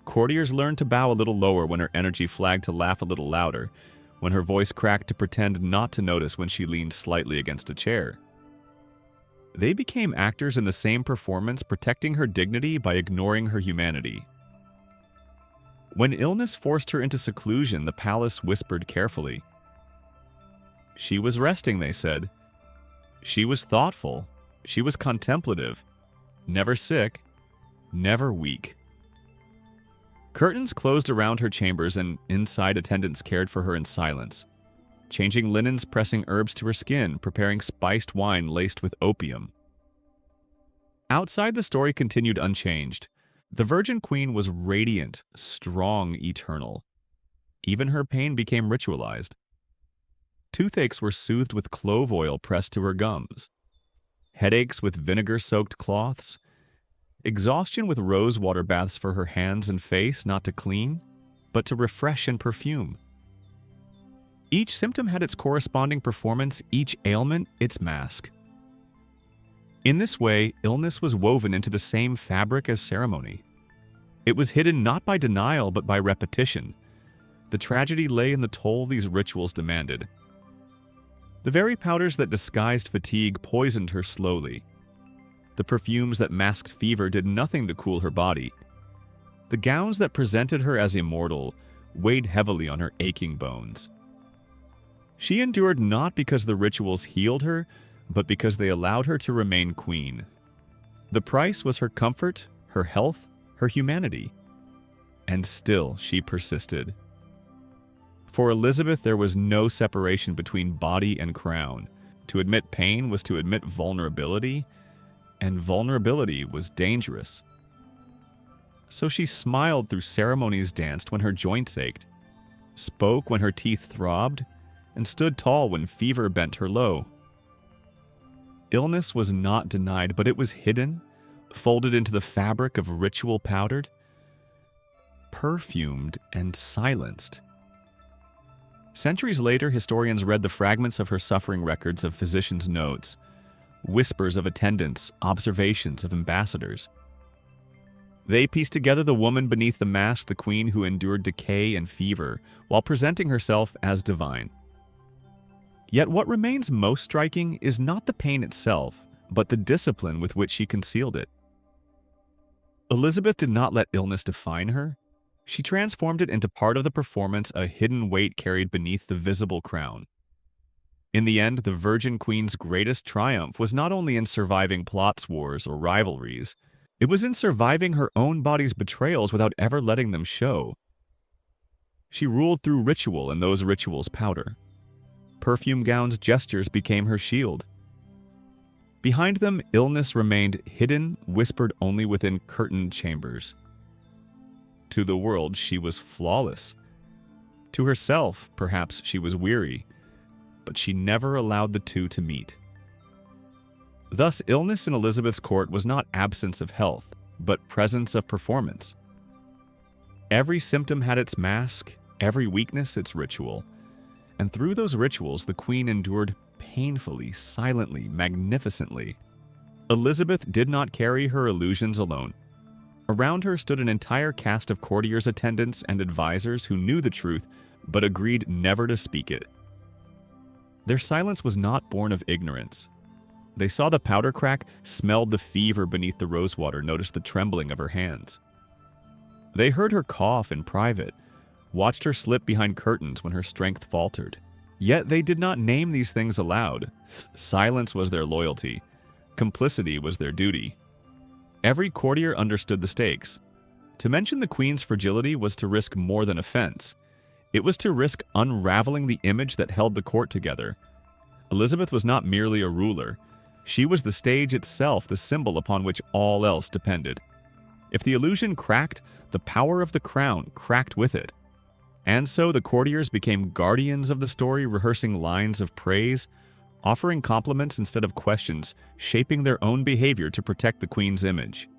Courtiers learned to bow a little lower when her energy flagged, to laugh a little louder, when her voice cracked, to pretend not to notice when she leaned slightly against a chair. They became actors in the same performance, protecting her dignity by ignoring her humanity. When illness forced her into seclusion, the palace whispered carefully. She was resting, they said. She was thoughtful. She was contemplative, never sick, never weak. Curtains closed around her chambers and inside attendants cared for her in silence, changing linens, pressing herbs to her skin, preparing spiced wine laced with opium. Outside, the story continued unchanged. The Virgin Queen was radiant, strong, eternal. Even her pain became ritualized. Toothaches were soothed with clove oil pressed to her gums, headaches with vinegar-soaked cloths, exhaustion with rose water baths for her hands and face, not to clean, but to refresh and perfume. Each symptom had its corresponding performance, each ailment its mask. In this way, illness was woven into the same fabric as ceremony. It was hidden not by denial but by repetition. The tragedy lay in the toll these rituals demanded. The very powders that disguised fatigue poisoned her slowly. The perfumes that masked fever did nothing to cool her body. The gowns that presented her as immortal weighed heavily on her aching bones. She endured not because the rituals healed her, but because they allowed her to remain queen. The price was her comfort, her health, her humanity. And still she persisted. For Elizabeth, there was no separation between body and crown. To admit pain was to admit vulnerability, and vulnerability was dangerous. So she smiled through ceremonies, danced when her joints ached, spoke when her teeth throbbed, and stood tall when fever bent her low. Illness was not denied, but it was hidden, folded into the fabric of ritual powdered, perfumed, and silenced. Centuries later, historians read the fragments of her suffering records of physicians' notes, whispers of attendants, observations of ambassadors. They pieced together the woman beneath the mask, the queen who endured decay and fever, while presenting herself as divine. Yet what remains most striking is not the pain itself, but the discipline with which she concealed it. Elizabeth did not let illness define her. She transformed it into part of the performance, a hidden weight carried beneath the visible crown. In the end, the Virgin Queen's greatest triumph was not only in surviving plots, wars, or rivalries, it was in surviving her own body's betrayals without ever letting them show. She ruled through ritual, and those rituals powder. Perfume gowns' gestures became her shield. Behind them, illness remained hidden, whispered only within curtained chambers. To the world, she was flawless. To herself, perhaps she was weary, but she never allowed the two to meet. Thus, illness in Elizabeth's court was not absence of health, but presence of performance. Every symptom had its mask, every weakness its ritual. And through those rituals, the queen endured painfully, silently, magnificently. Elizabeth did not carry her illusions alone. Around her stood an entire cast of courtiers, attendants, and advisors who knew the truth, but agreed never to speak it. Their silence was not born of ignorance. They saw the powder crack, smelled the fever beneath the rosewater, noticed the trembling of her hands. They heard her cough in private, watched her slip behind curtains when her strength faltered. Yet they did not name these things aloud. Silence was their loyalty. Complicity was their duty. Every courtier understood the stakes. To mention the queen's fragility was to risk more than offense. It was to risk unraveling the image that held the court together. Elizabeth was not merely a ruler. She was the stage itself, the symbol upon which all else depended. If the illusion cracked, the power of the crown cracked with it. And so the courtiers became guardians of the story, rehearsing lines of praise, offering compliments instead of questions, shaping their own behavior to protect the queen's image.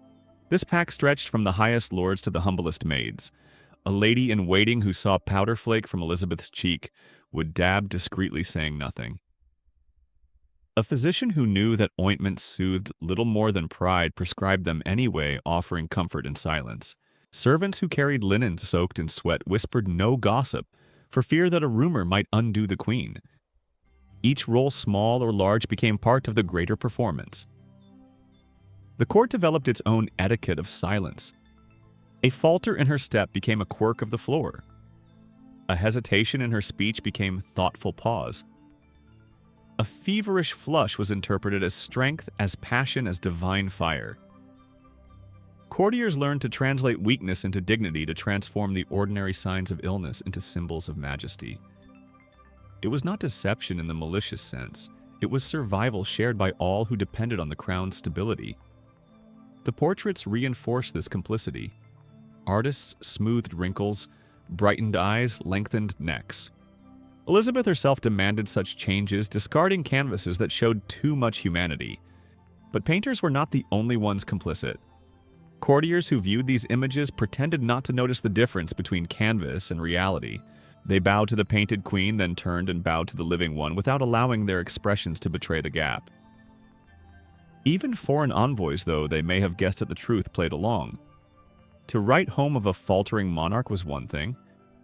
This pack stretched from the highest lords to the humblest maids. A lady in waiting who saw powder flake from Elizabeth's cheek would dab discreetly, saying nothing. A physician who knew that ointment soothed little more than pride prescribed them anyway, offering comfort in silence. Servants who carried linen soaked in sweat whispered no gossip, for fear that a rumor might undo the queen. Each role, small or large, became part of the greater performance. The court developed its own etiquette of silence. A falter in her step became a quirk of the floor. A hesitation in her speech became thoughtful pause. A feverish flush was interpreted as strength, as passion, as divine fire. Courtiers learned to translate weakness into dignity, to transform the ordinary signs of illness into symbols of majesty. It was not deception in the malicious sense. It was survival shared by all who depended on the crown's stability. The portraits reinforced this complicity. Artists smoothed wrinkles, brightened eyes, lengthened necks. Elizabeth herself demanded such changes, discarding canvases that showed too much humanity. But painters were not the only ones complicit. Courtiers who viewed these images pretended not to notice the difference between canvas and reality. They bowed to the painted queen, then turned and bowed to the living one without allowing their expressions to betray the gap. Even foreign envoys, though they may have guessed at the truth, played along. To write home of a faltering monarch was one thing.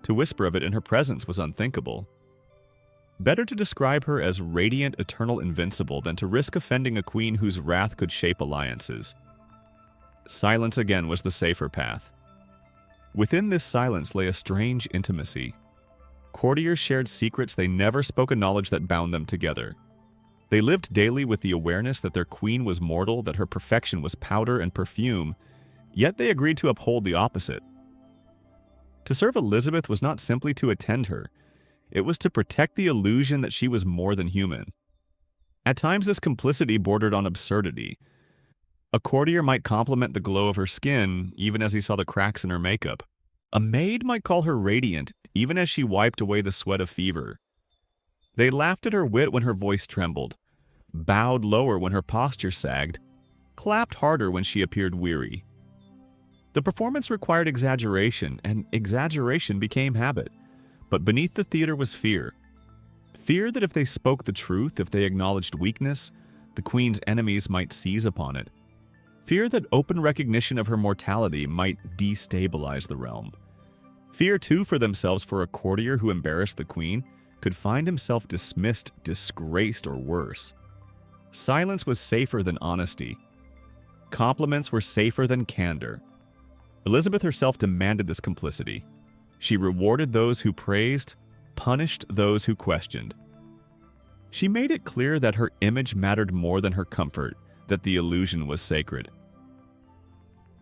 To whisper of it in her presence was unthinkable. Better to describe her as radiant, eternal, invincible than to risk offending a queen whose wrath could shape alliances. Silence again was the safer path. Within this silence lay a strange intimacy. Courtiers shared secrets they never spoke, a knowledge that bound them together. They lived daily with the awareness that their queen was mortal, that her perfection was powder and perfume, yet they agreed to uphold the opposite. To serve Elizabeth was not simply to attend her. It was to protect the illusion that she was more than human. At times this complicity bordered on absurdity. A courtier might compliment the glow of her skin, even as he saw the cracks in her makeup. A maid might call her radiant, even as she wiped away the sweat of fever. They laughed at her wit when her voice trembled, bowed lower when her posture sagged, clapped harder when she appeared weary. The performance required exaggeration, and exaggeration became habit. But beneath the theater was fear. Fear that if they spoke the truth, if they acknowledged weakness, the queen's enemies might seize upon it. Fear that open recognition of her mortality might destabilize the realm. Fear, too, for themselves, for a courtier who embarrassed the queen could find himself dismissed, disgraced, or worse. Silence was safer than honesty. Compliments were safer than candor. Elizabeth herself demanded this complicity. She rewarded those who praised, punished those who questioned. She made it clear that her image mattered more than her comfort, that the illusion was sacred.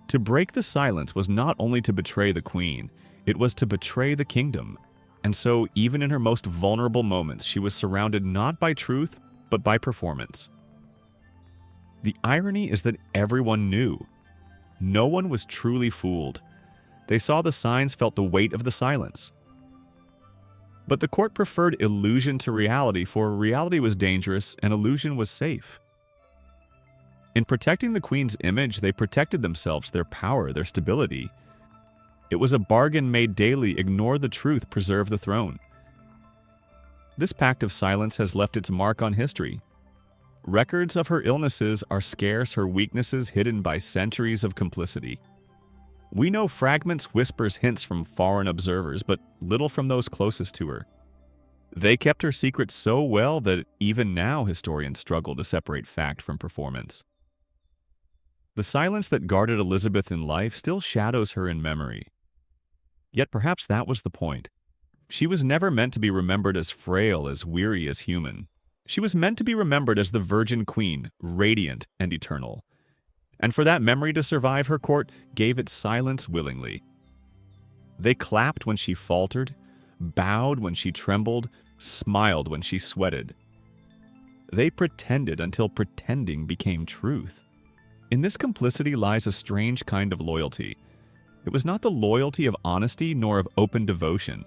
To break the silence was not only to betray the queen, it was to betray the kingdom. And so, even in her most vulnerable moments, she was surrounded not by truth, but by performance. The irony is that everyone knew. No one was truly fooled. They saw the signs, felt the weight of the silence. But the court preferred illusion to reality, for reality was dangerous and illusion was safe. In protecting the queen's image, they protected themselves, their power, their stability. It was a bargain made daily: ignore the truth, preserve the throne. This pact of silence has left its mark on history. Records of her illnesses are scarce, her weaknesses hidden by centuries of complicity. We know fragments, whispers, hints from foreign observers, but little from those closest to her. They kept her secret so well that even now historians struggle to separate fact from performance. The silence that guarded Elizabeth in life still shadows her in memory. Yet perhaps that was the point. She was never meant to be remembered as frail, as weary as human. She was meant to be remembered as the Virgin Queen, radiant and eternal. And for that memory to survive, her court gave its silence willingly. They clapped when she faltered, bowed when she trembled, smiled when she sweated. They pretended until pretending became truth. In this complicity lies a strange kind of loyalty. It was not the loyalty of honesty nor of open devotion.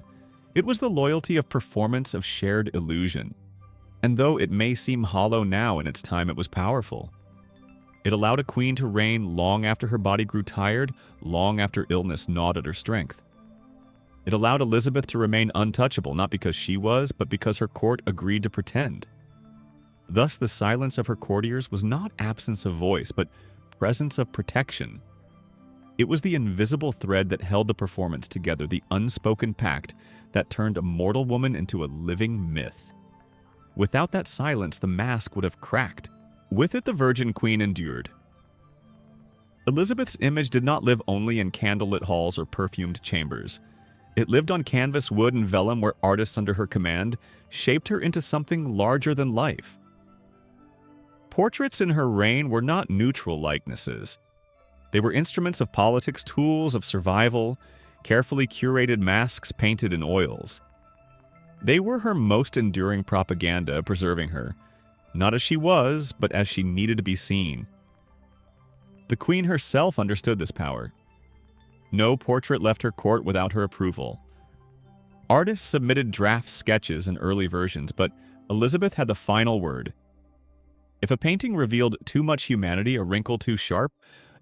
It was the loyalty of performance, of shared illusion. And though it may seem hollow now, in its time it was powerful. It allowed a queen to reign long after her body grew tired, long after illness gnawed at her strength. It allowed Elizabeth to remain untouchable, not because she was, but because her court agreed to pretend. Thus, the silence of her courtiers was not absence of voice, but presence of protection. It was the invisible thread that held the performance together, the unspoken pact that turned a mortal woman into a living myth. Without that silence, the mask would have cracked. With it, the Virgin Queen endured. Elizabeth's image did not live only in candlelit halls or perfumed chambers. It lived on canvas, wood, and vellum where artists under her command shaped her into something larger than life. Portraits in her reign were not neutral likenesses. They were instruments of politics, tools of survival, carefully curated masks painted in oils. They were her most enduring propaganda, preserving her, not as she was, but as she needed to be seen. The queen herself understood this power. No portrait left her court without her approval. Artists submitted draft sketches and early versions, but Elizabeth had the final word. If a painting revealed too much humanity, a wrinkle too sharp,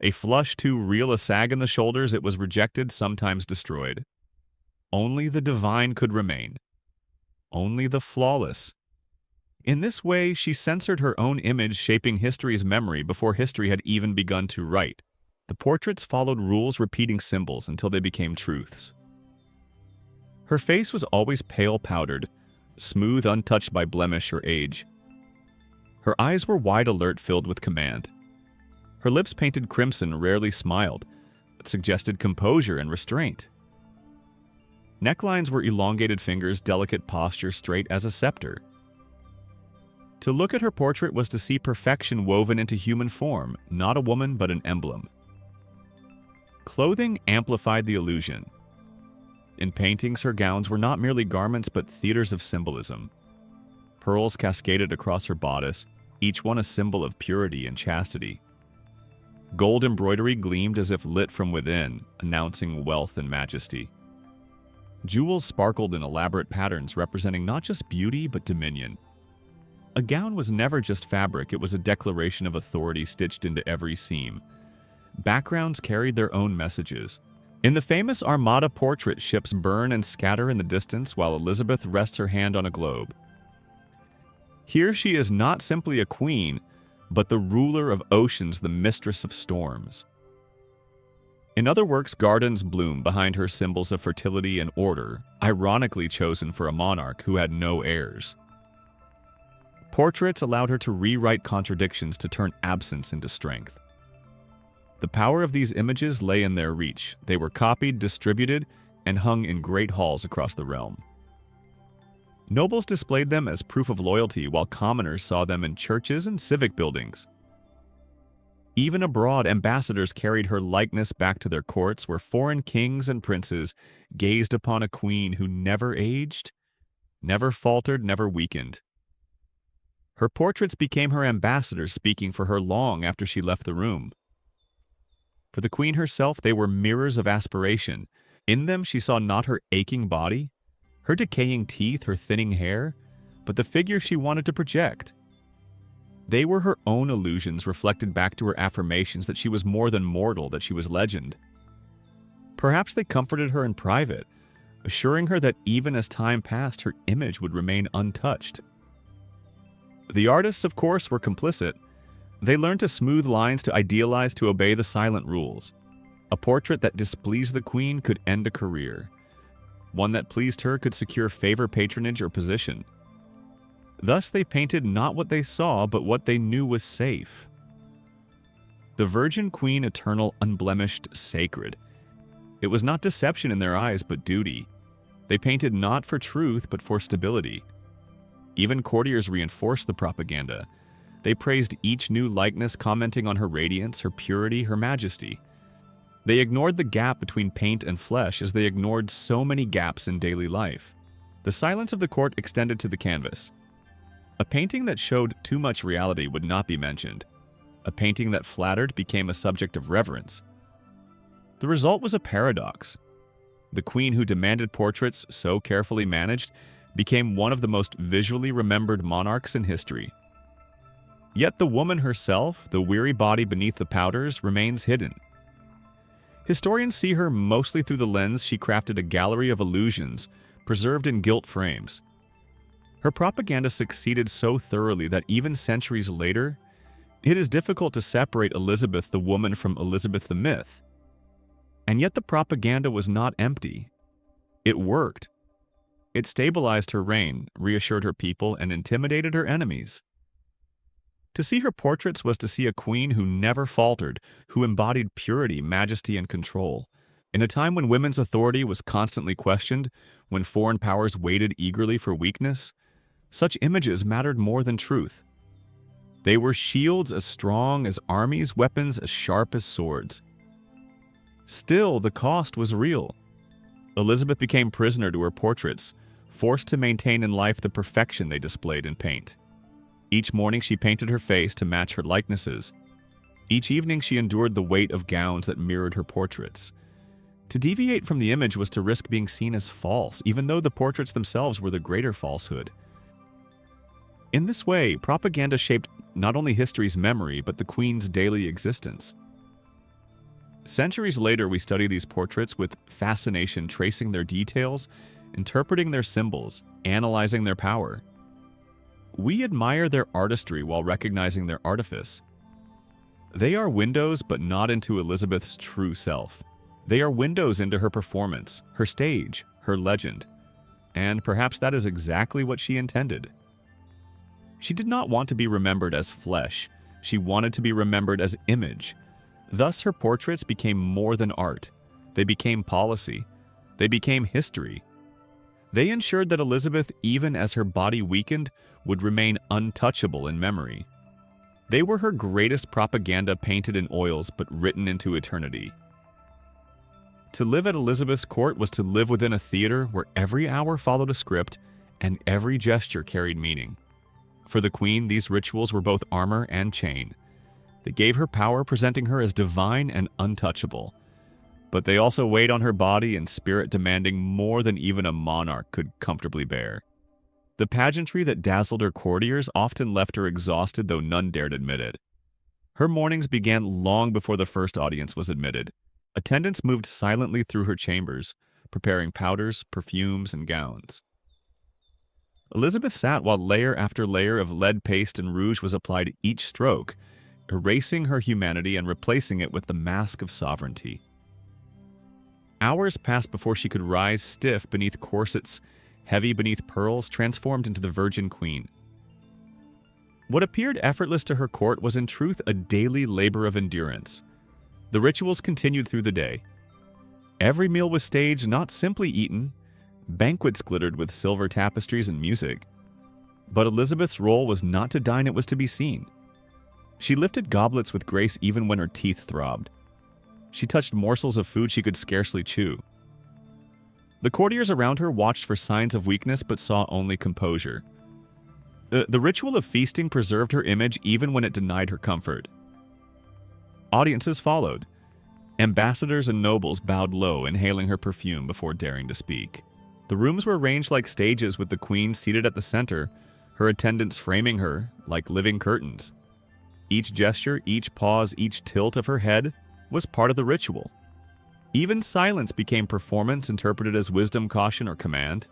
a flush too real, a sag in the shoulders, it was rejected, sometimes destroyed. Only the divine could remain. Only the flawless. In this way, she censored her own image, shaping history's memory before history had even begun to write. The portraits followed rules, repeating symbols until they became truths. Her face was always pale powdered, smooth, untouched by blemish or age. Her eyes were wide alert, filled with command. Her lips painted crimson rarely smiled, but suggested composure and restraint. Necklines were elongated fingers, delicate posture, straight as a scepter. To look at her portrait was to see perfection woven into human form, not a woman but an emblem. Clothing amplified the illusion. In paintings, her gowns were not merely garments but theaters of symbolism. Pearls cascaded across her bodice, each one a symbol of purity and chastity. Gold embroidery gleamed as if lit from within, announcing wealth and majesty. Jewels sparkled in elaborate patterns representing not just beauty but dominion. A gown was never just fabric, it was a declaration of authority stitched into every seam. Backgrounds carried their own messages. In the famous Armada portrait, ships burn and scatter in the distance while Elizabeth rests her hand on a globe. Here she is not simply a queen, but the ruler of oceans, the mistress of storms. In other works, gardens bloom behind her, symbols of fertility and order, ironically chosen for a monarch who had no heirs. Portraits allowed her to rewrite contradictions, to turn absence into strength. The power of these images lay in their reach. They were copied, distributed, and hung in great halls across the realm. Nobles displayed them as proof of loyalty, while commoners saw them in churches and civic buildings. Even abroad, ambassadors carried her likeness back to their courts, where foreign kings and princes gazed upon a queen who never aged, never faltered, never weakened. Her portraits became her ambassadors, speaking for her long after she left the room. For the queen herself, they were mirrors of aspiration. In them, she saw not her aching body, her decaying teeth, her thinning hair, but the figure she wanted to project. They were her own illusions, reflected back to her affirmations that she was more than mortal, that she was legend. Perhaps they comforted her in private, assuring her that even as time passed, her image would remain untouched. The artists, of course, were complicit. They learned to smooth lines, to idealize, to obey the silent rules. A portrait that displeased the queen could end a career. One that pleased her could secure favor, patronage, or position. Thus they painted not what they saw, but what they knew was safe. The virgin queen, eternal, unblemished, sacred. It was not deception in their eyes, but duty. They painted not for truth, but for stability. Even courtiers reinforced the propaganda. They praised each new likeness, commenting on her radiance, her purity, her majesty. They ignored the gap between paint and flesh, as they ignored so many gaps in daily life. The silence of the court extended to the canvas. A painting that showed too much reality would not be mentioned. A painting that flattered became a subject of reverence. The result was a paradox. The queen who demanded portraits so carefully managed became one of the most visually remembered monarchs in history. Yet the woman herself, the weary body beneath the powders, remains hidden. Historians see her mostly through the lens she crafted, a gallery of illusions, preserved in gilt frames. Her propaganda succeeded so thoroughly that even centuries later, it is difficult to separate Elizabeth the woman from Elizabeth the myth. And yet the propaganda was not empty. It worked. It stabilized her reign, reassured her people, and intimidated her enemies. To see her portraits was to see a queen who never faltered, who embodied purity, majesty, and control. In a time when women's authority was constantly questioned, when foreign powers waited eagerly for weakness, such images mattered more than truth. They were shields as strong as armies, weapons as sharp as swords. Still, the cost was real. Elizabeth became prisoner to her portraits, forced to maintain in life the perfection they displayed in paint. Each morning she painted her face to match her likenesses. Each evening she endured the weight of gowns that mirrored her portraits. To deviate from the image was to risk being seen as false, even though the portraits themselves were the greater falsehood. In this way, propaganda shaped not only history's memory, but the Queen's daily existence. Centuries later, we study these portraits with fascination, tracing their details, interpreting their symbols, analyzing their power. We admire their artistry while recognizing their artifice. They are windows, but not into Elizabeth's true self. They are windows into her performance, her stage, her legend. And perhaps that is exactly what she intended. She did not want to be remembered as flesh. She wanted to be remembered as image. Thus, her portraits became more than art. They became policy. They became history. They ensured that Elizabeth, even as her body weakened, would remain untouchable in memory. They were her greatest propaganda painted in oils but written into eternity. To live at Elizabeth's court was to live within a theater where every hour followed a script and every gesture carried meaning. For the Queen, these rituals were both armor and chain. They gave her power, presenting her as divine and untouchable. But they also weighed on her body and spirit, demanding more than even a monarch could comfortably bear. The pageantry that dazzled her courtiers often left her exhausted, though none dared admit it. Her mornings began long before the first audience was admitted. Attendants moved silently through her chambers, preparing powders, perfumes, and gowns. Elizabeth sat while layer after layer of lead paste and rouge was applied to each stroke, erasing her humanity and replacing it with the mask of sovereignty. Hours passed before she could rise stiff beneath corsets, heavy beneath pearls, transformed into the Virgin Queen. What appeared effortless to her court was in truth a daily labor of endurance. The rituals continued through the day. Every meal was staged, not simply eaten. Banquets glittered with silver tapestries and music. But Elizabeth's role was not to dine, it was to be seen. She lifted goblets with grace even when her teeth throbbed. She touched morsels of food she could scarcely chew. The courtiers around her watched for signs of weakness but saw only composure. The ritual of feasting preserved her image even when it denied her comfort. Audiences followed. Ambassadors and nobles bowed low, inhaling her perfume before daring to speak. The rooms were arranged like stages with the Queen seated at the center, her attendants framing her like living curtains. Each gesture, each pause, each tilt of her head was part of the ritual. Even silence became performance, interpreted as wisdom, caution, or command.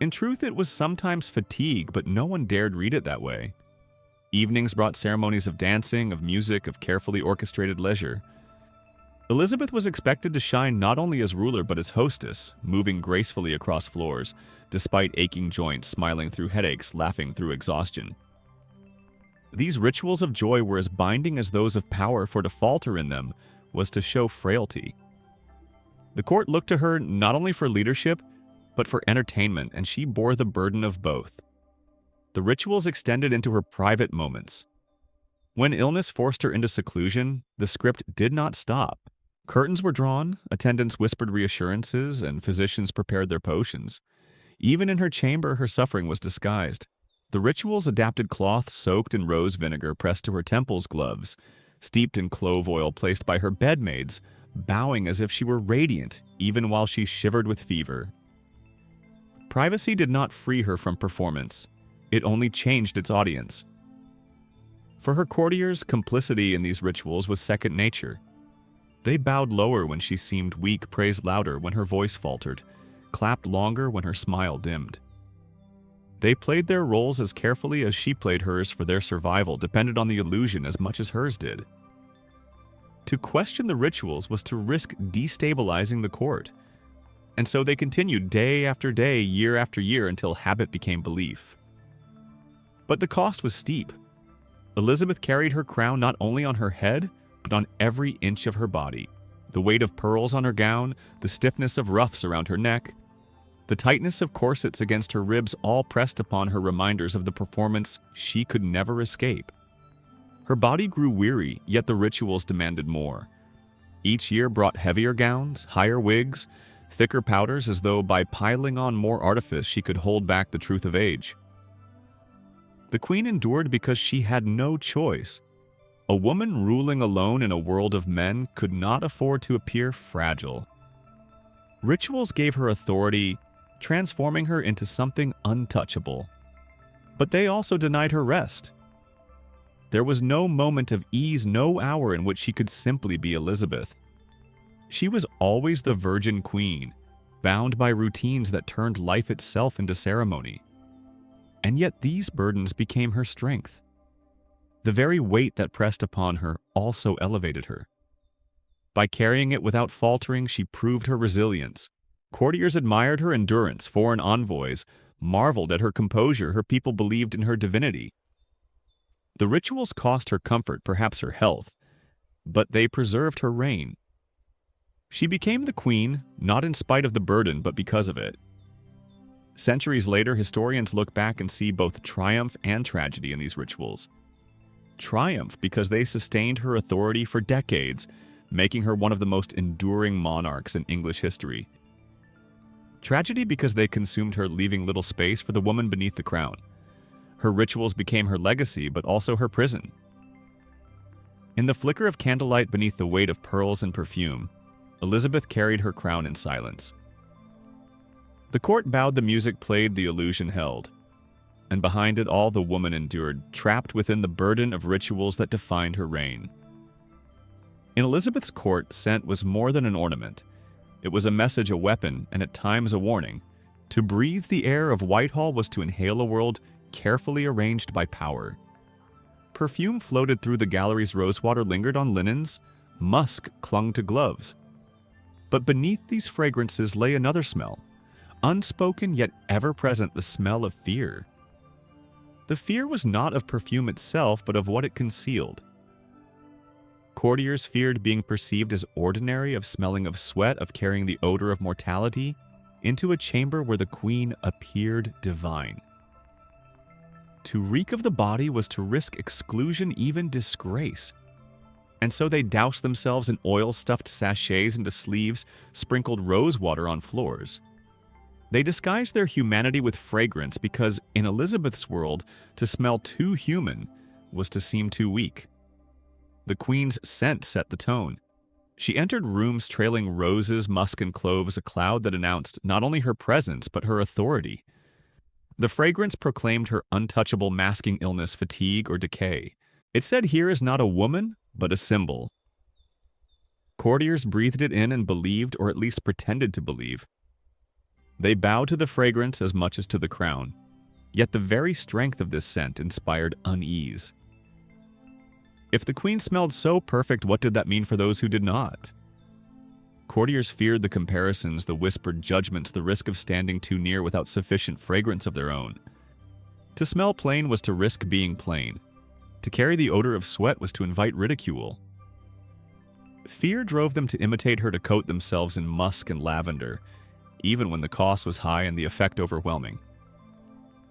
In truth, it was sometimes fatigue, but no one dared read it that way. Evenings brought ceremonies of dancing, of music, of carefully orchestrated leisure. Elizabeth was expected to shine not only as ruler but as hostess, moving gracefully across floors, despite aching joints, smiling through headaches, laughing through exhaustion. These rituals of joy were as binding as those of power, for to falter in them was to show frailty. The court looked to her not only for leadership, but for entertainment, and she bore the burden of both. The rituals extended into her private moments. When illness forced her into seclusion, the script did not stop. Curtains were drawn, attendants whispered reassurances, and physicians prepared their potions. Even in her chamber, her suffering was disguised. The rituals adapted cloth soaked in rose vinegar pressed to her temples, gloves steeped in clove oil placed by her bedmaids, bowing as if she were radiant, even while she shivered with fever. Privacy did not free her from performance. It only changed its audience. For her courtiers, complicity in these rituals was second nature. They bowed lower when she seemed weak, praised louder when her voice faltered, clapped longer when her smile dimmed. They played their roles as carefully as she played hers, for their survival depended on the illusion as much as hers did. To question the rituals was to risk destabilizing the court, and so they continued day after day, year after year, until habit became belief. But the cost was steep. Elizabeth carried her crown not only on her head, but on every inch of her body. The weight of pearls on her gown, the stiffness of ruffs around her neck, the tightness of corsets against her ribs all pressed upon her reminders of the performance she could never escape. Her body grew weary, yet the rituals demanded more. Each year brought heavier gowns, higher wigs, thicker powders, as though by piling on more artifice she could hold back the truth of age. The queen endured because she had no choice. A woman ruling alone in a world of men could not afford to appear fragile. Rituals gave her authority, transforming her into something untouchable. But they also denied her rest. There was no moment of ease, no hour in which she could simply be Elizabeth. She was always the virgin queen, bound by routines that turned life itself into ceremony. And yet these burdens became her strength. The very weight that pressed upon her also elevated her. By carrying it without faltering, she proved her resilience. Courtiers admired her endurance, foreign envoys marveled at her composure, her people believed in her divinity. The rituals cost her comfort, perhaps her health, but they preserved her reign. She became the queen, not in spite of the burden, but because of it. Centuries later, historians look back and see both triumph and tragedy in these rituals. Triumph because they sustained her authority for decades, making her one of the most enduring monarchs in English history. Tragedy because they consumed her, leaving little space for the woman beneath the crown. Her rituals became her legacy, but also her prison. In the flicker of candlelight beneath the weight of pearls and perfume, Elizabeth carried her crown in silence. The court bowed, the music played, the illusion held. And behind it all the woman endured, trapped within the burden of rituals that defined her reign. In Elizabeth's court, scent was more than an ornament. It was a message, a weapon, and at times a warning. To breathe the air of Whitehall was to inhale a world carefully arranged by power. Perfume floated through the galleries, rosewater lingered on linens, musk clung to gloves. But beneath these fragrances lay another smell, unspoken yet ever-present, the smell of fear. The fear was not of perfume itself, but of what it concealed. Courtiers feared being perceived as ordinary, of smelling of sweat, of carrying the odor of mortality into a chamber where the queen appeared divine. To reek of the body was to risk exclusion, even disgrace. And so they doused themselves in oil-stuffed sachets into sleeves, sprinkled rosewater on floors. They disguised their humanity with fragrance because, in Elizabeth's world, to smell too human was to seem too weak. The queen's scent set the tone. She entered rooms trailing roses, musk, and cloves, a cloud that announced not only her presence but her authority. The fragrance proclaimed her untouchable, masking illness, fatigue, or decay. It said, "Here is not a woman, but a symbol." Courtiers breathed it in and believed, or at least pretended to believe. They bowed to the fragrance as much as to the crown, yet the very strength of this scent inspired unease. If the queen smelled so perfect, what did that mean for those who did not? Courtiers feared the comparisons, the whispered judgments, the risk of standing too near without sufficient fragrance of their own. To smell plain was to risk being plain. To carry the odor of sweat was to invite ridicule. Fear drove them to imitate her, to coat themselves in musk and lavender, even when the cost was high and the effect overwhelming.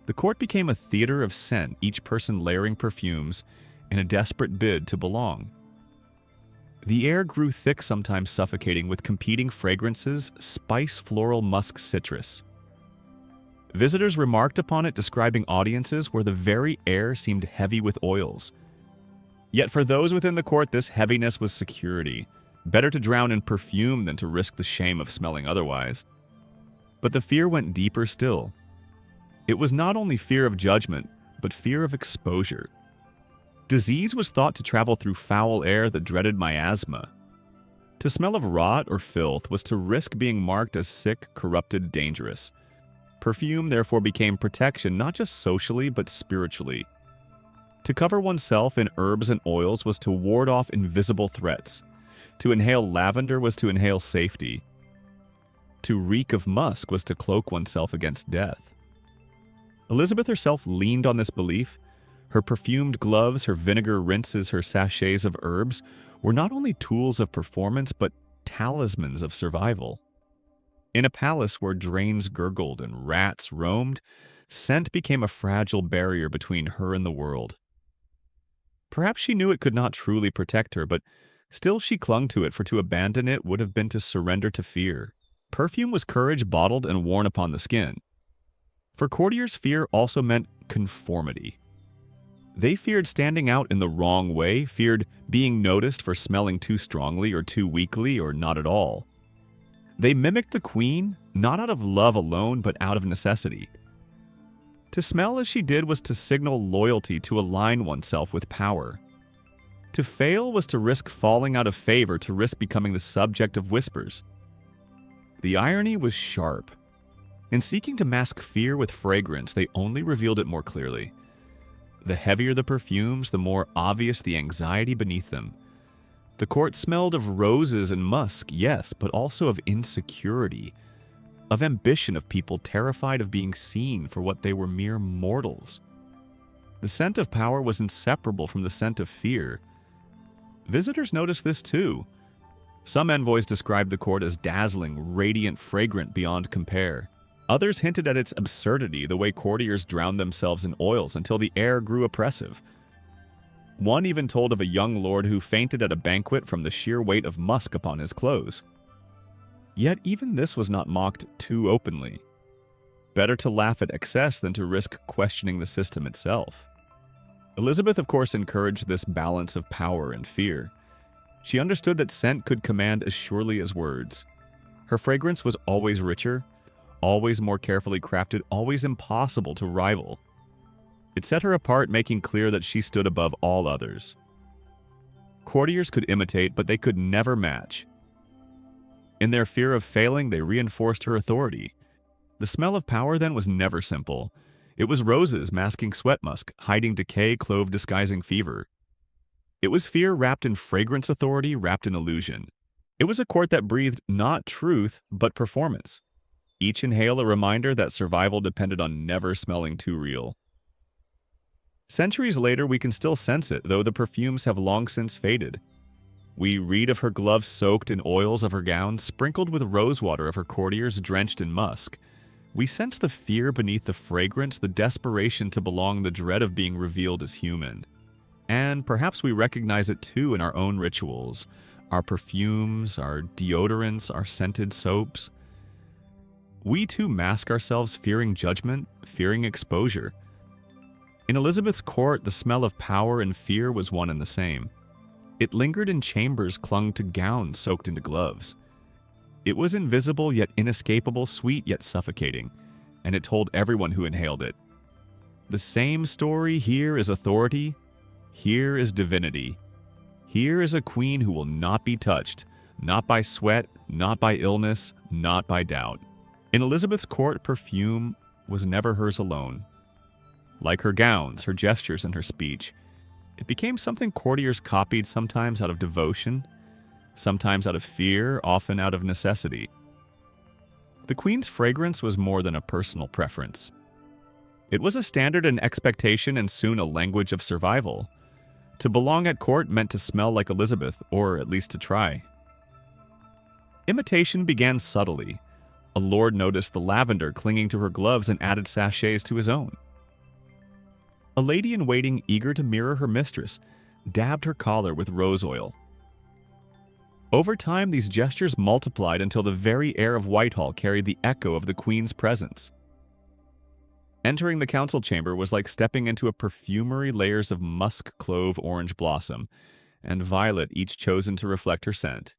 The court became a theater of scent, each person layering perfumes in a desperate bid to belong. The air grew thick, sometimes suffocating, with competing fragrances: spice, floral, musk, citrus. Visitors remarked upon it, describing audiences where the very air seemed heavy with oils. Yet for those within the court, this heaviness was security. Better to drown in perfume than to risk the shame of smelling otherwise. But the fear went deeper still. It was not only fear of judgment, but fear of exposure. Disease was thought to travel through foul air, the dreaded miasma. To smell of rot or filth was to risk being marked as sick, corrupted, dangerous. Perfume therefore became protection, not just socially, but spiritually. To cover oneself in herbs and oils was to ward off invisible threats. To inhale lavender was to inhale safety. To reek of musk was to cloak oneself against death. Elizabeth herself leaned on this belief. Her perfumed gloves, her vinegar rinses, her sachets of herbs were not only tools of performance, but talismans of survival. In a palace where drains gurgled and rats roamed, scent became a fragile barrier between her and the world. Perhaps she knew it could not truly protect her, but still she clung to it, for to abandon it would have been to surrender to fear. Perfume was courage bottled and worn upon the skin. For courtiers, fear also meant conformity. They feared standing out in the wrong way, feared being noticed for smelling too strongly or too weakly or not at all. They mimicked the queen, not out of love alone, but out of necessity. To smell as she did was to signal loyalty, to align oneself with power. To fail was to risk falling out of favor, to risk becoming the subject of whispers. The irony was sharp. In seeking to mask fear with fragrance, they only revealed it more clearly. The heavier the perfumes, the more obvious the anxiety beneath them. The court smelled of roses and musk, yes, but also of insecurity, of ambition, of people terrified of being seen for what they were, mere mortals. The scent of power was inseparable from the scent of fear. Visitors noticed this too. Some envoys described the court as dazzling, radiant, fragrant beyond compare. Others hinted at its absurdity, the way courtiers drowned themselves in oils until the air grew oppressive. One even told of a young lord who fainted at a banquet from the sheer weight of musk upon his clothes. Yet even this was not mocked too openly. Better to laugh at excess than to risk questioning the system itself. Elizabeth, of course, encouraged this balance of power and fear. She understood that scent could command as surely as words. Her fragrance was always richer, always more carefully crafted, always impossible to rival. It set her apart, making clear that she stood above all others. Courtiers could imitate, but they could never match. In their fear of failing, they reinforced her authority. The smell of power, then, was never simple. It was roses masking sweat musk, hiding decay, clove disguising fever. It was fear wrapped in fragrance, authority wrapped in illusion. It was a court that breathed not truth, but performance. Each inhale a reminder that survival depended on never smelling too real. Centuries later, we can still sense it, though the perfumes have long since faded. We read of her gloves soaked in oils, of her gowns sprinkled with rosewater, of her courtiers drenched in musk. We sense the fear beneath the fragrance, the desperation to belong, the dread of being revealed as human. And perhaps we recognize it too in our own rituals, our perfumes, our deodorants, our scented soaps. We too mask ourselves, fearing judgment, fearing exposure. In Elizabeth's court, the smell of power and fear was one and the same. It lingered in chambers, clung to gowns soaked into gloves. It was invisible yet inescapable, sweet yet suffocating, and it told everyone who inhaled it. The same story. Here is authority, here is divinity. Here is a queen who will not be touched, not by sweat, not by illness, not by doubt. In Elizabeth's court, perfume was never hers alone. Like her gowns, her gestures, and her speech, it became something courtiers copied, sometimes out of devotion, sometimes out of fear, often out of necessity. The queen's fragrance was more than a personal preference. It was a standard and expectation, and soon a language of survival. To belong at court meant to smell like Elizabeth, or at least to try. Imitation began subtly. A lord noticed the lavender clinging to her gloves and added sachets to his own. A lady-in-waiting, eager to mirror her mistress, dabbed her collar with rose oil. Over time, these gestures multiplied until the very air of Whitehall carried the echo of the Queen's presence. Entering the council chamber was like stepping into a perfumery, layers of musk, clove, orange blossom, and violet, each chosen to reflect her scent.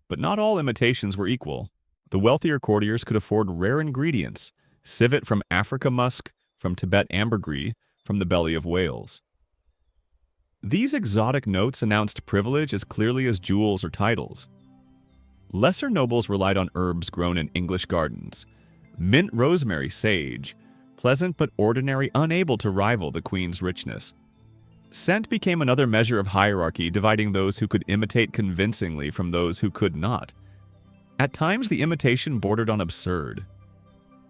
But not all imitations were equal. The wealthier courtiers could afford rare ingredients, civet from Africa musk, from Tibet ambergris, from the belly of whales. These exotic notes announced privilege as clearly as jewels or titles. Lesser nobles relied on herbs grown in English gardens, mint, rosemary, sage, pleasant but ordinary, unable to rival the queen's richness. Scent became another measure of hierarchy, dividing those who could imitate convincingly from those who could not. At times, the imitation bordered on absurd.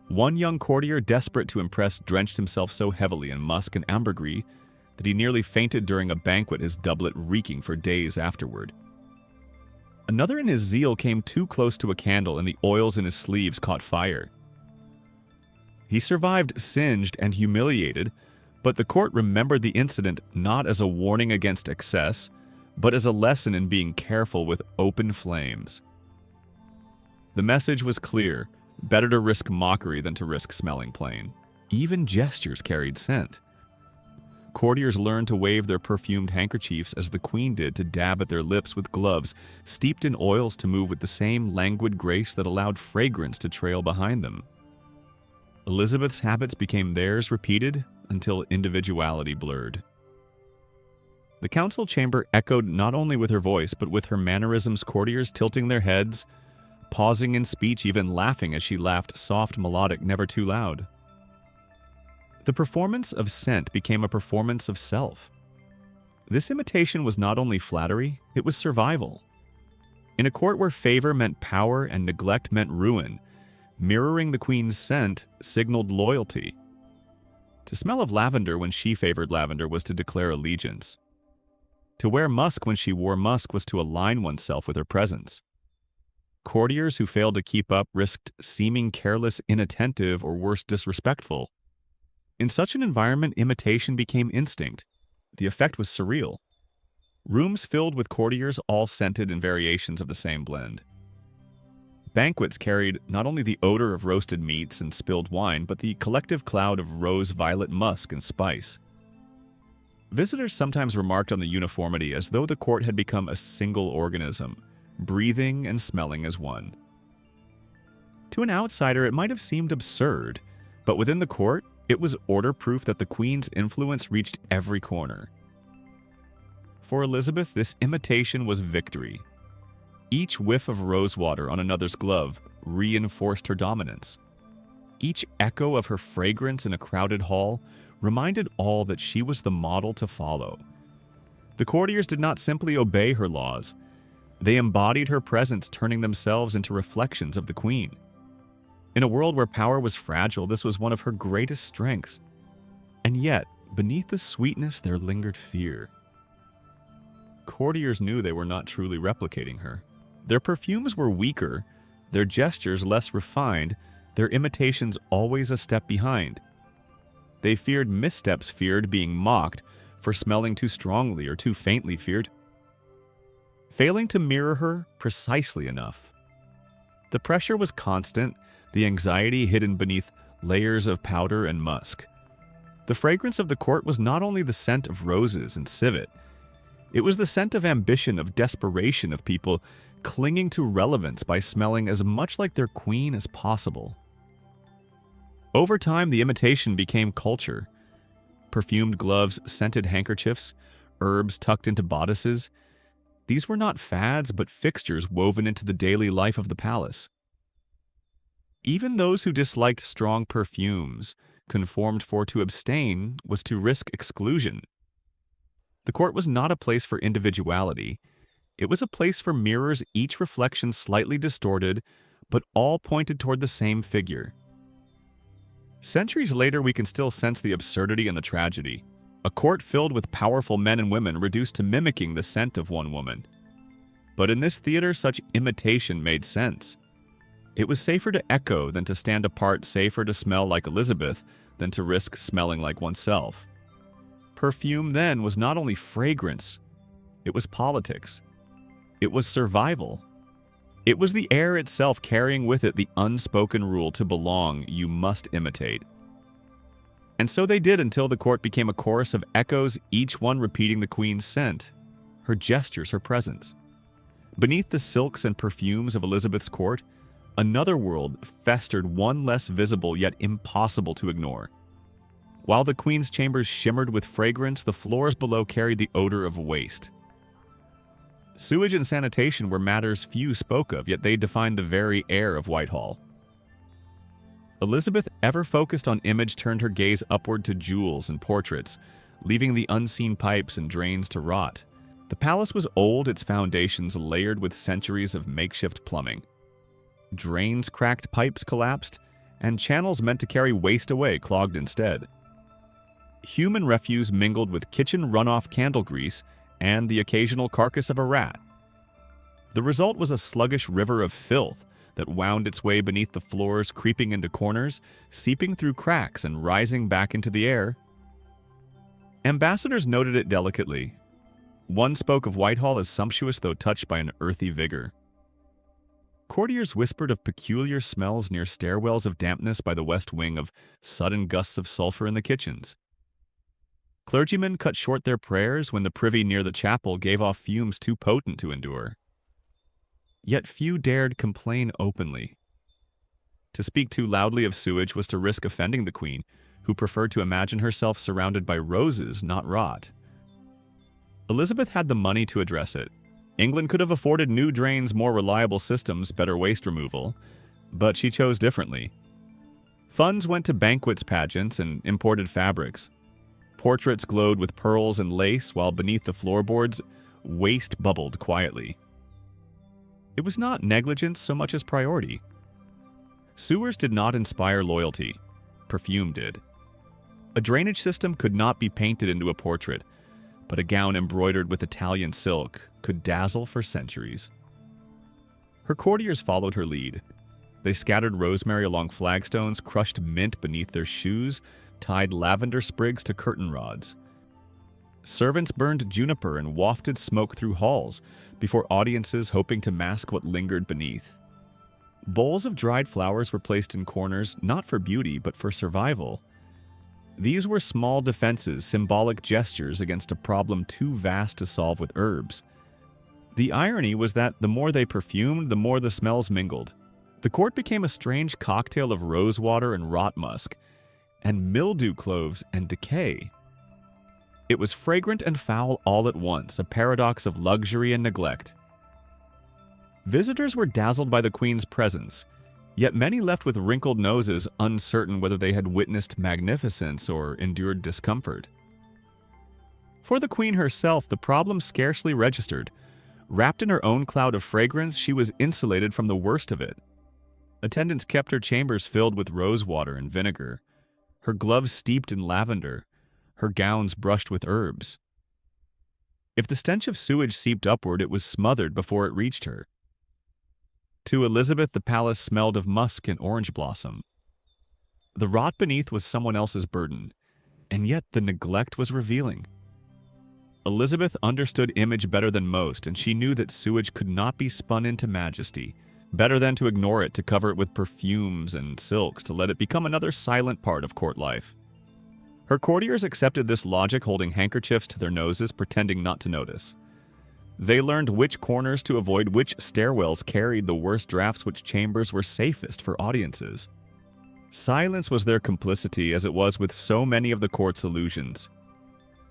One young courtier, desperate to impress, drenched himself so heavily in musk and ambergris that he nearly fainted during a banquet, his doublet reeking for days afterward. Another in his zeal came too close to a candle and the oils in his sleeves caught fire. He survived singed and humiliated, but the court remembered the incident not as a warning against excess, but as a lesson in being careful with open flames. The message was clear: better to risk mockery than to risk smelling plain. Even gestures carried scent. Courtiers learned to wave their perfumed handkerchiefs as the queen did to dab at their lips with gloves steeped in oils to move with the same languid grace that allowed fragrance to trail behind them. Elizabeth's habits became theirs, repeated until individuality blurred. The council chamber echoed not only with her voice, but with her mannerisms, courtiers tilting their heads, pausing in speech, even laughing as she laughed, soft, melodic, never too loud. The performance of scent became a performance of self. This imitation was not only flattery, it was survival. In a court where favor meant power and neglect meant ruin, mirroring the queen's scent signaled loyalty. To smell of lavender when she favored lavender was to declare allegiance. To wear musk when she wore musk was to align oneself with her presence. Courtiers who failed to keep up risked seeming careless, inattentive, or worse, disrespectful. In such an environment, imitation became instinct. The effect was surreal. Rooms filled with courtiers, all scented in variations of the same blend. Banquets carried not only the odor of roasted meats and spilled wine, but the collective cloud of rose-violet musk and spice. Visitors sometimes remarked on the uniformity, as though the court had become a single organism, breathing and smelling as one. To an outsider, it might have seemed absurd, but within the court, it was order proof that the queen's influence reached every corner. For Elizabeth, this imitation was victory. Each whiff of rosewater on another's glove reinforced her dominance. Each echo of her fragrance in a crowded hall reminded all that she was the model to follow. The courtiers did not simply obey her laws. They embodied her presence, turning themselves into reflections of the queen. In a world where power was fragile, this was one of her greatest strengths. And yet, beneath the sweetness, there lingered fear. Courtiers knew they were not truly replicating her. Their perfumes were weaker, their gestures less refined, their imitations always a step behind. They feared missteps, feared being mocked for smelling too strongly or too faintly, feared failing to mirror her precisely enough. The pressure was constant, the anxiety hidden beneath layers of powder and musk. The fragrance of the court was not only the scent of roses and civet, it was the scent of ambition, of desperation, of people clinging to relevance by smelling as much like their queen as possible. Over time, the imitation became culture. Perfumed gloves, scented handkerchiefs, herbs tucked into bodices. These were not fads, but fixtures woven into the daily life of the palace. Even those who disliked strong perfumes conformed, for to abstain was to risk exclusion. The court was not a place for individuality. It was a place for mirrors, each reflection slightly distorted, but all pointed toward the same figure. Centuries later, we can still sense the absurdity and the tragedy. A court filled with powerful men and women reduced to mimicking the scent of one woman. But in this theater, such imitation made sense. It was safer to echo than to stand apart, safer to smell like Elizabeth than to risk smelling like oneself. Perfume then was not only fragrance, it was politics. It was survival. It was the air itself carrying with it the unspoken rule: to belong, you must imitate. And so they did, until the court became a chorus of echoes, each one repeating the queen's scent, her gestures, her presence. Beneath the silks and perfumes of Elizabeth's court, another world festered, one less visible yet impossible to ignore. While the queen's chambers shimmered with fragrance, the floors below carried the odor of waste. Sewage and sanitation were matters few spoke of, yet they defined the very air of Whitehall. Elizabeth, ever focused on image, turned her gaze upward to jewels and portraits, leaving the unseen pipes and drains to rot. The palace was old, its foundations layered with centuries of makeshift plumbing. Drains cracked, pipes collapsed, and channels meant to carry waste away clogged instead. Human refuse mingled with kitchen runoff candle grease and the occasional carcass of a rat. The result was a sluggish river of filth that wound its way beneath the floors, creeping into corners, seeping through cracks and rising back into the air. Ambassadors noted it delicately. One spoke of Whitehall as sumptuous though touched by an earthy vigor. Courtiers whispered of peculiar smells near stairwells of dampness by the west wing, of sudden gusts of sulfur in the kitchens. Clergymen cut short their prayers when the privy near the chapel gave off fumes too potent to endure. Yet few dared complain openly. To speak too loudly of sewage was to risk offending the queen, who preferred to imagine herself surrounded by roses, not rot. Elizabeth had the money to address it. England could have afforded new drains, more reliable systems, better waste removal, but she chose differently. Funds went to banquets, pageants, and imported fabrics. Portraits glowed with pearls and lace, while beneath the floorboards, waste bubbled quietly. It was not negligence so much as priority. Sewers did not inspire loyalty. Perfume did. A drainage system could not be painted into a portrait, but a gown embroidered with Italian silk could dazzle for centuries. Her courtiers followed her lead. They scattered rosemary along flagstones, crushed mint beneath their shoes, tied lavender sprigs to curtain rods. Servants burned juniper and wafted smoke through halls before audiences, hoping to mask what lingered beneath. Bowls of dried flowers were placed in corners, not for beauty, but for survival. These were small defenses, symbolic gestures against a problem too vast to solve with herbs. The irony was that the more they perfumed, the more the smells mingled. The court became a strange cocktail of rosewater and rot musk, and mildew cloves and decay. It was fragrant and foul all at once, a paradox of luxury and neglect. Visitors were dazzled by the queen's presence, yet many left with wrinkled noses, uncertain whether they had witnessed magnificence or endured discomfort. For the queen herself, the problem scarcely registered. Wrapped in her own cloud of fragrance, she was insulated from the worst of it. Attendants kept her chambers filled with rosewater and vinegar, her gloves steeped in lavender, her gowns brushed with herbs. If the stench of sewage seeped upward, it was smothered before it reached her. To Elizabeth, the palace smelled of musk and orange blossom. The rot beneath was someone else's burden, and yet the neglect was revealing. Elizabeth understood image better than most, and she knew that sewage could not be spun into majesty. Better than to ignore it, to cover it with perfumes and silks, to let it become another silent part of court life. Her courtiers accepted this logic, holding handkerchiefs to their noses, pretending not to notice. They learned which corners to avoid, which stairwells carried the worst drafts, which chambers were safest for audiences. Silence was their complicity, as it was with so many of the court's illusions.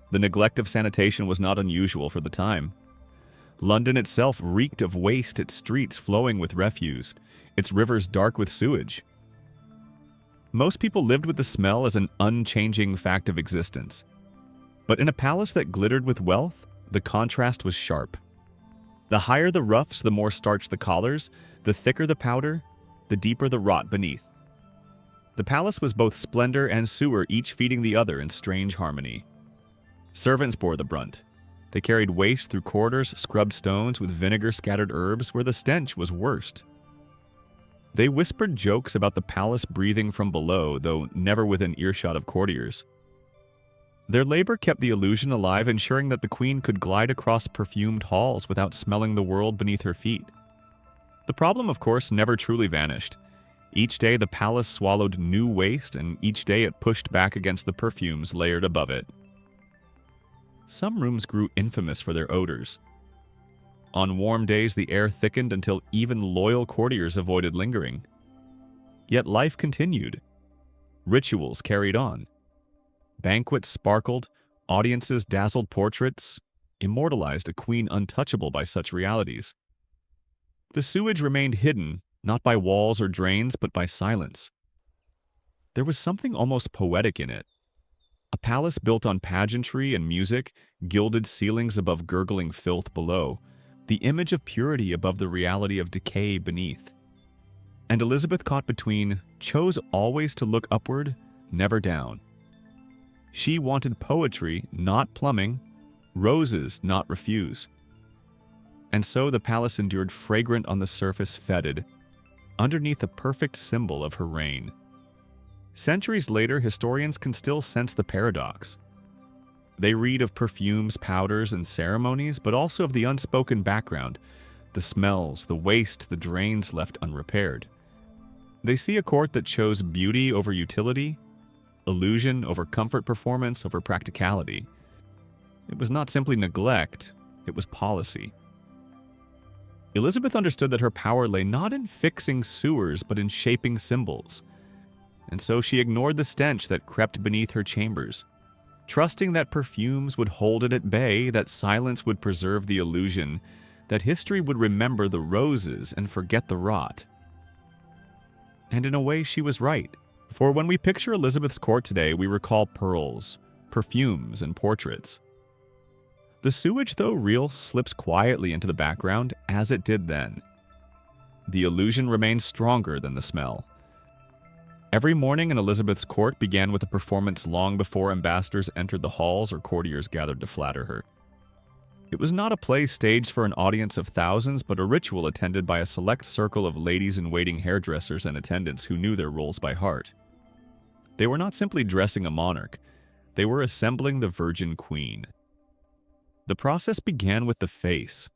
The neglect of sanitation was not unusual for the time. London itself reeked of waste, its streets flowing with refuse, its rivers dark with sewage. Most people lived with the smell as an unchanging fact of existence. But in a palace that glittered with wealth, the contrast was sharp. The higher the ruffs, the more starch the collars, the thicker the powder, the deeper the rot beneath. The palace was both splendor and sewer, each feeding the other in strange harmony. Servants bore the brunt. They carried waste through corridors, scrubbed stones with vinegar-scattered herbs where the stench was worst. They whispered jokes about the palace breathing from below, though never within earshot of courtiers. Their labor kept the illusion alive, ensuring that the queen could glide across perfumed halls without smelling the world beneath her feet. The problem, of course, never truly vanished. Each day the palace swallowed new waste, and each day it pushed back against the perfumes layered above it. Some rooms grew infamous for their odors. On warm days, the air thickened until even loyal courtiers avoided lingering. Yet life continued. Rituals carried on. Banquets sparkled, audiences dazzled portraits, immortalized a queen untouchable by such realities. The sewage remained hidden, not by walls or drains, but by silence. There was something almost poetic in it. A palace built on pageantry and music, gilded ceilings above gurgling filth below, the image of purity above the reality of decay beneath. And Elizabeth, caught between, chose always to look upward, never down. She wanted poetry, not plumbing, roses, not refuse. And so the palace endured fragrant on the surface, fetid, underneath a perfect symbol of her reign. Centuries later, historians can still sense the paradox. They read of perfumes, powders, and ceremonies, but also of the unspoken background, the smells, the waste, the drains left unrepaired. They see a court that chose beauty over utility, illusion over comfort, performance over practicality. It was not simply neglect, it was policy. Elizabeth understood that her power lay not in fixing sewers, but in shaping symbols. And so she ignored the stench that crept beneath her chambers, trusting that perfumes would hold it at bay, that silence would preserve the illusion, that history would remember the roses and forget the rot. And in a way, she was right. For when we picture Elizabeth's court today, we recall pearls, perfumes, and portraits. The sewage, though real, slips quietly into the background, as it did then. The illusion remains stronger than the smell. Every morning in Elizabeth's court began with a performance long before ambassadors entered the halls or courtiers gathered to flatter her. It was not a play staged for an audience of thousands, but a ritual attended by a select circle of ladies-in-waiting hairdressers and attendants who knew their roles by heart. They were not simply dressing a monarch, they were assembling the Virgin Queen. The process began with the face.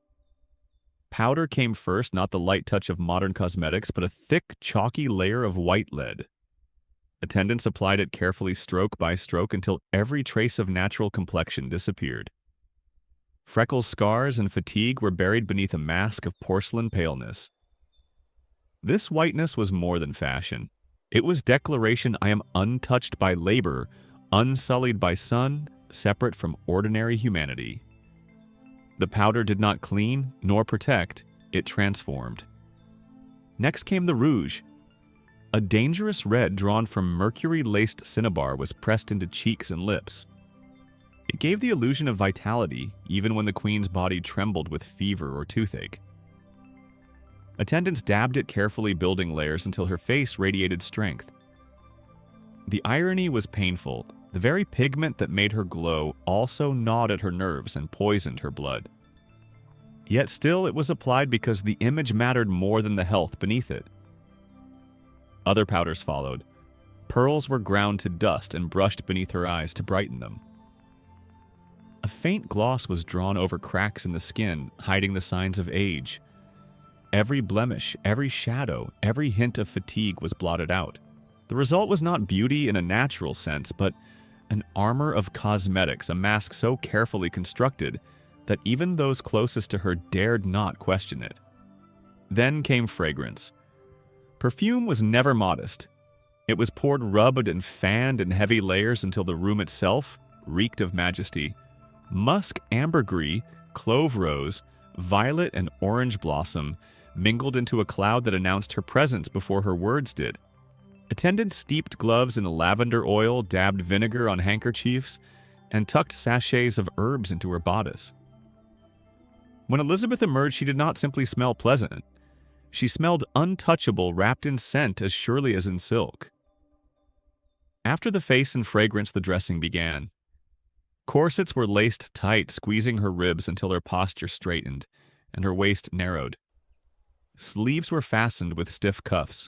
Powder came first, not the light touch of modern cosmetics, but a thick, chalky layer of white lead. Attendants applied it carefully stroke by stroke until every trace of natural complexion disappeared. Freckles, scars, and fatigue were buried beneath a mask of porcelain paleness. This whiteness was more than fashion. It was declaration: I am untouched by labor, unsullied by sun, separate from ordinary humanity. The powder did not clean nor protect, it transformed. Next came the rouge. A dangerous red drawn from mercury-laced cinnabar was pressed into cheeks and lips. It gave the illusion of vitality, even when the queen's body trembled with fever or toothache. Attendants dabbed it carefully, building layers until her face radiated strength. The irony was painful. The very pigment that made her glow also gnawed at her nerves and poisoned her blood. Yet still it was applied because the image mattered more than the health beneath it. Other powders followed. Pearls were ground to dust and brushed beneath her eyes to brighten them. A faint gloss was drawn over cracks in the skin, hiding the signs of age. Every blemish, every shadow, every hint of fatigue was blotted out. The result was not beauty in a natural sense, but an armor of cosmetics, a mask so carefully constructed that even those closest to her dared not question it. Then came fragrance. Perfume was never modest. It was poured, rubbed, and fanned in heavy layers until the room itself reeked of majesty. Musk, ambergris, clove rose, violet, and orange blossom mingled into a cloud that announced her presence before her words did. Attendants steeped gloves in lavender oil, dabbed vinegar on handkerchiefs, and tucked sachets of herbs into her bodice. When Elizabeth emerged, she did not simply smell pleasant. She smelled untouchable, wrapped in scent as surely as in silk. After the face and fragrance, the dressing began. Corsets were laced tight, squeezing her ribs until her posture straightened and her waist narrowed. Sleeves were fastened with stiff cuffs.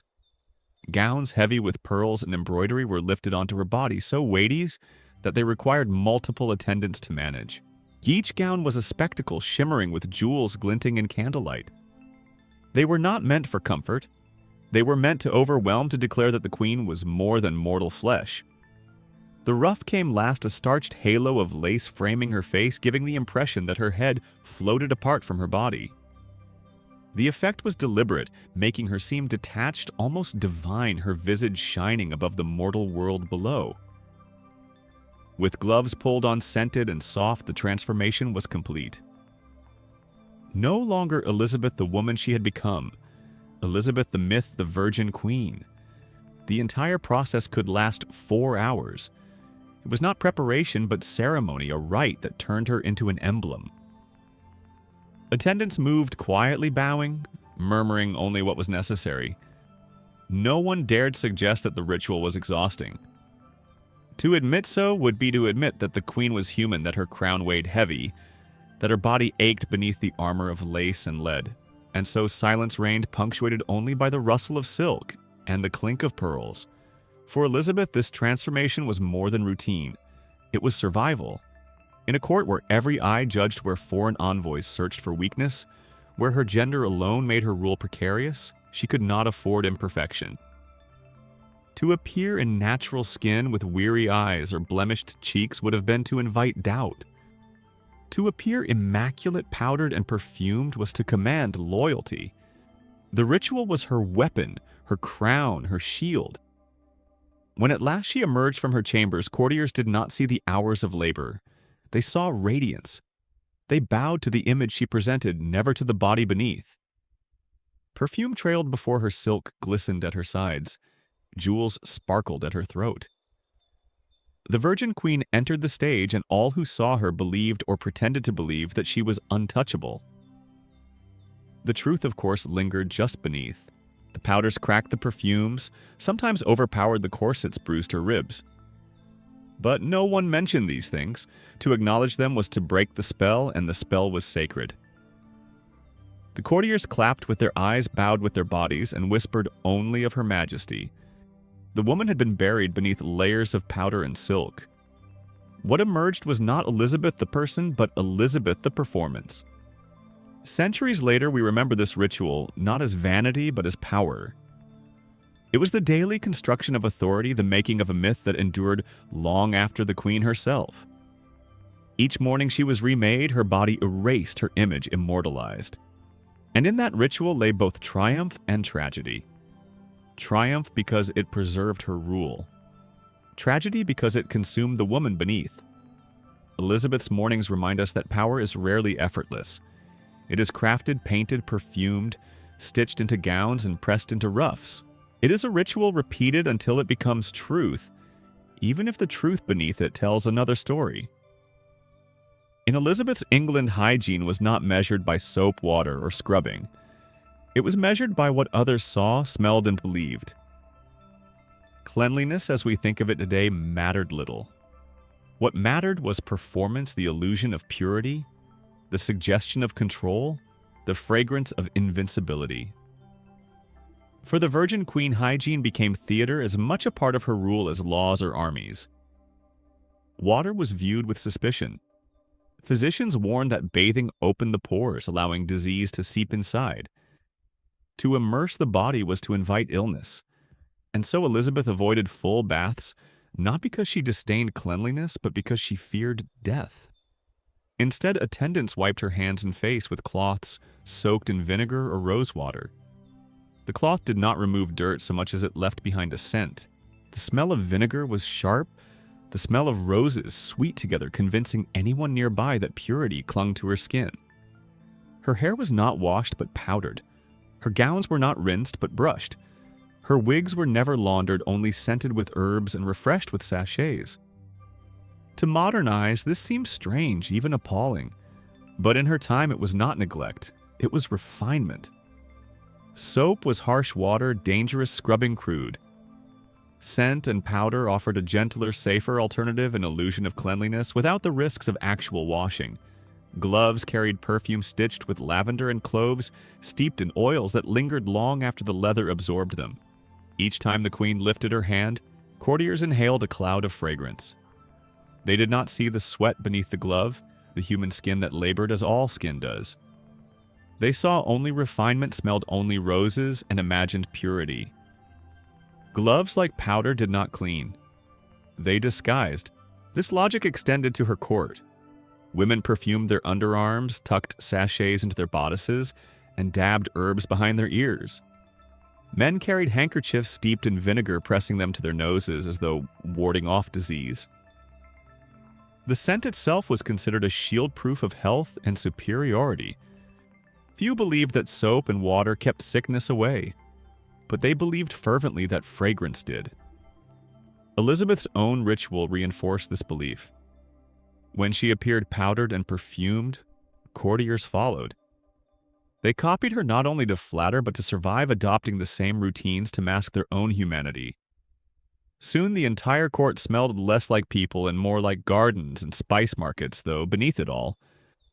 Gowns heavy with pearls and embroidery were lifted onto her body, so weighty that they required multiple attendants to manage. Each gown was a spectacle, shimmering with jewels glinting in candlelight. They were not meant for comfort. They were meant to overwhelm, to declare that the queen was more than mortal flesh. The ruff came last, a starched halo of lace framing her face, giving the impression that her head floated apart from her body. The effect was deliberate, making her seem detached, almost divine, her visage shining above the mortal world below. With gloves pulled on, scented and soft, the transformation was complete. No longer Elizabeth the woman she had become, Elizabeth the myth, the Virgin Queen. The entire process could last 4 hours. It was not preparation, but ceremony, a rite that turned her into an emblem. Attendants moved quietly, bowing, murmuring only what was necessary. No one dared suggest that the ritual was exhausting. To admit so would be to admit that the queen was human, that her crown weighed heavy, that her body ached beneath the armor of lace and lead, and so silence reigned, punctuated only by the rustle of silk and the clink of pearls. For Elizabeth, this transformation was more than routine. It was survival. In a court where every eye judged, where foreign envoys searched for weakness, where her gender alone made her rule precarious, she could not afford imperfection. To appear in natural skin with weary eyes or blemished cheeks would have been to invite doubt. To appear immaculate, powdered, and perfumed was to command loyalty. The ritual was her weapon, her crown, her shield. When at last she emerged from her chambers, courtiers did not see the hours of labor. They saw radiance. They bowed to the image she presented, never to the body beneath. Perfume trailed before her, silk glistened at her sides. Jewels sparkled at her throat. The Virgin Queen entered the stage, and all who saw her believed or pretended to believe that she was untouchable. The truth, of course, lingered just beneath. The powders cracked the perfumes, sometimes overpowered the corsets, bruised her ribs. But no one mentioned these things. To acknowledge them was to break the spell, and the spell was sacred. The courtiers clapped with their eyes, bowed with their bodies, and whispered only of Her Majesty. The woman had been buried beneath layers of powder and silk. What emerged was not Elizabeth the person, but Elizabeth the performance. Centuries later, we remember this ritual not as vanity, but as power. It was the daily construction of authority, the making of a myth that endured long after the queen herself. Each morning she was remade, her body erased, her image immortalized. And in that ritual lay both triumph and tragedy. Triumph because it preserved her rule. Tragedy because it consumed the woman beneath. Elizabeth's mornings remind us that power is rarely effortless. It is crafted, painted, perfumed, stitched into gowns, and pressed into ruffs. It is a ritual repeated until it becomes truth, even if the truth beneath it tells another story. In Elizabeth's England, hygiene was not measured by soap, water, or scrubbing. It was measured by what others saw, smelled, and believed. Cleanliness, as we think of it today, mattered little. What mattered was performance, the illusion of purity, the suggestion of control, the fragrance of invincibility. For the Virgin Queen, hygiene became theater, as much a part of her rule as laws or armies. Water was viewed with suspicion. Physicians warned that bathing opened the pores, allowing disease to seep inside. To immerse the body was to invite illness. And so Elizabeth avoided full baths, not because she disdained cleanliness, but because she feared death. Instead, attendants wiped her hands and face with cloths soaked in vinegar or rose water. The cloth did not remove dirt so much as it left behind a scent. The smell of vinegar was sharp, the smell of roses sweet together, convincing anyone nearby that purity clung to her skin. Her hair was not washed but powdered. Her gowns were not rinsed but brushed. Her wigs were never laundered, only scented with herbs and refreshed with sachets. To modern eyes, this seems strange, even appalling. But in her time, it was not neglect. It was refinement. Soap was harsh water, dangerous, scrubbing crude. Scent and powder offered a gentler, safer alternative, an illusion of cleanliness without the risks of actual washing. Gloves carried perfume stitched with lavender and cloves, steeped in oils that lingered long after the leather absorbed them. Each time the queen lifted her hand, courtiers inhaled a cloud of fragrance. They did not see the sweat beneath the glove, the human skin that labored as all skin does. They saw only refinement, smelled only roses, and imagined purity. Gloves like powder did not clean. They disguised. This logic extended to her court. Women perfumed their underarms, tucked sachets into their bodices, and dabbed herbs behind their ears. Men carried handkerchiefs steeped in vinegar, pressing them to their noses as though warding off disease. The scent itself was considered a shield proof of health and superiority. Few believed that soap and water kept sickness away, but they believed fervently that fragrance did. Elizabeth's own ritual reinforced this belief. When she appeared powdered and perfumed, courtiers followed. They copied her not only to flatter, but to survive, adopting the same routines to mask their own humanity. Soon the entire court smelled less like people and more like gardens and spice markets, though beneath it all,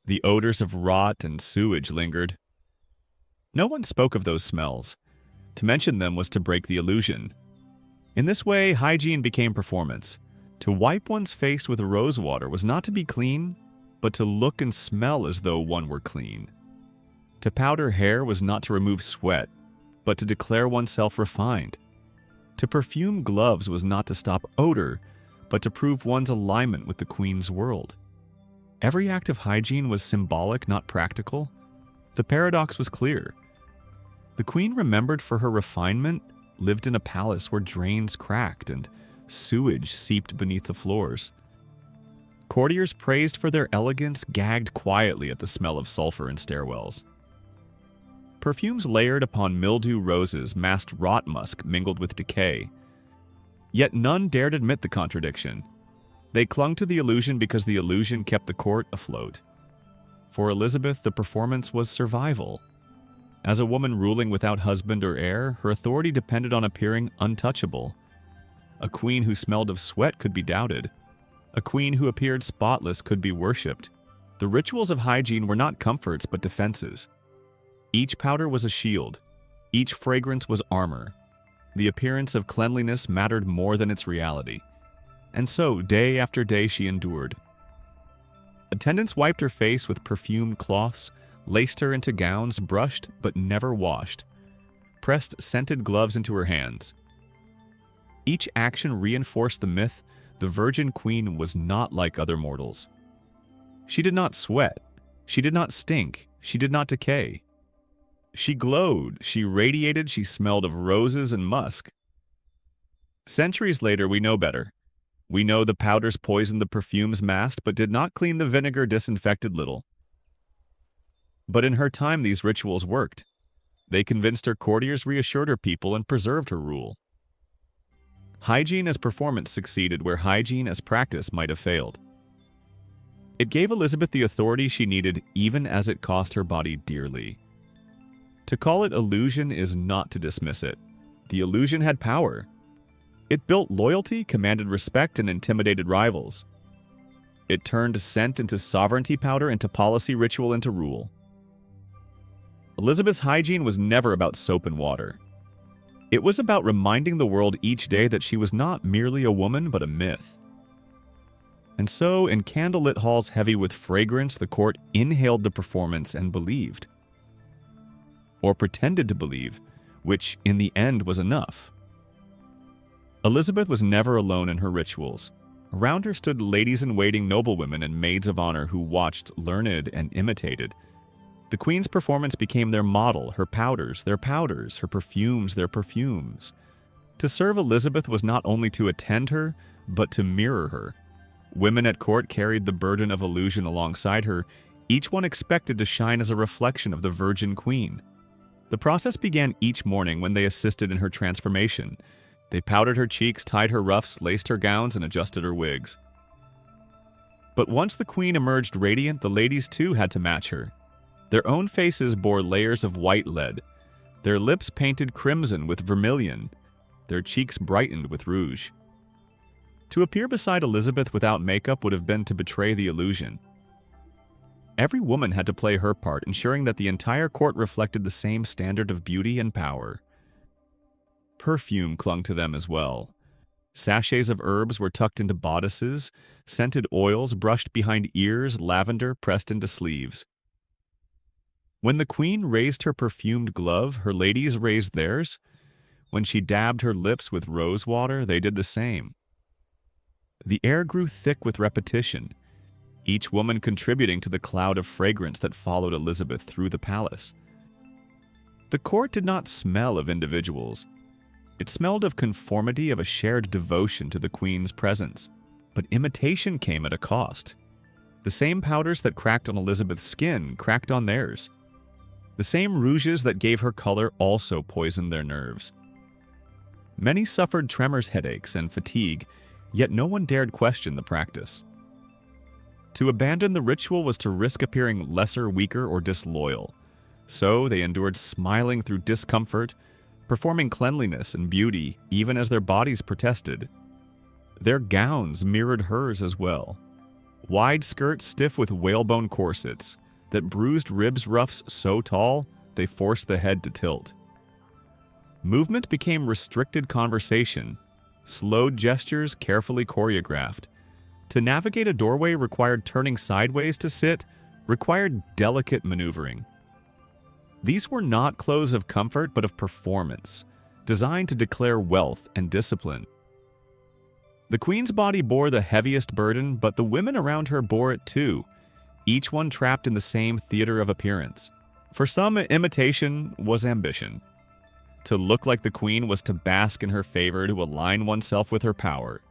The odors of rot and sewage lingered. No one spoke of those smells. To mention them was to break the illusion. In this way, hygiene became performance. To wipe one's face with rose water was not to be clean, but to look and smell as though one were clean. To powder hair was not to remove sweat, but to declare oneself refined. To perfume gloves was not to stop odor, but to prove one's alignment with the Queen's world. Every act of hygiene was symbolic, not practical. The paradox was clear. The Queen, remembered for her refinement, lived in a palace where drains cracked and sewage seeped beneath the floors. Courtiers praised for their elegance gagged quietly at the smell of sulfur in stairwells. Perfumes layered upon mildew roses masked rot musk mingled with decay. Yet none dared admit the contradiction. They clung to the illusion because the illusion kept the court afloat. For Elizabeth, the performance was survival. As a woman ruling without husband or heir, her authority depended on appearing untouchable. A queen who smelled of sweat could be doubted. A queen who appeared spotless could be worshipped. The rituals of hygiene were not comforts but defenses. Each powder was a shield. Each fragrance was armor. The appearance of cleanliness mattered more than its reality. And so, day after day, she endured. Attendants wiped her face with perfumed cloths, laced her into gowns, brushed but never washed, pressed scented gloves into her hands. Each action reinforced the myth the Virgin Queen was not like other mortals. She did not sweat. She did not stink. She did not decay. She glowed. She radiated. She smelled of roses and musk. Centuries later, we know better. We know the powders poisoned the perfumes masked, but did not clean the vinegar disinfected little. But in her time, these rituals worked. They convinced her courtiers, reassured her people, and preserved her rule. Hygiene as performance succeeded where hygiene as practice might have failed. It gave Elizabeth the authority she needed, even as it cost her body dearly. To call it illusion is not to dismiss it. The illusion had power. It built loyalty, commanded respect, and intimidated rivals. It turned scent into sovereignty powder, into policy ritual, into rule. Elizabeth's hygiene was never about soap and water. It was about reminding the world each day that she was not merely a woman, but a myth. And so, in candlelit halls heavy with fragrance, the court inhaled the performance and believed. Or pretended to believe, which in the end was enough. Elizabeth was never alone in her rituals. Around her stood ladies-in-waiting noblewomen and maids of honor who watched, learned, and imitated. The Queen's performance became their model, her powders, her perfumes, their perfumes. To serve Elizabeth was not only to attend her, but to mirror her. Women at court carried the burden of illusion alongside her, each one expected to shine as a reflection of the Virgin Queen. The process began each morning when they assisted in her transformation. They powdered her cheeks, tied her ruffs, laced her gowns, and adjusted her wigs. But once the Queen emerged radiant, the ladies too had to match her. Their own faces bore layers of white lead, their lips painted crimson with vermilion, their cheeks brightened with rouge. To appear beside Elizabeth without makeup would have been to betray the illusion. Every woman had to play her part, ensuring that the entire court reflected the same standard of beauty and power. Perfume clung to them as well. Sachets of herbs were tucked into bodices, scented oils brushed behind ears, lavender pressed into sleeves. When the Queen raised her perfumed glove, her ladies raised theirs. When she dabbed her lips with rose water, they did the same. The air grew thick with repetition, each woman contributing to the cloud of fragrance that followed Elizabeth through the palace. The court did not smell of individuals. It smelled of conformity, of a shared devotion to the Queen's presence. But imitation came at a cost. The same powders that cracked on Elizabeth's skin cracked on theirs. The same rouges that gave her color also poisoned their nerves. Many suffered tremors, headaches, and fatigue, yet no one dared question the practice. To abandon the ritual was to risk appearing lesser, weaker, or disloyal. So they endured smiling through discomfort, performing cleanliness and beauty even as their bodies protested. Their gowns mirrored hers as well. Wide skirts stiff with whalebone corsets that bruised ribs ruffs so tall they forced the head to tilt. Movement became restricted conversation, slowed gestures carefully choreographed. To navigate a doorway required turning sideways to sit, required delicate maneuvering. These were not clothes of comfort but of performance, designed to declare wealth and discipline. The queen's body bore the heaviest burden, but the women around her bore it too, each one trapped in the same theater of appearance. For some, imitation was ambition. To look like the queen was to bask in her favor, to align oneself with her power.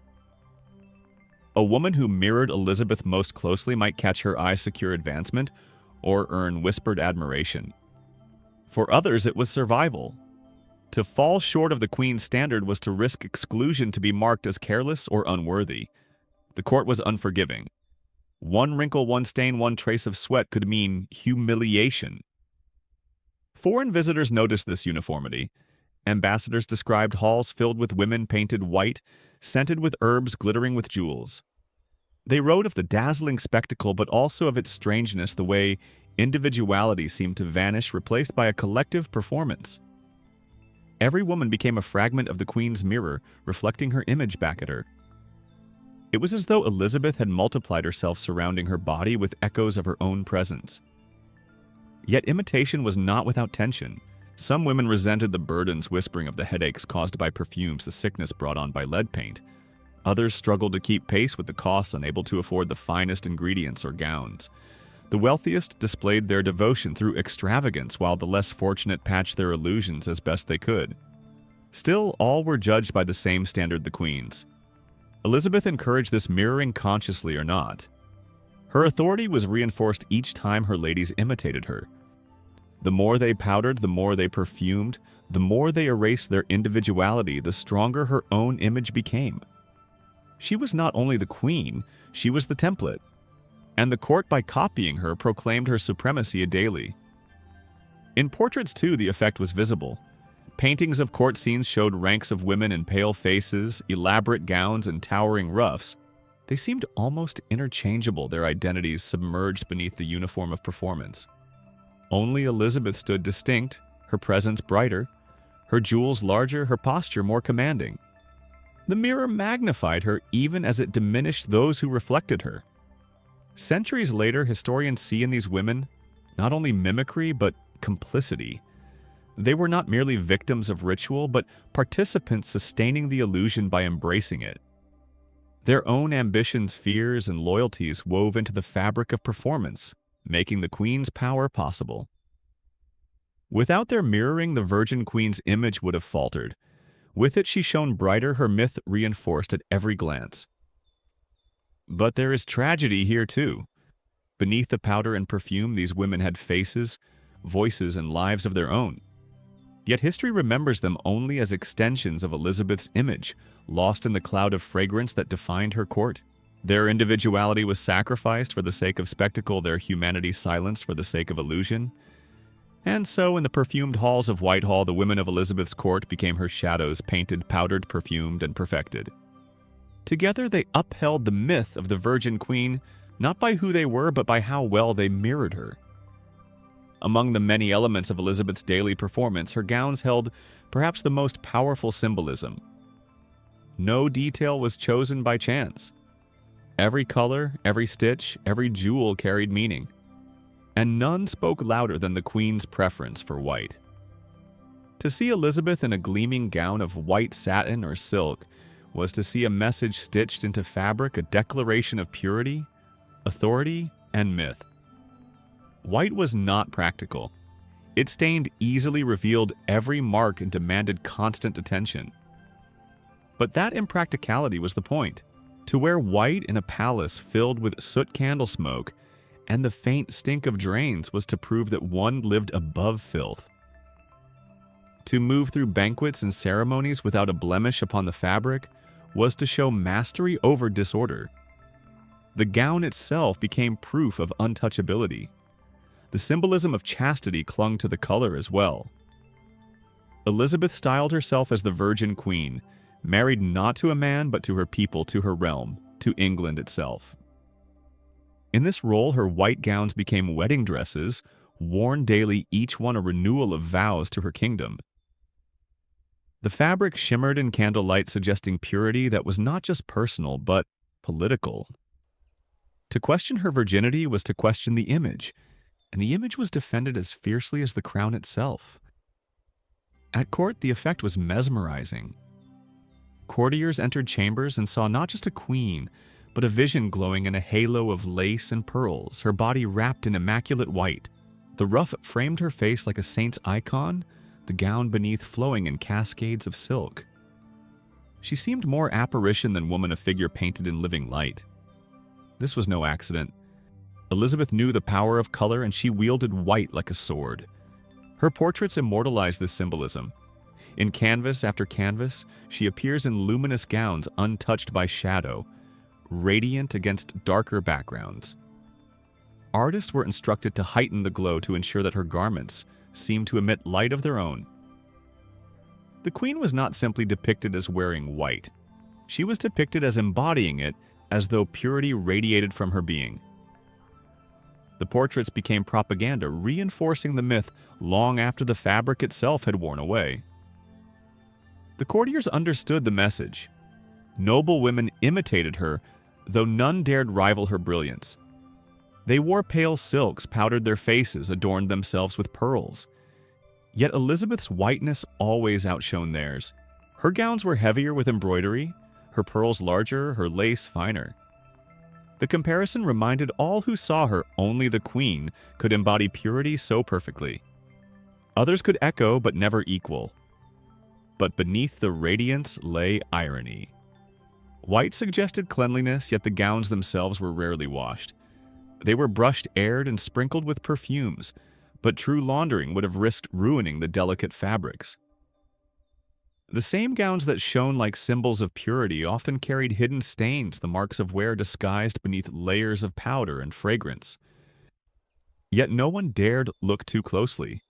A woman who mirrored Elizabeth most closely might catch her eye secure advancement or earn whispered admiration. For others, it was survival. To fall short of the queen's standard was to risk exclusion, to be marked as careless or unworthy. The court was unforgiving. One wrinkle, one stain, one trace of sweat could mean humiliation. Foreign visitors noticed this uniformity. Ambassadors described halls filled with women painted white, scented with herbs, glittering with jewels. They wrote of the dazzling spectacle, but also of its strangeness, the way individuality seemed to vanish, replaced by a collective performance. Every woman became a fragment of the queen's mirror, reflecting her image back at her. It was as though Elizabeth had multiplied herself, surrounding her body with echoes of her own presence. Yet imitation was not without tension. Some women resented the burdens, whispering of the headaches caused by perfumes, the sickness brought on by lead paint. Others struggled to keep pace with the costs, unable to afford the finest ingredients or gowns. The wealthiest displayed their devotion through extravagance, while the less fortunate patched their illusions as best they could. Still, all were judged by the same standard, the queen's. Elizabeth encouraged this mirroring consciously or not. Her authority was reinforced each time her ladies imitated her. The more they powdered, the more they perfumed, the more they erased their individuality, the stronger her own image became. She was not only the queen, she was the template. And the court, by copying her, proclaimed her supremacy daily. In portraits, too, the effect was visible. Paintings of court scenes showed ranks of women in pale faces, elaborate gowns, and towering ruffs. They seemed almost interchangeable, their identities submerged beneath the uniform of performance. Only Elizabeth stood distinct, her presence brighter, her jewels larger, her posture more commanding. The mirror magnified her even as it diminished those who reflected her. Centuries later, historians see in these women not only mimicry but complicity. They were not merely victims of ritual, but participants sustaining the illusion by embracing it. Their own ambitions, fears, and loyalties wove into the fabric of performance, making the queen's power possible. Without their mirroring, the Virgin Queen's image would have faltered. With it, she shone brighter, her myth reinforced at every glance. But there is tragedy here, too. Beneath the powder and perfume, these women had faces, voices, and lives of their own. Yet history remembers them only as extensions of Elizabeth's image, lost in the cloud of fragrance that defined her court. Their individuality was sacrificed for the sake of spectacle, their humanity silenced for the sake of illusion. And so, in the perfumed halls of Whitehall, the women of Elizabeth's court became her shadows, painted, powdered, perfumed, and perfected. Together, they upheld the myth of the Virgin Queen, not by who they were, but by how well they mirrored her. Among the many elements of Elizabeth's daily performance, her gowns held perhaps the most powerful symbolism. No detail was chosen by chance. Every color, every stitch, every jewel carried meaning. And none spoke louder than the Queen's preference for white. To see Elizabeth in a gleaming gown of white satin or silk was to see a message stitched into fabric, a declaration of purity, authority, and myth. White was not practical. Its stained easily revealed every mark and demanded constant attention. But that impracticality was the point. To wear white in a palace filled with soot candle smoke and the faint stink of drains was to prove that one lived above filth. To move through banquets and ceremonies without a blemish upon the fabric was to show mastery over disorder. The gown itself became proof of untouchability. The symbolism of chastity clung to the color as well. Elizabeth styled herself as the Virgin Queen, married not to a man but to her people, to her realm, to England itself. In this role, her white gowns became wedding dresses, worn daily, each one a renewal of vows to her kingdom. The fabric shimmered in candlelight, suggesting purity that was not just personal, but political. To question her virginity was to question the image, and the image was defended as fiercely as the crown itself. At court, the effect was mesmerizing. Courtiers entered chambers and saw not just a queen, but a vision glowing in a halo of lace and pearls, her body wrapped in immaculate white. The ruff framed her face like a saint's icon, the gown beneath flowing in cascades of silk. She seemed more apparition than woman, a figure painted in living light. This was no accident. Elizabeth knew the power of color, and she wielded white like a sword. Her portraits immortalize this symbolism. In canvas after canvas, she appears in luminous gowns untouched by shadow, radiant against darker backgrounds. Artists were instructed to heighten the glow to ensure that her garments seemed to emit light of their own. The queen was not simply depicted as wearing white. She was depicted as embodying it, as though purity radiated from her being. The portraits became propaganda, reinforcing the myth long after the fabric itself had worn away. The courtiers understood the message. Noble women imitated her, though none dared rival her brilliance. They wore pale silks, powdered their faces, adorned themselves with pearls. Yet Elizabeth's whiteness always outshone theirs. Her gowns were heavier with embroidery, her pearls larger, her lace finer. The comparison reminded all who saw her only the queen could embody purity so perfectly. Others could echo but never equal. But beneath the radiance lay irony. White suggested cleanliness, yet the gowns themselves were rarely washed. They were brushed, aired, and sprinkled with perfumes, but true laundering would have risked ruining the delicate fabrics. The same gowns that shone like symbols of purity often carried hidden stains, the marks of wear disguised beneath layers of powder and fragrance. Yet no one dared look too closely.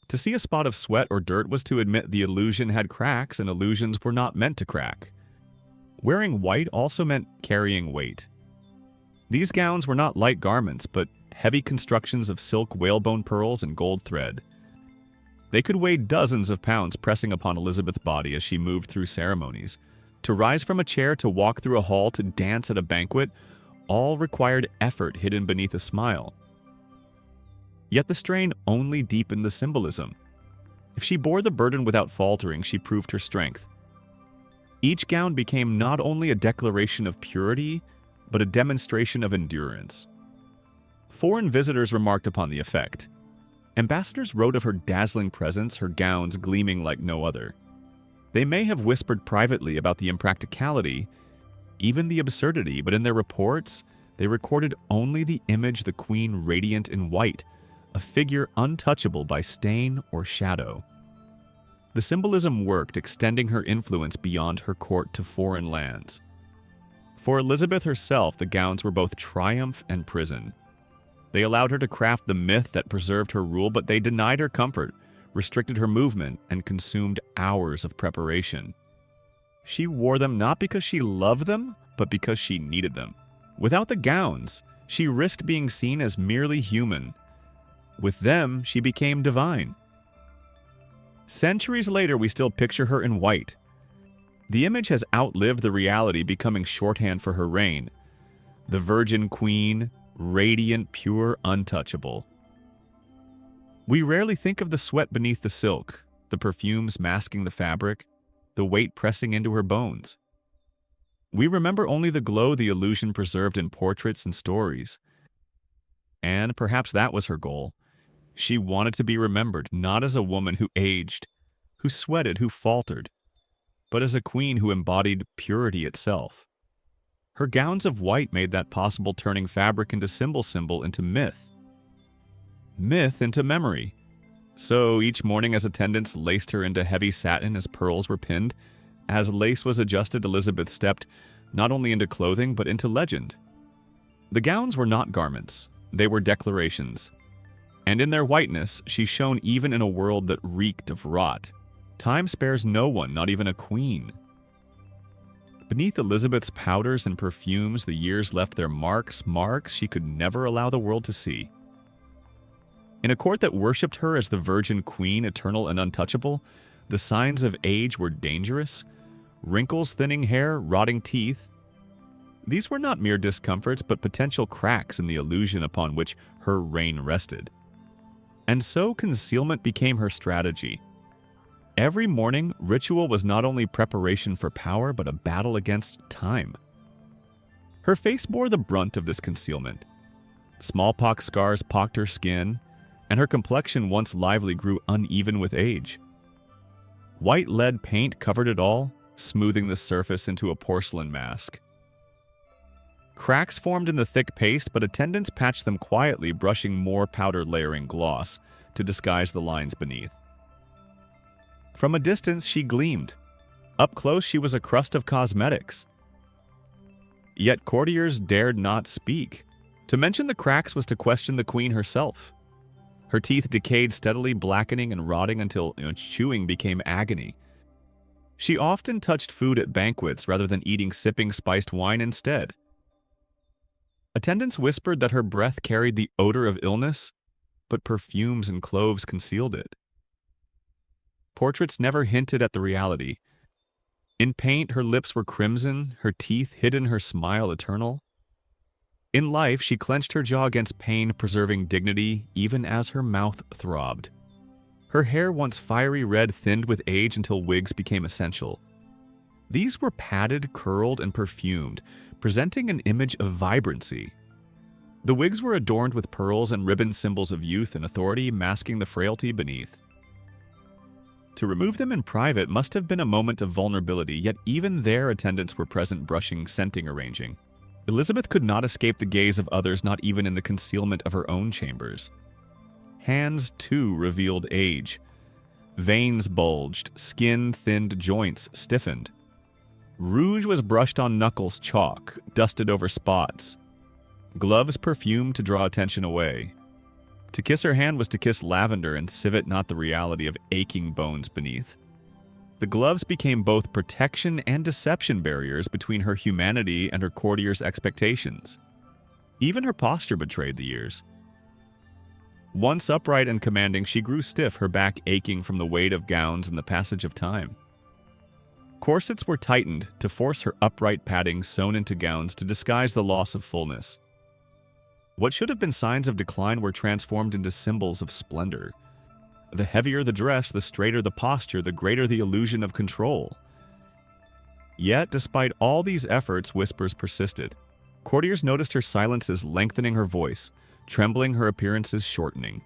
To see a spot of sweat or dirt was to admit the illusion had cracks, and illusions were not meant to crack. Wearing white also meant carrying weight. These gowns were not light garments, but heavy constructions of silk, whalebone pearls, and gold thread. They could weigh dozens of pounds, pressing upon Elizabeth's body as she moved through ceremonies. To rise from a chair, to walk through a hall, to dance at a banquet, all required effort hidden beneath a smile. Yet the strain only deepened the symbolism. If she bore the burden without faltering, she proved her strength. Each gown became not only a declaration of purity, but a demonstration of endurance. Foreign visitors remarked upon the effect. Ambassadors wrote of her dazzling presence, her gowns gleaming like no other. They may have whispered privately about the impracticality, even the absurdity, but in their reports, they recorded only the image, the queen radiant in white, a figure untouchable by stain or shadow. The symbolism worked, extending her influence beyond her court to foreign lands. For Elizabeth herself, the gowns were both triumph and prison. They allowed her to craft the myth that preserved her rule, but they denied her comfort, restricted her movement, and consumed hours of preparation. She wore them not because she loved them, but because she needed them. Without the gowns, she risked being seen as merely human. With them, she became divine. Centuries later, we still picture her in white. The image has outlived the reality, becoming shorthand for her reign. The virgin queen, radiant, pure, untouchable. We rarely think of the sweat beneath the silk, the perfumes masking the fabric, the weight pressing into her bones. We remember only the glow the illusion preserved in portraits and stories. And perhaps that was her goal. She wanted to be remembered not as a woman who aged, who sweated, who faltered, but as a queen who embodied purity itself. Her gowns of white made that possible, turning fabric into symbol into myth. Myth into memory. So each morning as attendants laced her into heavy satin as pearls were pinned, as lace was adjusted, Elizabeth stepped not only into clothing but into legend. The gowns were not garments, they were declarations. And in their whiteness, she shone even in a world that reeked of rot. Time spares no one, not even a queen. Beneath Elizabeth's powders and perfumes, the years left their marks she could never allow the world to see. In a court that worshipped her as the virgin queen, eternal and untouchable, the signs of age were dangerous. Wrinkles, thinning hair, rotting teeth. These were not mere discomforts, but potential cracks in the illusion upon which her reign rested. And so concealment became her strategy. Every morning, ritual was not only preparation for power, but a battle against time. Her face bore the brunt of this concealment. Smallpox scars pocked her skin, and her complexion, once lively, grew uneven with age. White lead paint covered it all, smoothing the surface into a porcelain mask. Cracks formed in the thick paste, but attendants patched them quietly, brushing more powder-layering gloss to disguise the lines beneath. From a distance, she gleamed. Up close, she was a crust of cosmetics. Yet courtiers dared not speak. To mention the cracks was to question the queen herself. Her teeth decayed steadily, blackening and rotting until chewing became agony. She often touched food at banquets rather than sipping spiced wine instead. Attendants whispered that her breath carried the odor of illness, but perfumes and cloves concealed it. Portraits never hinted at the reality. In paint, her lips were crimson, her teeth hidden, her smile eternal. In life, she clenched her jaw against pain, preserving dignity even as her mouth throbbed. Her hair, once fiery red, thinned with age until wigs became essential. These were padded, curled, and perfumed, presenting an image of vibrancy. The wigs were adorned with pearls and ribbon, symbols of youth and authority, masking the frailty beneath. To remove them in private must have been a moment of vulnerability, yet even there attendants were present, brushing, scenting, arranging. Elizabeth could not escape the gaze of others, not even in the concealment of her own chambers. Hands, too, revealed age. Veins bulged, skin thinned, joints stiffened. Rouge was brushed on knuckles, chalk, dusted over spots. Gloves perfumed to draw attention away. To kiss her hand was to kiss lavender and civet, not the reality of aching bones beneath. The gloves became both protection and deception barriers between her humanity and her courtiers' expectations. Even her posture betrayed the years. Once upright and commanding, she grew stiff, her back aching from the weight of gowns and the passage of time. Corsets were tightened to force her upright padding sewn into gowns to disguise the loss of fullness. What should have been signs of decline were transformed into symbols of splendor. The heavier the dress, the straighter the posture, the greater the illusion of control. Yet, despite all these efforts, whispers persisted. Courtiers noticed her silences lengthening her voice, trembling her appearances shortening.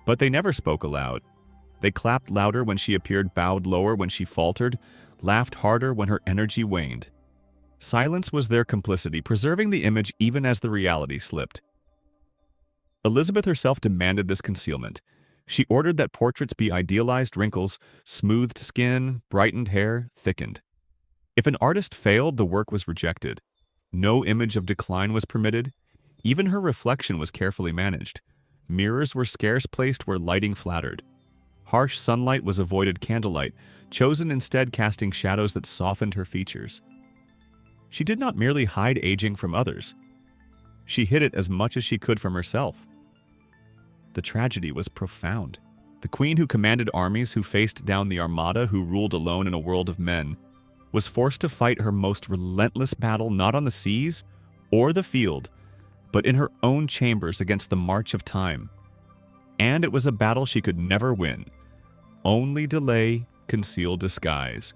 But they never spoke aloud. They clapped louder when she appeared, bowed lower when she faltered, laughed harder when her energy waned. Silence was their complicity, preserving the image even as the reality slipped. Elizabeth herself demanded this concealment. She ordered that portraits be idealized, wrinkles, smoothed skin, brightened hair, thickened. If an artist failed, the work was rejected. No image of decline was permitted. Even her reflection was carefully managed. Mirrors were scarce placed where lighting flattered. Harsh sunlight was avoided, candlelight, chosen instead, casting shadows that softened her features. She did not merely hide aging from others. She hid it as much as she could from herself. The tragedy was profound. The queen who commanded armies, who faced down the armada, who ruled alone in a world of men, was forced to fight her most relentless battle not on the seas or the field, but in her own chambers against the march of time. And it was a battle she could never win. Only delay, conceal, disguise.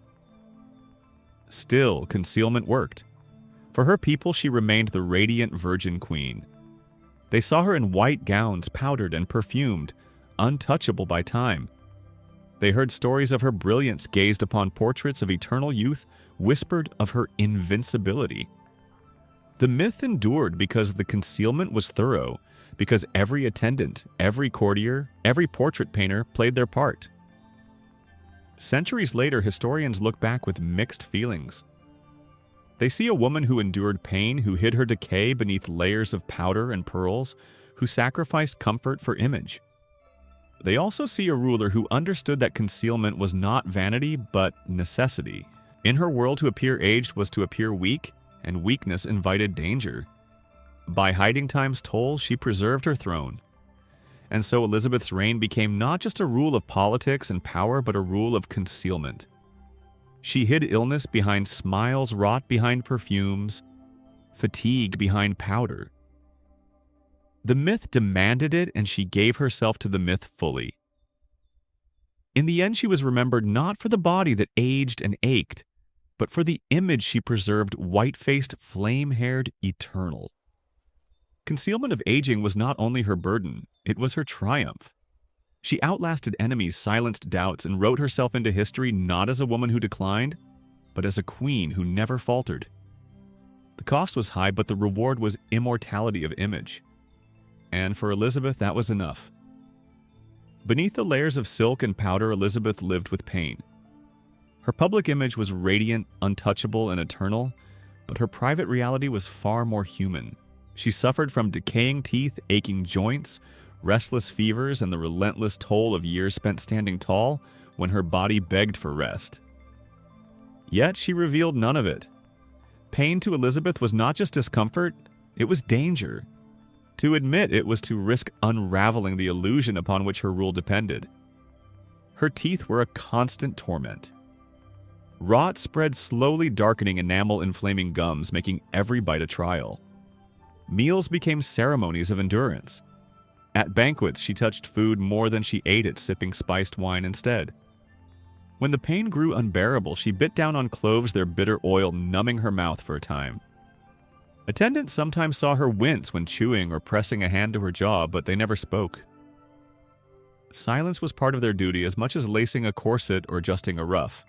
Still, concealment worked. For her people, she remained the radiant virgin queen. They saw her in white gowns, powdered and perfumed, untouchable by time. They heard stories of her brilliance, gazed upon portraits of eternal youth, whispered of her invincibility. The myth endured because the concealment was thorough, because every attendant, every courtier, every portrait painter played their part. Centuries later, historians look back with mixed feelings. They see a woman who endured pain, who hid her decay beneath layers of powder and pearls, who sacrificed comfort for image. They also see a ruler who understood that concealment was not vanity, but necessity, In her world, to appear aged was to appear weak, and weakness invited danger. By hiding time's toll, she preserved her throne. And so Elizabeth's reign became not just a rule of politics and power, but a rule of concealment. She hid illness behind smiles, rot behind perfumes, fatigue behind powder. The myth demanded it, and she gave herself to the myth fully. In the end, she was remembered not for the body that aged and ached, but for the image she preserved, white-faced, flame-haired, eternal. Concealment of aging was not only her burden, it was her triumph. She outlasted enemies, silenced doubts, and wrote herself into history not as a woman who declined, but as a queen who never faltered. The cost was high, but the reward was immortality of image. And for Elizabeth, that was enough. Beneath the layers of silk and powder, Elizabeth lived with pain. Her public image was radiant, untouchable, and eternal, but her private reality was far more human. She suffered from decaying teeth, aching joints, restless fevers, and the relentless toll of years spent standing tall when her body begged for rest. Yet she revealed none of it. Pain to Elizabeth was not just discomfort, it was danger. To admit it was to risk unraveling the illusion upon which her rule depended. Her teeth were a constant torment. Rot spread slowly, darkening enamel, inflaming gums, making every bite a trial. Meals became ceremonies of endurance. At banquets, she touched food more than she ate it, sipping spiced wine instead. When the pain grew unbearable, she bit down on cloves, their bitter oil numbing her mouth for a time. Attendants sometimes saw her wince when chewing or pressing a hand to her jaw, but they never spoke. Silence was part of their duty as much as lacing a corset or adjusting a ruff.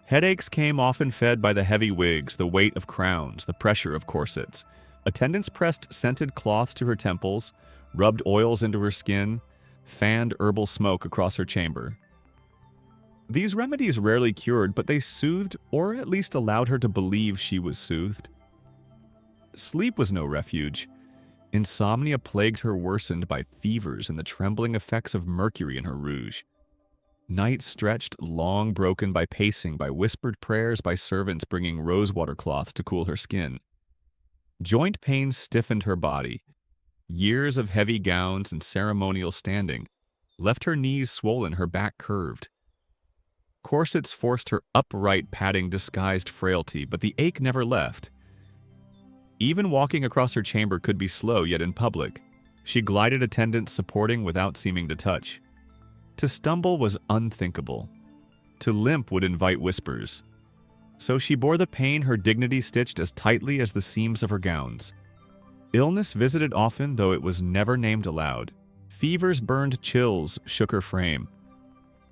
Headaches came often fed by the heavy wigs, the weight of crowns, the pressure of corsets. Attendants pressed scented cloths to her temples, rubbed oils into her skin, fanned herbal smoke across her chamber. These remedies rarely cured, but they soothed, or at least allowed her to believe she was soothed. Sleep was no refuge. Insomnia plagued her, worsened by fevers and the trembling effects of mercury in her rouge. Nights stretched, long broken by pacing, by whispered prayers, by servants bringing rosewater cloths to cool her skin. Joint pains stiffened her body. Years of heavy gowns and ceremonial standing left her knees swollen, her back curved. Corsets forced her upright, padding disguised frailty, but the ache never left. Even walking across her chamber could be slow, yet in public, she glided attendants supporting without seeming to touch. To stumble was unthinkable. To limp would invite whispers. So she bore the pain, her dignity stitched as tightly as the seams of her gowns. Illness visited often, though it was never named aloud. Fevers burned, chills shook her frame.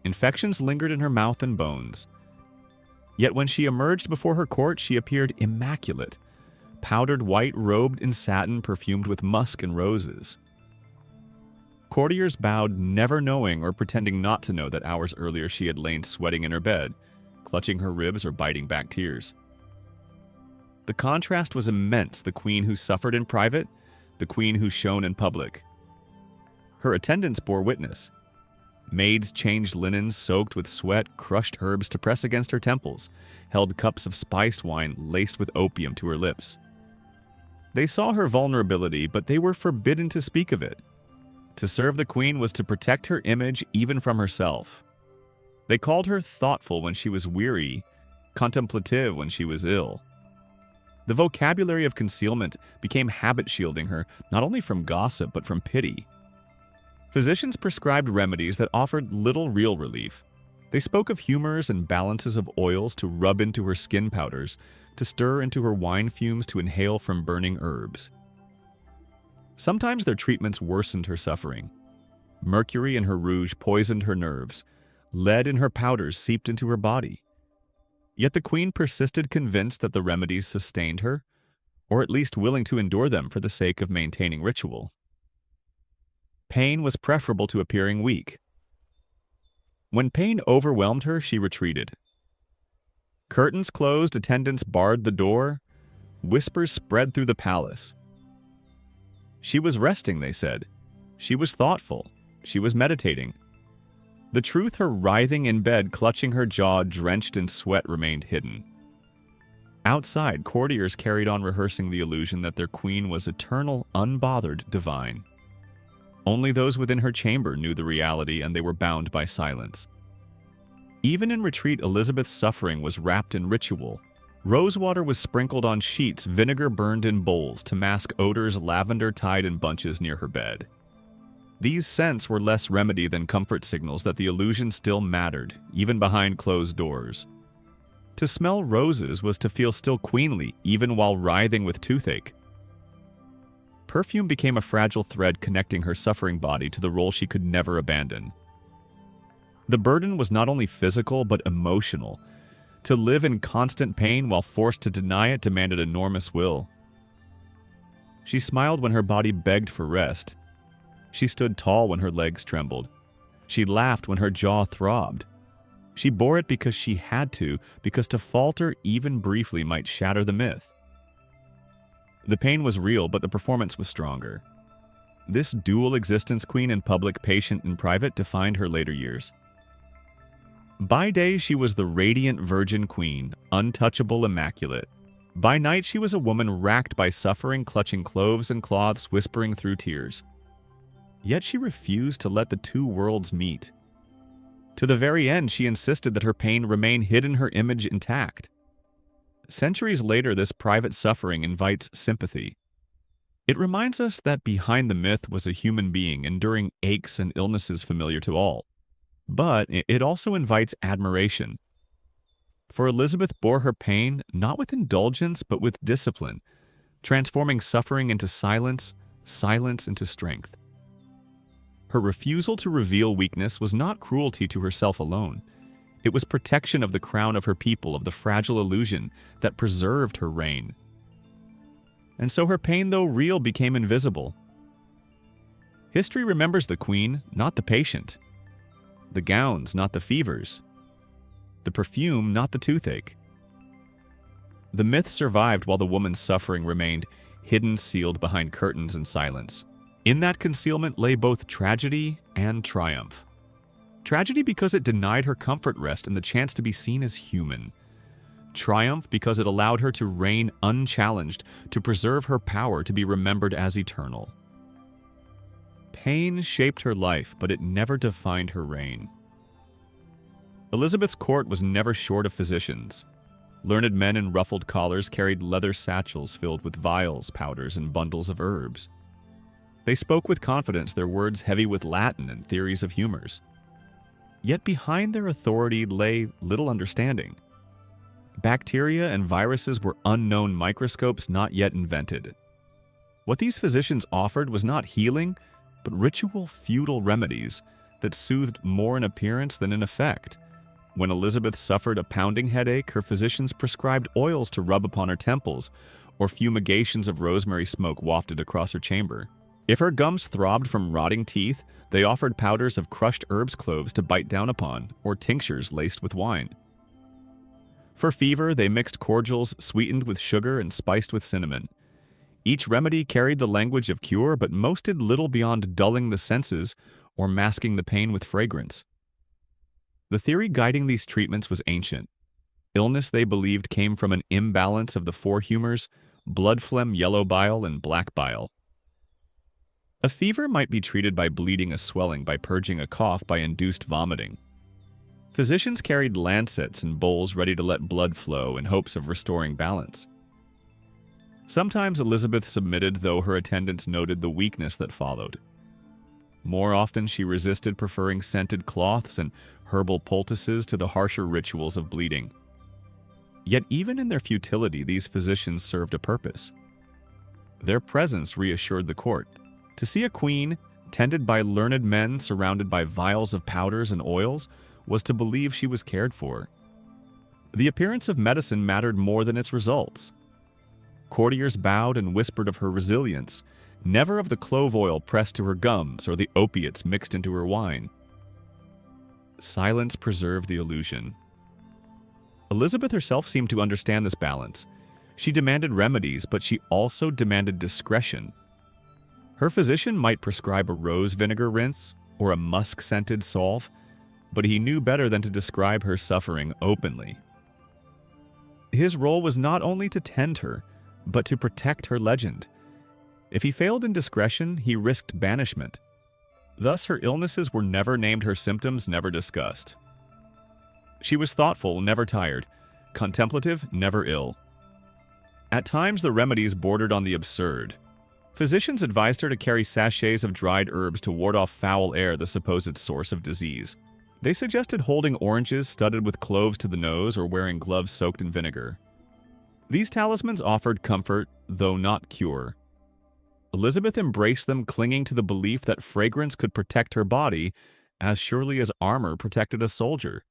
Infections lingered in her mouth and bones. Yet when she emerged before her court, she appeared immaculate, powdered white, robed in satin, perfumed with musk and roses. Courtiers bowed, never knowing or pretending not to know that hours earlier she had lain sweating in her bed, clutching her ribs or biting back tears. The contrast was immense, the queen who suffered in private, the queen who shone in public. Her attendants bore witness. Maids changed linens soaked with sweat, crushed herbs to press against her temples, held cups of spiced wine laced with opium to her lips. They saw her vulnerability, but they were forbidden to speak of it. To serve the queen was to protect her image even from herself. They called her thoughtful when she was weary, contemplative when she was ill. The vocabulary of concealment became habit shielding her, not only from gossip, but from pity. Physicians prescribed remedies that offered little real relief. They spoke of humors and balances of oils to rub into her skin powders, to stir into her wine fumes, to inhale from burning herbs. Sometimes their treatments worsened her suffering. Mercury in her rouge poisoned her nerves. Lead in her powders seeped into her body. Yet the queen persisted, convinced that the remedies sustained her, or at least willing to endure them for the sake of maintaining ritual. Pain was preferable to appearing weak. When pain overwhelmed her, she retreated. Curtains closed, attendants barred the door, whispers spread through the palace. She was resting, they said. She was thoughtful. She was meditating. The truth, her writhing in bed, clutching her jaw, drenched in sweat, remained hidden. Outside, courtiers carried on rehearsing the illusion that their queen was eternal, unbothered, divine. Only those within her chamber knew the reality, and they were bound by silence. Even in retreat, Elizabeth's suffering was wrapped in ritual. Rosewater was sprinkled on sheets, vinegar burned in bowls to mask odors, lavender tied in bunches near her bed. These scents were less remedy than comfort signals that the illusion still mattered, even behind closed doors. To smell roses was to feel still queenly, even while writhing with toothache. Perfume became a fragile thread connecting her suffering body to the role she could never abandon. The burden was not only physical but emotional. To live in constant pain while forced to deny it demanded enormous will. She smiled when her body begged for rest. She stood tall when her legs trembled. She laughed when her jaw throbbed. She bore it because she had to, because to falter even briefly might shatter the myth. The pain was real, but the performance was stronger. This dual existence, queen in public, patient in private, defined her later years. By day, she was the radiant virgin queen, untouchable, immaculate. By night, she was a woman racked by suffering, clutching cloves and cloths, whispering through tears. Yet she refused to let the two worlds meet. To the very end, she insisted that her pain remain hidden, her image intact. Centuries later, this private suffering invites sympathy. It reminds us that behind the myth was a human being enduring aches and illnesses familiar to all. But it also invites admiration. For Elizabeth bore her pain not with indulgence but with discipline, transforming suffering into silence, silence into strength. Her refusal to reveal weakness was not cruelty to herself alone. It was protection of the crown of her people, of the fragile illusion that preserved her reign. And so her pain, though real, became invisible. History remembers the queen, not the patient. The gowns, not the fevers. The perfume, not the toothache. The myth survived while the woman's suffering remained hidden, sealed behind curtains and silence. In that concealment lay both tragedy and triumph. Tragedy because it denied her comfort, rest, and the chance to be seen as human. Triumph because it allowed her to reign unchallenged, to preserve her power, to be remembered as eternal. Pain shaped her life, but it never defined her reign. Elizabeth's court was never short of physicians. Learned men in ruffled collars carried leather satchels filled with vials, powders, and bundles of herbs. They spoke with confidence, their words heavy with Latin and theories of humors. Yet behind their authority lay little understanding. Bacteria and viruses were unknown microscopes not yet invented. What these physicians offered was not healing, but ritual feudal remedies that soothed more in appearance than in effect. When Elizabeth suffered a pounding headache, her physicians prescribed oils to rub upon her temples, or fumigations of rosemary smoke wafted across her chamber. If her gums throbbed from rotting teeth, they offered powders of crushed herbs cloves to bite down upon, or tinctures laced with wine. For fever, they mixed cordials sweetened with sugar and spiced with cinnamon. Each remedy carried the language of cure, but most did little beyond dulling the senses or masking the pain with fragrance. The theory guiding these treatments was ancient. Illness, they believed, came from an imbalance of the four humors: blood phlegm, yellow bile, and black bile. A fever might be treated by bleeding a swelling, by purging a cough, by induced vomiting. Physicians carried lancets and bowls ready to let blood flow in hopes of restoring balance. Sometimes Elizabeth submitted, though her attendants noted the weakness that followed. More often she resisted, preferring scented cloths and herbal poultices to the harsher rituals of bleeding. Yet even in their futility, these physicians served a purpose. Their presence reassured the court. To see a queen, tended by learned men surrounded by vials of powders and oils, was to believe she was cared for. The appearance of medicine mattered more than its results. Courtiers bowed and whispered of her resilience, never of the clove oil pressed to her gums or the opiates mixed into her wine. Silence preserved the illusion. Elizabeth herself seemed to understand this balance. She demanded remedies, but she also demanded discretion. Her physician might prescribe a rose vinegar rinse or a musk-scented salve, but he knew better than to describe her suffering openly. His role was not only to tend her, but to protect her legend. If he failed in discretion, he risked banishment. Thus, her illnesses were never named, her symptoms never discussed. She was thoughtful, never tired, contemplative, never ill. At times, the remedies bordered on the absurd. Physicians advised her to carry sachets of dried herbs to ward off foul air, the supposed source of disease. They suggested holding oranges studded with cloves to the nose or wearing gloves soaked in vinegar. These talismans offered comfort, though not cure. Elizabeth embraced them, clinging to the belief that fragrance could protect her body as surely as armor protected a soldier.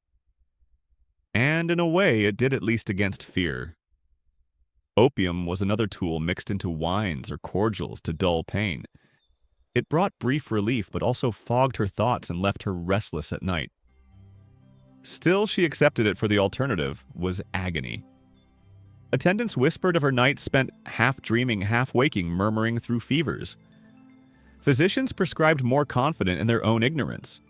And in a way, it did, at least against fear. Opium was another tool mixed into wines or cordials to dull pain. It brought brief relief, but also fogged her thoughts and left her restless at night. Still, she accepted it, for the alternative was agony. Attendants whispered of her nights spent half dreaming, half waking, murmuring through fevers. Physicians prescribed, more confident in their own ignorance.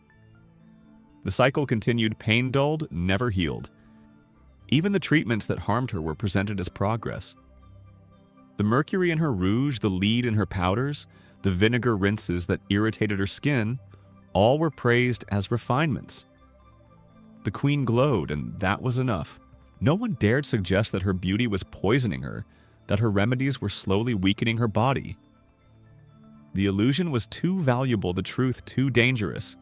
The cycle continued, pain dulled, never healed. Even the treatments that harmed her were presented as progress. The mercury in her rouge, the lead in her powders, the vinegar rinses that irritated her skin, all were praised as refinements. The queen glowed, and that was enough. No one dared suggest that her beauty was poisoning her, that her remedies were slowly weakening her body. The illusion was too valuable, the truth too dangerous.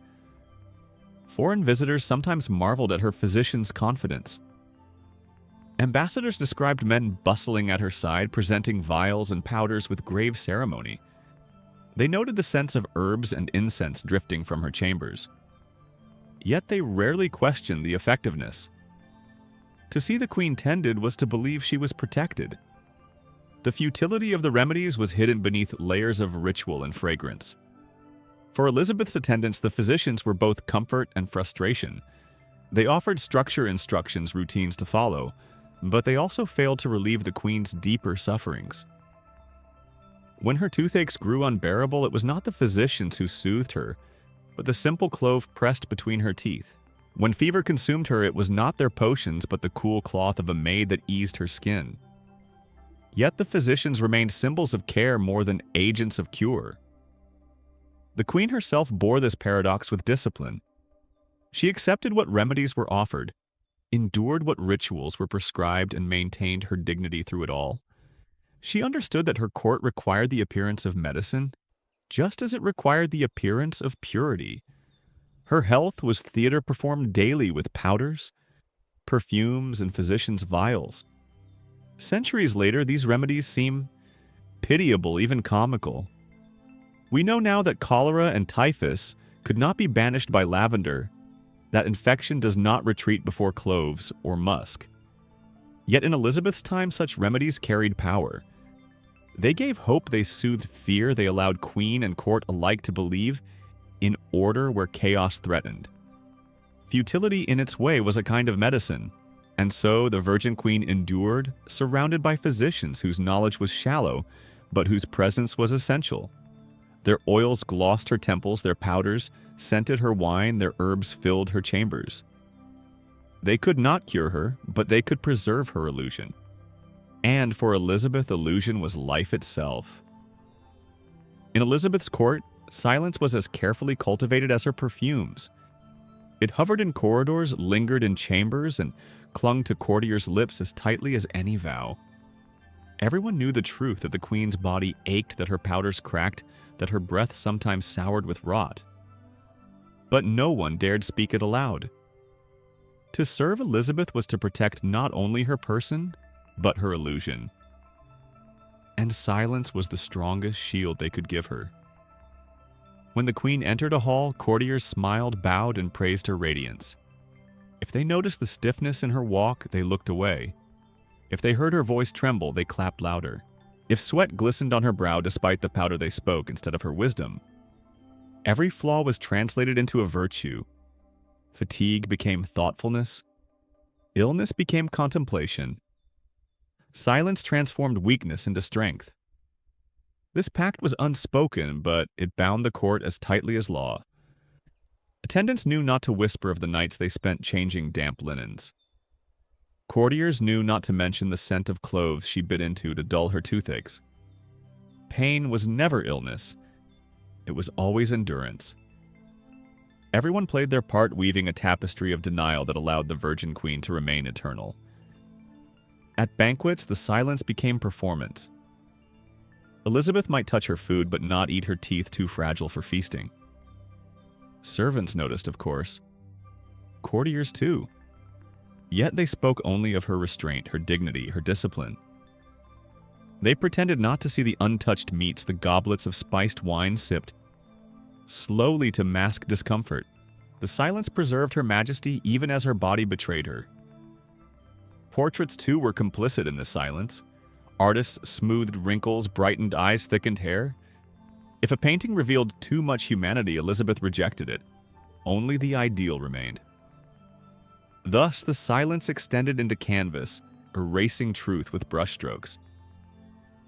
Foreign visitors sometimes marveled at her physician's confidence. Ambassadors described men bustling at her side, presenting vials and powders with grave ceremony. They noted the scents of herbs and incense drifting from her chambers. Yet they rarely questioned the effectiveness. To see the queen tended was to believe she was protected. The futility of the remedies was hidden beneath layers of ritual and fragrance. For Elizabeth's attendants, the physicians were both comfort and frustration. They offered structure instructions, routines to follow, but they also failed to relieve the queen's deeper sufferings. When her toothaches grew unbearable, it was not the physicians who soothed her, but the simple clove pressed between her teeth. When fever consumed her, it was not their potions, but the cool cloth of a maid that eased her skin. Yet the physicians remained symbols of care more than agents of cure. The queen herself bore this paradox with discipline. She accepted what remedies were offered, endured what rituals were prescribed, and maintained her dignity through it all. She understood that her court required the appearance of medicine, just as it required the appearance of purity. Her health was theater performed daily with powders, perfumes, and physicians' vials. Centuries later, these remedies seem pitiable, even comical. We know now that cholera and typhus could not be banished by lavender, that infection does not retreat before cloves or musk. Yet in Elizabeth's time, such remedies carried power. They gave hope, they soothed fear, they allowed queen and court alike to believe in order where chaos threatened. Futility in its way was a kind of medicine, and so the Virgin Queen endured, surrounded by physicians whose knowledge was shallow, but whose presence was essential. Their oils glossed her temples, their powders scented her wine, their herbs filled her chambers. They could not cure her, but they could preserve her illusion. And for Elizabeth, illusion was life itself. In Elizabeth's court, silence was as carefully cultivated as her perfumes. It hovered in corridors, lingered in chambers, and clung to courtiers' lips as tightly as any vow. Everyone knew the truth, that the queen's body ached, that her powders cracked, that her breath sometimes soured with rot. But no one dared speak it aloud. To serve Elizabeth was to protect not only her person, but her illusion. And silence was the strongest shield they could give her. When the queen entered a hall, courtiers smiled, bowed, and praised her radiance. If they noticed the stiffness in her walk, they looked away. If they heard her voice tremble, they clapped louder. If sweat glistened on her brow despite the powder, they spoke instead of her wisdom. Every flaw was translated into a virtue. Fatigue became thoughtfulness. Illness became contemplation. Silence transformed weakness into strength. This pact was unspoken, but it bound the court as tightly as law. Attendants knew not to whisper of the nights they spent changing damp linens. Courtiers knew not to mention the scent of cloves she bit into to dull her toothaches. Pain was never illness. It was always endurance. Everyone played their part, weaving a tapestry of denial that allowed the Virgin Queen to remain eternal. At banquets, the silence became performance. Elizabeth might touch her food, but not eat her teeth too fragile for feasting. Servants noticed, of course. Courtiers, too. Yet they spoke only of her restraint, her dignity, her discipline. They pretended not to see the untouched meats, the goblets of spiced wine sipped slowly to mask discomfort. The silence preserved her majesty even as her body betrayed her. Portraits, too, were complicit in this silence. Artists smoothed wrinkles, brightened eyes, thickened hair. If a painting revealed too much humanity, Elizabeth rejected it. Only the ideal remained. Thus, the silence extended into canvas, erasing truth with brushstrokes.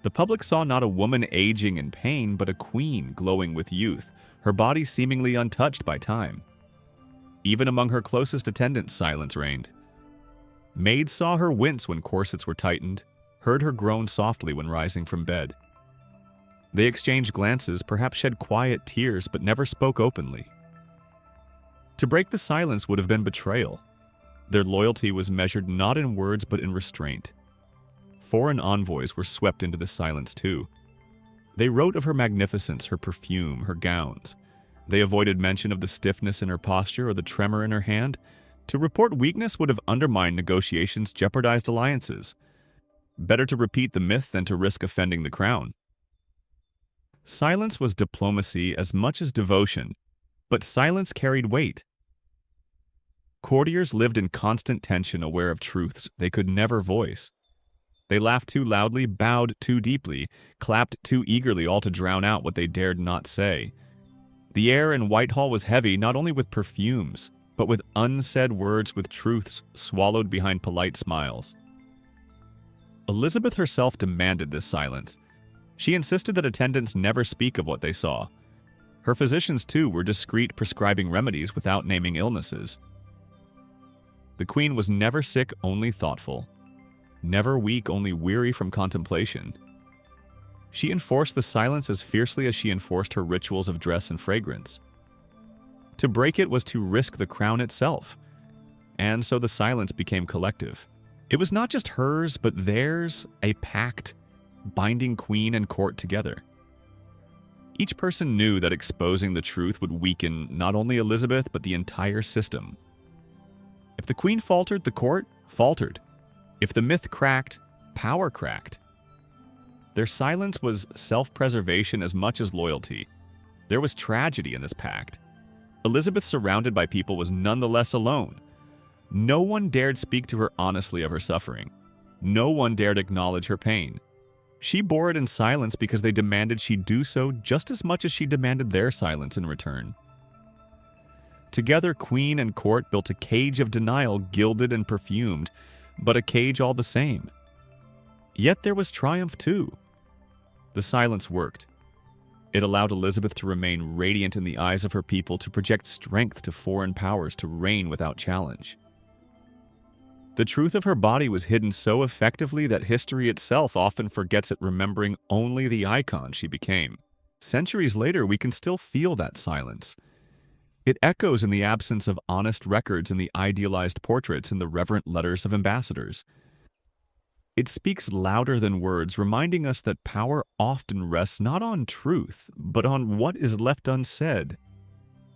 The public saw not a woman aging in pain, but a queen glowing with youth, her body seemingly untouched by time. Even among her closest attendants, silence reigned. Maids saw her wince when corsets were tightened, heard her groan softly when rising from bed. They exchanged glances, perhaps shed quiet tears, but never spoke openly. To break the silence would have been betrayal. Their loyalty was measured not in words but in restraint. Foreign envoys were swept into the silence too. They wrote of her magnificence, her perfume, her gowns. They avoided mention of the stiffness in her posture or the tremor in her hand. To report weakness would have undermined negotiations, jeopardized alliances. Better to repeat the myth than to risk offending the crown. Silence was diplomacy as much as devotion, but silence carried weight. Courtiers lived in constant tension, aware of truths they could never voice. They laughed too loudly, bowed too deeply, clapped too eagerly, all to drown out what they dared not say. The air in Whitehall was heavy not only with perfumes, but with unsaid words, with truths swallowed behind polite smiles. Elizabeth herself demanded this silence. She insisted that attendants never speak of what they saw. Her physicians, too, were discreet, prescribing remedies without naming illnesses. The queen was never sick, only thoughtful. Never weak, only weary from contemplation. She enforced the silence as fiercely as she enforced her rituals of dress and fragrance. To break it was to risk the crown itself, and so the silence became collective. It was not just hers, but theirs, a pact binding queen and court together. Each person knew that exposing the truth would weaken not only Elizabeth, but the entire system. If the queen faltered, the court faltered. If the myth cracked, power cracked. Their silence was self-preservation as much as loyalty. There was tragedy in this pact. Elizabeth, surrounded by people, was nonetheless alone. No one dared speak to her honestly of her suffering. No one dared acknowledge her pain. She bore it in silence because they demanded she do so just as much as she demanded their silence in return. Together, queen and court built a cage of denial, gilded and perfumed, but a cage all the same. Yet there was triumph too. The silence worked. It allowed Elizabeth to remain radiant in the eyes of her people, to project strength to foreign powers, to reign without challenge. The truth of her body was hidden so effectively that history itself often forgets it, remembering only the icon she became. Centuries later, we can still feel that silence. It echoes in the absence of honest records, in the idealized portraits, in the reverent letters of ambassadors. It speaks louder than words, reminding us that power often rests not on truth, but on what is left unsaid.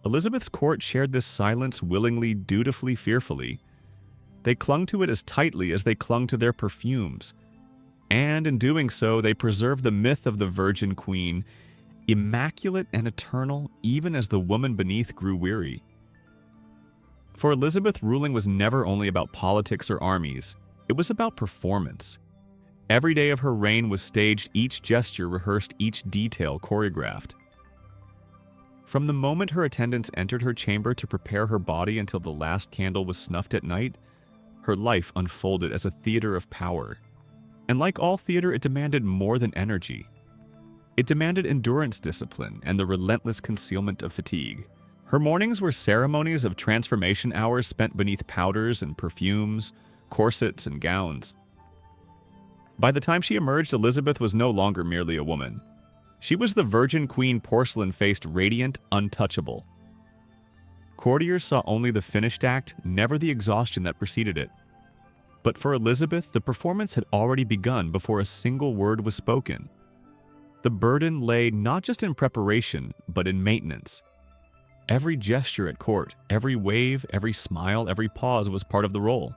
Elizabeth's court shared this silence willingly, dutifully, fearfully. They clung to it as tightly as they clung to their perfumes. And in doing so, they preserved the myth of the Virgin Queen, immaculate and eternal, even as the woman beneath grew weary. For Elizabeth, ruling was never only about politics or armies. It was about performance. Every day of her reign was staged, each gesture rehearsed, each detail choreographed. From the moment her attendants entered her chamber to prepare her body until the last candle was snuffed at night, her life unfolded as a theater of power. And like all theater, it demanded more than energy. It demanded endurance, discipline, and the relentless concealment of fatigue. Her mornings were ceremonies of transformation hours spent beneath powders and perfumes, corsets and gowns. By the time she emerged, Elizabeth was no longer merely a woman. She was the virgin queen, porcelain-faced, radiant, untouchable. Courtiers saw only the finished act, never the exhaustion that preceded it. But for Elizabeth, the performance had already begun before a single word was spoken. The burden lay not just in preparation, but in maintenance. Every gesture at court, every wave, every smile, every pause was part of the role.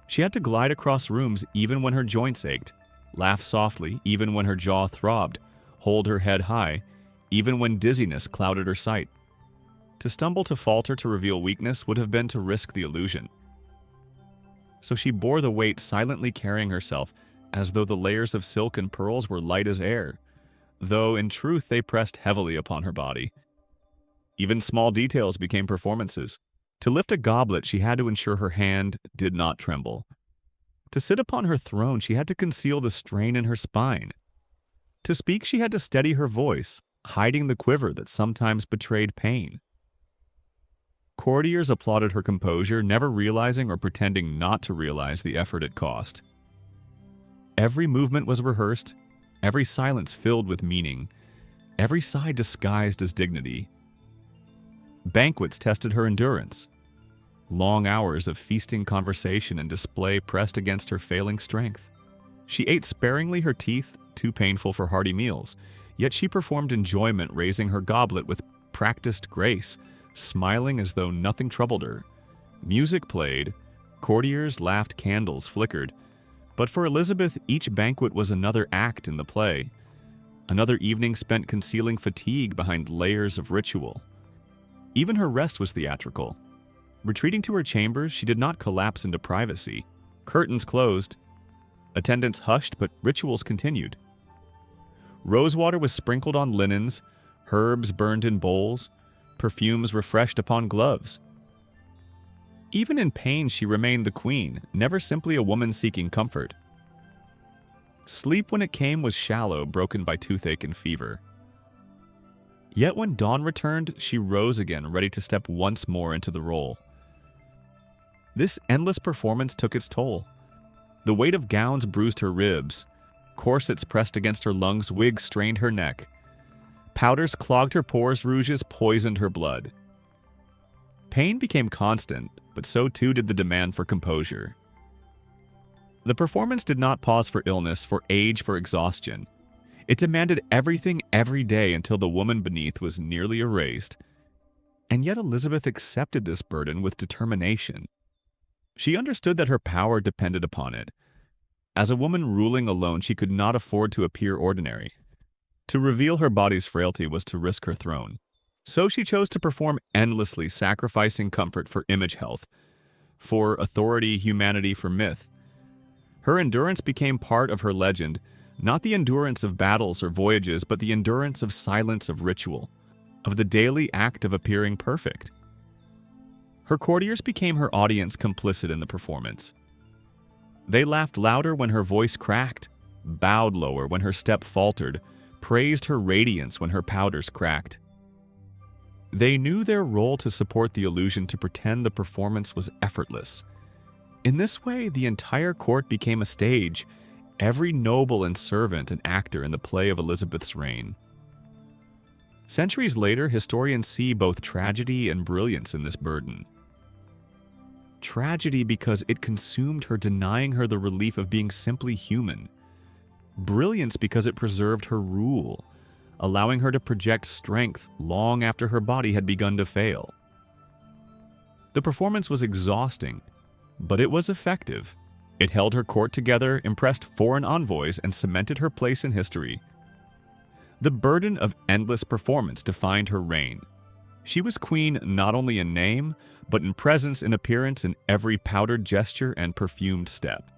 She had to glide across rooms even when her joints ached, laugh softly even when her jaw throbbed, hold her head high even when dizziness clouded her sight. To stumble, to falter, to reveal weakness would have been to risk the illusion. So she bore the weight, silently carrying herself, as though the layers of silk and pearls were light as air, though in truth they pressed heavily upon her body. Even small details became performances. To lift a goblet, she had to ensure her hand did not tremble. To sit upon her throne, she had to conceal the strain in her spine. To speak, she had to steady her voice, hiding the quiver that sometimes betrayed pain. Courtiers applauded her composure, never realizing or pretending not to realize the effort it cost. Every movement was rehearsed, every silence filled with meaning, every sigh disguised as dignity. Banquets tested her endurance. Long hours of feasting, conversation, and display pressed against her failing strength. She ate sparingly, her teeth too painful for hearty meals, yet she performed enjoyment, raising her goblet with practiced grace, smiling as though nothing troubled her. Music played, courtiers laughed, candles flickered. But for Elizabeth, each banquet was another act in the play, another evening spent concealing fatigue behind layers of ritual. Even her rest was theatrical. Retreating to her chambers, she did not collapse into privacy. Curtains closed. Attendants hushed, but rituals continued. Rosewater was sprinkled on linens, herbs burned in bowls, perfumes refreshed upon gloves. Even in pain, she remained the queen, never simply a woman seeking comfort. Sleep, when it came, was shallow, broken by toothache and fever. Yet when dawn returned, she rose again, ready to step once more into the role. This endless performance took its toll. The weight of gowns bruised her ribs, corsets pressed against her lungs, wigs strained her neck. Powders clogged her pores, rouges poisoned her blood. Pain became constant, but so too did the demand for composure. The performance did not pause for illness, for age, for exhaustion. It demanded everything every day until the woman beneath was nearly erased. And yet Elizabeth accepted this burden with determination. She understood that her power depended upon it. As a woman ruling alone, she could not afford to appear ordinary. To reveal her body's frailty was to risk her throne. So she chose to perform endlessly, sacrificing comfort for image health, for authority, humanity, for myth. Her endurance became part of her legend, not the endurance of battles or voyages, but the endurance of silence, of ritual, of the daily act of appearing perfect. Her courtiers became her audience, complicit in the performance. They laughed louder when her voice cracked, bowed lower when her step faltered, praised her radiance when her powders cracked. They knew their role to support the illusion, to pretend the performance was effortless. In this way, the entire court became a stage, every noble and servant an actor in the play of Elizabeth's reign. Centuries later, historians see both tragedy and brilliance in this burden. Tragedy because it consumed her, denying her the relief of being simply human. Brilliance because it preserved her rule, allowing her to project strength long after her body had begun to fail. The performance was exhausting, but it was effective. It held her court together, impressed foreign envoys, and cemented her place in history. The burden of endless performance defined her reign. She was queen not only in name, but in presence, in appearance, in every powdered gesture and perfumed step.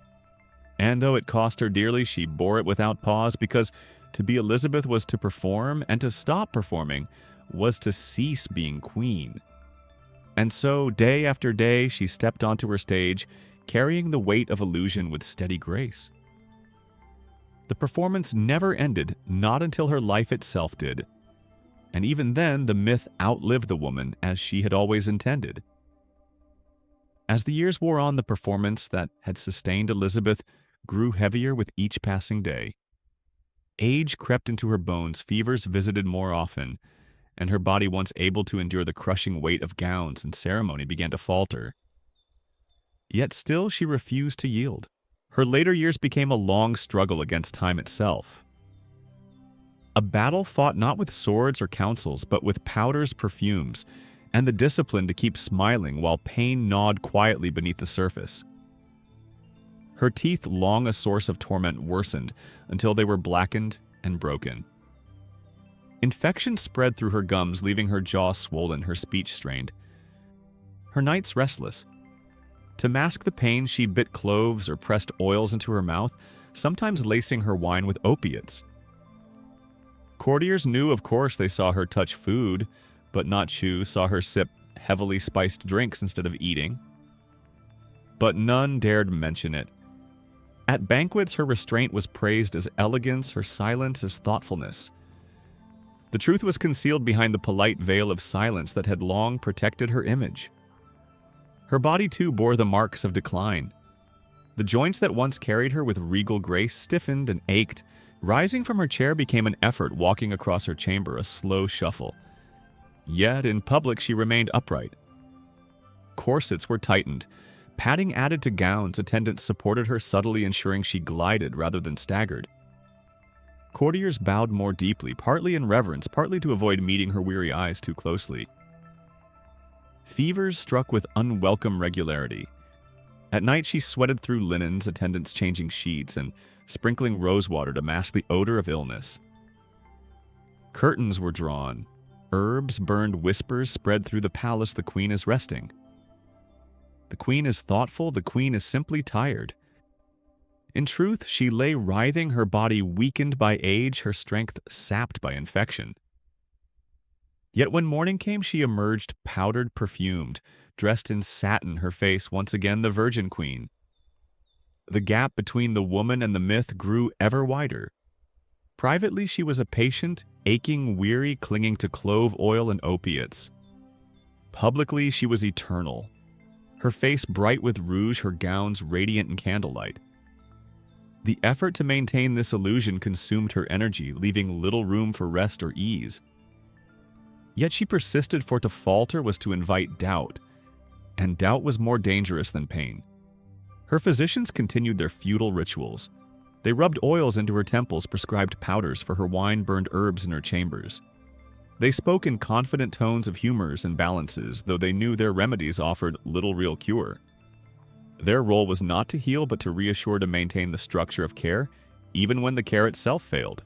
And though it cost her dearly, she bore it without pause, because to be Elizabeth was to perform, and to stop performing was to cease being queen. And so, day after day, she stepped onto her stage, carrying the weight of illusion with steady grace. The performance never ended, not until her life itself did. and even then the myth outlived the woman as she had always intended. As the years wore on, the performance that had sustained Elizabeth grew heavier with each passing day. Age crept into her bones, fevers visited more often, and her body, once able to endure the crushing weight of gowns and ceremony, began to falter. Yet still she refused to yield. Her later years became a long struggle against time itself. A battle fought not with swords or counsels, but with powders, perfumes, and the discipline to keep smiling while pain gnawed quietly beneath the surface. Her teeth, long a source of torment, worsened until they were blackened and broken. Infection spread through her gums, leaving her jaw swollen, her speech strained. Her nights restless. To mask the pain, she bit cloves or pressed oils into her mouth, sometimes lacing her wine with opiates. Courtiers knew, of course, they saw her touch food, but not chew, saw her sip heavily spiced drinks instead of eating. But none dared mention it. At banquets, her restraint was praised as elegance, her silence as thoughtfulness. The truth was concealed behind the polite veil of silence that had long protected her image. Her body, too, bore the marks of decline. The joints that once carried her with regal grace stiffened and ached. Rising from her chair became an effort, walking across her chamber a slow shuffle. Yet in public she remained upright. Corsets were tightened. Padding added to gowns, attendants supported her, subtly ensuring she glided rather than staggered. Courtiers bowed more deeply, partly in reverence, partly to avoid meeting her weary eyes too closely. Fevers struck with unwelcome regularity. At night she sweated through linens, attendants changing sheets and sprinkling rosewater to mask the odor of illness. Curtains were drawn. Herbs burned, whispers spread through the palace. The queen is resting. The queen is thoughtful, the queen is simply tired. In truth, she lay writhing, her body weakened by age, her strength sapped by infection. Yet when morning came, she emerged powdered, perfumed, dressed in satin, her face once again the virgin queen. The gap between the woman and the myth grew ever wider. Privately, she was a patient, aching, weary, clinging to clove oil and opiates. Publicly, she was eternal. Her face bright with rouge, her gowns radiant in candlelight. The effort to maintain this illusion consumed her energy, leaving little room for rest or ease. Yet she persisted, for to falter was to invite doubt, and doubt was more dangerous than pain. Her physicians continued their futile rituals. They rubbed oils into her temples, prescribed powders for her wine, burned herbs in her chambers. They spoke in confident tones of humors and balances, though they knew their remedies offered little real cure. Their role was not to heal, but to reassure, to maintain the structure of care, even when the care itself failed.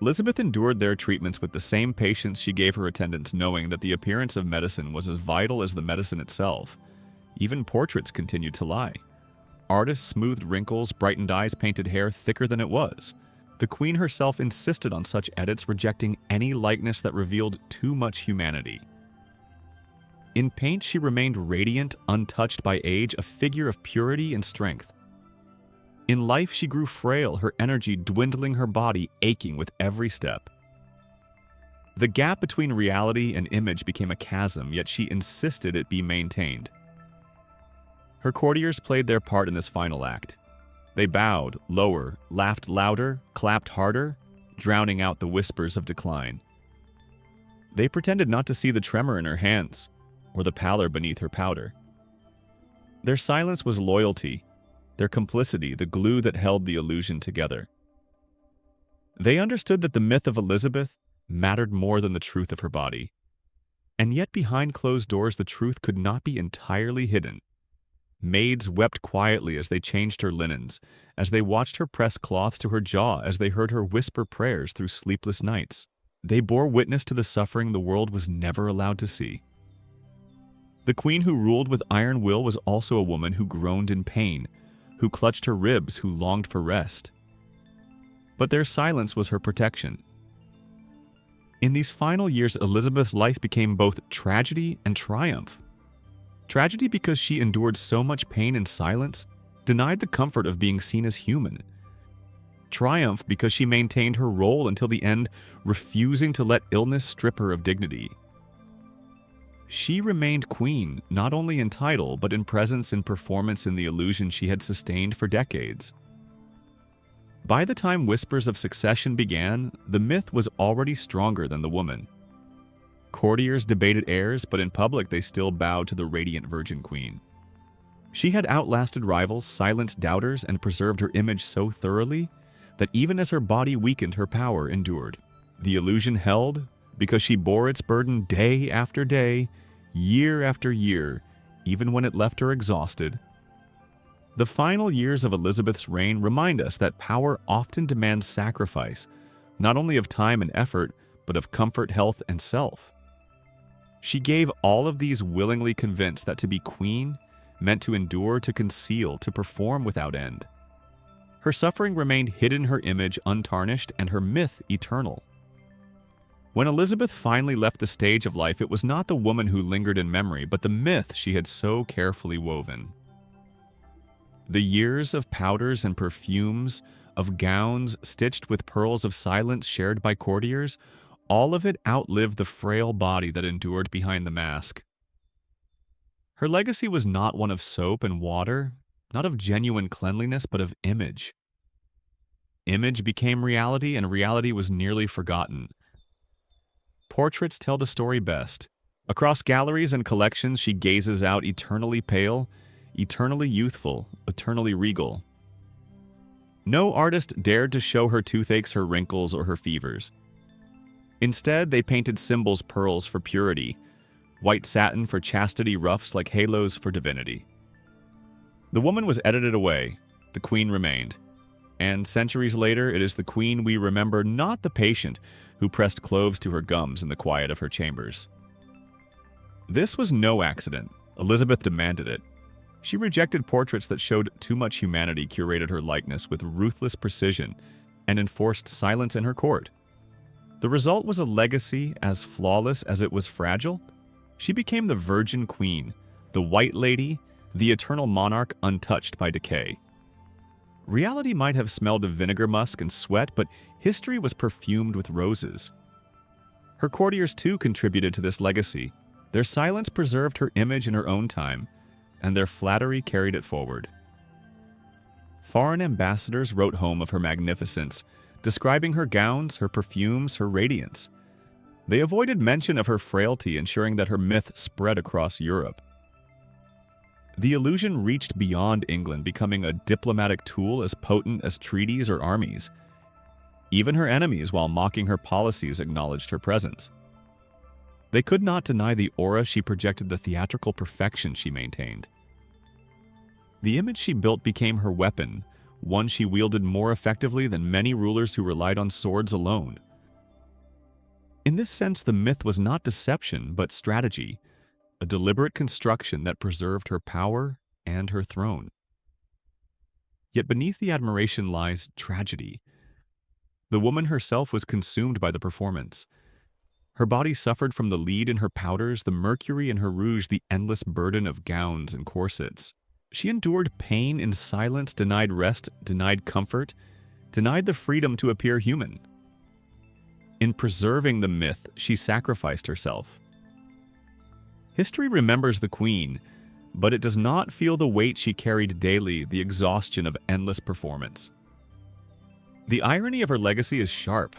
Elizabeth endured their treatments with the same patience she gave her attendants, knowing that the appearance of medicine was as vital as the medicine itself. Even portraits continued to lie. Artists smoothed wrinkles, brightened eyes, painted hair thicker than it was. The queen herself insisted on such edits, rejecting any likeness that revealed too much humanity. In paint, she remained radiant, untouched by age, a figure of purity and strength. In life, she grew frail, her energy dwindling, her body aching with every step. The gap between reality and image became a chasm, yet she insisted it be maintained. Her courtiers played their part in this final act. They bowed lower, laughed louder, clapped harder, drowning out the whispers of decline. They pretended not to see the tremor in her hands, or the pallor beneath her powder. Their silence was loyalty, their complicity the glue that held the illusion together. They understood that the myth of Elizabeth mattered more than the truth of her body. And yet behind closed doors the truth could not be entirely hidden. Maids wept quietly as they changed her linens, as they watched her press cloths to her jaw, as they heard her whisper prayers through sleepless nights. They bore witness to the suffering the world was never allowed to see. The queen who ruled with iron will was also a woman who groaned in pain, who clutched her ribs, who longed for rest. But their silence was her protection. In these final years, Elizabeth's life became both tragedy and triumph. Tragedy because she endured so much pain in silence, denied the comfort of being seen as human. triumph because she maintained her role until the end, refusing to let illness strip her of dignity. She remained queen, not only in title, but in presence and performance in the illusion she had sustained for decades. By the time whispers of succession began, the myth was already stronger than the woman. Courtiers debated heirs, but in public they still bowed to the radiant virgin queen. She had outlasted rivals, silenced doubters, and preserved her image so thoroughly that even as her body weakened, her power endured. The illusion held because she bore its burden day after day, year after year, even when it left her exhausted. The final years of Elizabeth's reign remind us that power often demands sacrifice, not only of time and effort, but of comfort, health, and self. She gave all of these willingly, convinced that to be queen meant to endure, to conceal, to perform without end. Her suffering remained hidden, her image untarnished, and her myth eternal. When Elizabeth finally left the stage of life, it was not the woman who lingered in memory, but the myth she had so carefully woven. The years of powders and perfumes, of gowns stitched with pearls of silence shared by courtiers, all of it outlived the frail body that endured behind the mask. Her legacy was not one of soap and water, not of genuine cleanliness, but of image. Image became reality, and reality was nearly forgotten. Portraits tell the story best. Across galleries and collections, she gazes out eternally pale, eternally youthful, eternally regal. No artist dared to show her toothaches, her wrinkles, or her fevers. Instead, they painted symbols, pearls for purity, white satin for chastity, ruffs like halos for divinity. The woman was edited away, the queen remained. And centuries later, it is the queen we remember, not the patient who pressed cloves to her gums in the quiet of her chambers. This was no accident. Elizabeth demanded it. She rejected portraits that showed too much humanity, curated her likeness with ruthless precision, and enforced silence in her court. The result was a legacy as flawless as it was fragile. She became the virgin queen, the white lady, the eternal monarch untouched by decay. Reality might have smelled of vinegar musk and sweat, but history was perfumed with roses. Her courtiers too contributed to this legacy. Their silence preserved her image in her own time, and their flattery carried it forward. Foreign ambassadors wrote home of her magnificence, describing her gowns, her perfumes, her radiance. They avoided mention of her frailty, ensuring that her myth spread across Europe. The illusion reached beyond England, becoming a diplomatic tool as potent as treaties or armies. Even her enemies, while mocking her policies, acknowledged her presence. They could not deny the aura she projected, the theatrical perfection she maintained. The image she built became her weapon, one she wielded more effectively than many rulers who relied on swords alone. In this sense, the myth was not deception, but strategy, a deliberate construction that preserved her power and her throne. Yet beneath the admiration lies tragedy. The woman herself was consumed by the performance. Her body suffered from the lead in her powders, the mercury in her rouge, the endless burden of gowns and corsets. She endured pain in silence, denied rest, denied comfort, denied the freedom to appear human. In preserving the myth, she sacrificed herself. History remembers the queen, but it does not feel the weight she carried daily, the exhaustion of endless performance. The irony of her legacy is sharp.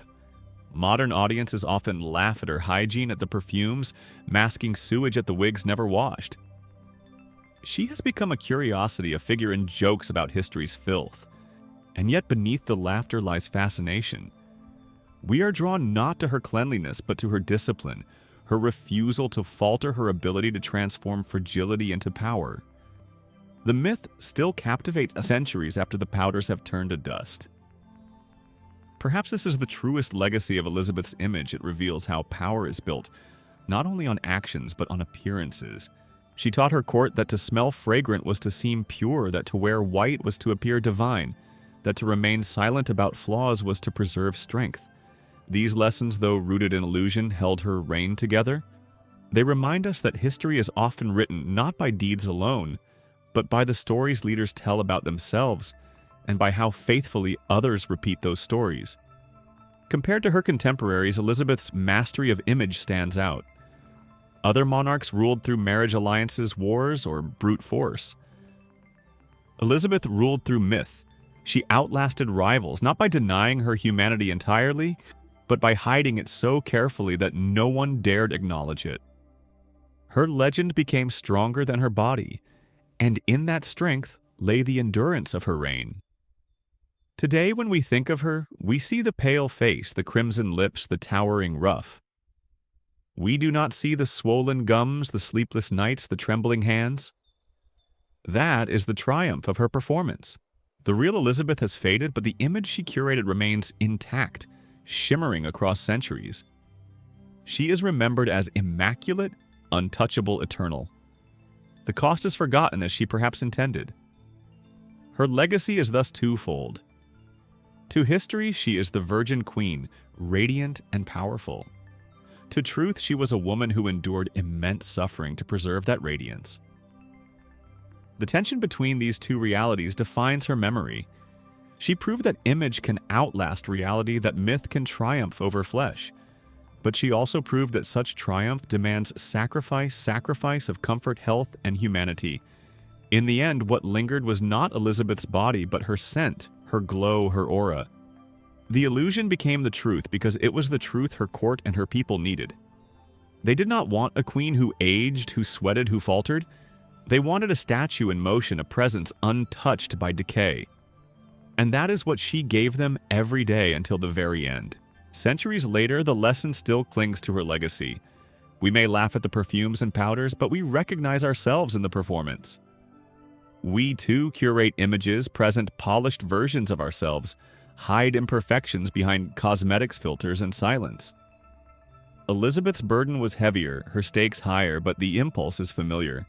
Modern audiences often laugh at her hygiene, at the perfumes, masking sewage at the wigs never washed. She has become a curiosity, a figure in jokes about history's filth. And yet beneath the laughter lies fascination. We are drawn not to her cleanliness, but to her discipline, her refusal to falter, her ability to transform fragility into power. The myth still captivates centuries after the powders have turned to dust. Perhaps this is the truest legacy of Elizabeth's image. It reveals how power is built, not only on actions, but on appearances. She taught her court that to smell fragrant was to seem pure, that to wear white was to appear divine, that to remain silent about flaws was to preserve strength. These lessons, though rooted in illusion, held her reign together. They remind us that history is often written not by deeds alone, but by the stories leaders tell about themselves, and by how faithfully others repeat those stories. Compared to her contemporaries, Elizabeth's mastery of image stands out. Other monarchs ruled through marriage alliances, wars, or brute force. Elizabeth ruled through myth. She outlasted rivals, not by denying her humanity entirely, but by hiding it so carefully that no one dared acknowledge it. Her legend became stronger than her body, and in that strength lay the endurance of her reign. Today, when we think of her, we see the pale face, the crimson lips, the towering ruff. We do not see the swollen gums, the sleepless nights, the trembling hands. That is the triumph of her performance. The real Elizabeth has faded, but the image she curated remains intact, shimmering across centuries. She is remembered as immaculate, untouchable, eternal. The cost is forgotten as she perhaps intended. Her legacy is thus twofold. To history, she is the Virgin Queen, radiant and powerful. To truth, she was a woman who endured immense suffering to preserve that radiance. The tension between these two realities defines her memory. She proved that image can outlast reality, that myth can triumph over flesh. But she also proved that such triumph demands sacrifice of comfort, health, and humanity. In the end, what lingered was not Elizabeth's body, but her scent, her glow, her aura. The illusion became the truth because it was the truth her court and her people needed. They did not want a queen who aged, who sweated, who faltered. They wanted a statue in motion, a presence untouched by decay. And that is what she gave them every day until the very end. Centuries later, the lesson still clings to her legacy. We may laugh at the perfumes and powders, but we recognize ourselves in the performance. We too curate images, present polished versions of ourselves, hide imperfections behind cosmetics filters and silence. Elizabeth's burden was heavier, her stakes higher, but the impulse is familiar.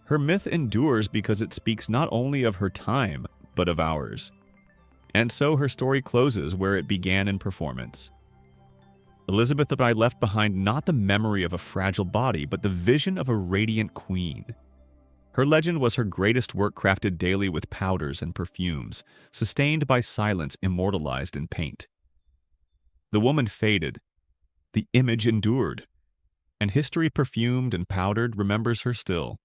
Her myth endures because it speaks not only of her time, but of ours. And so her story closes where it began in performance. Elizabeth and I left behind not the memory of a fragile body, but the vision of a radiant queen. Her legend was her greatest work, crafted daily with powders and perfumes, sustained by silence, immortalized in paint. The woman faded, the image endured, and history, perfumed and powdered, remembers her still.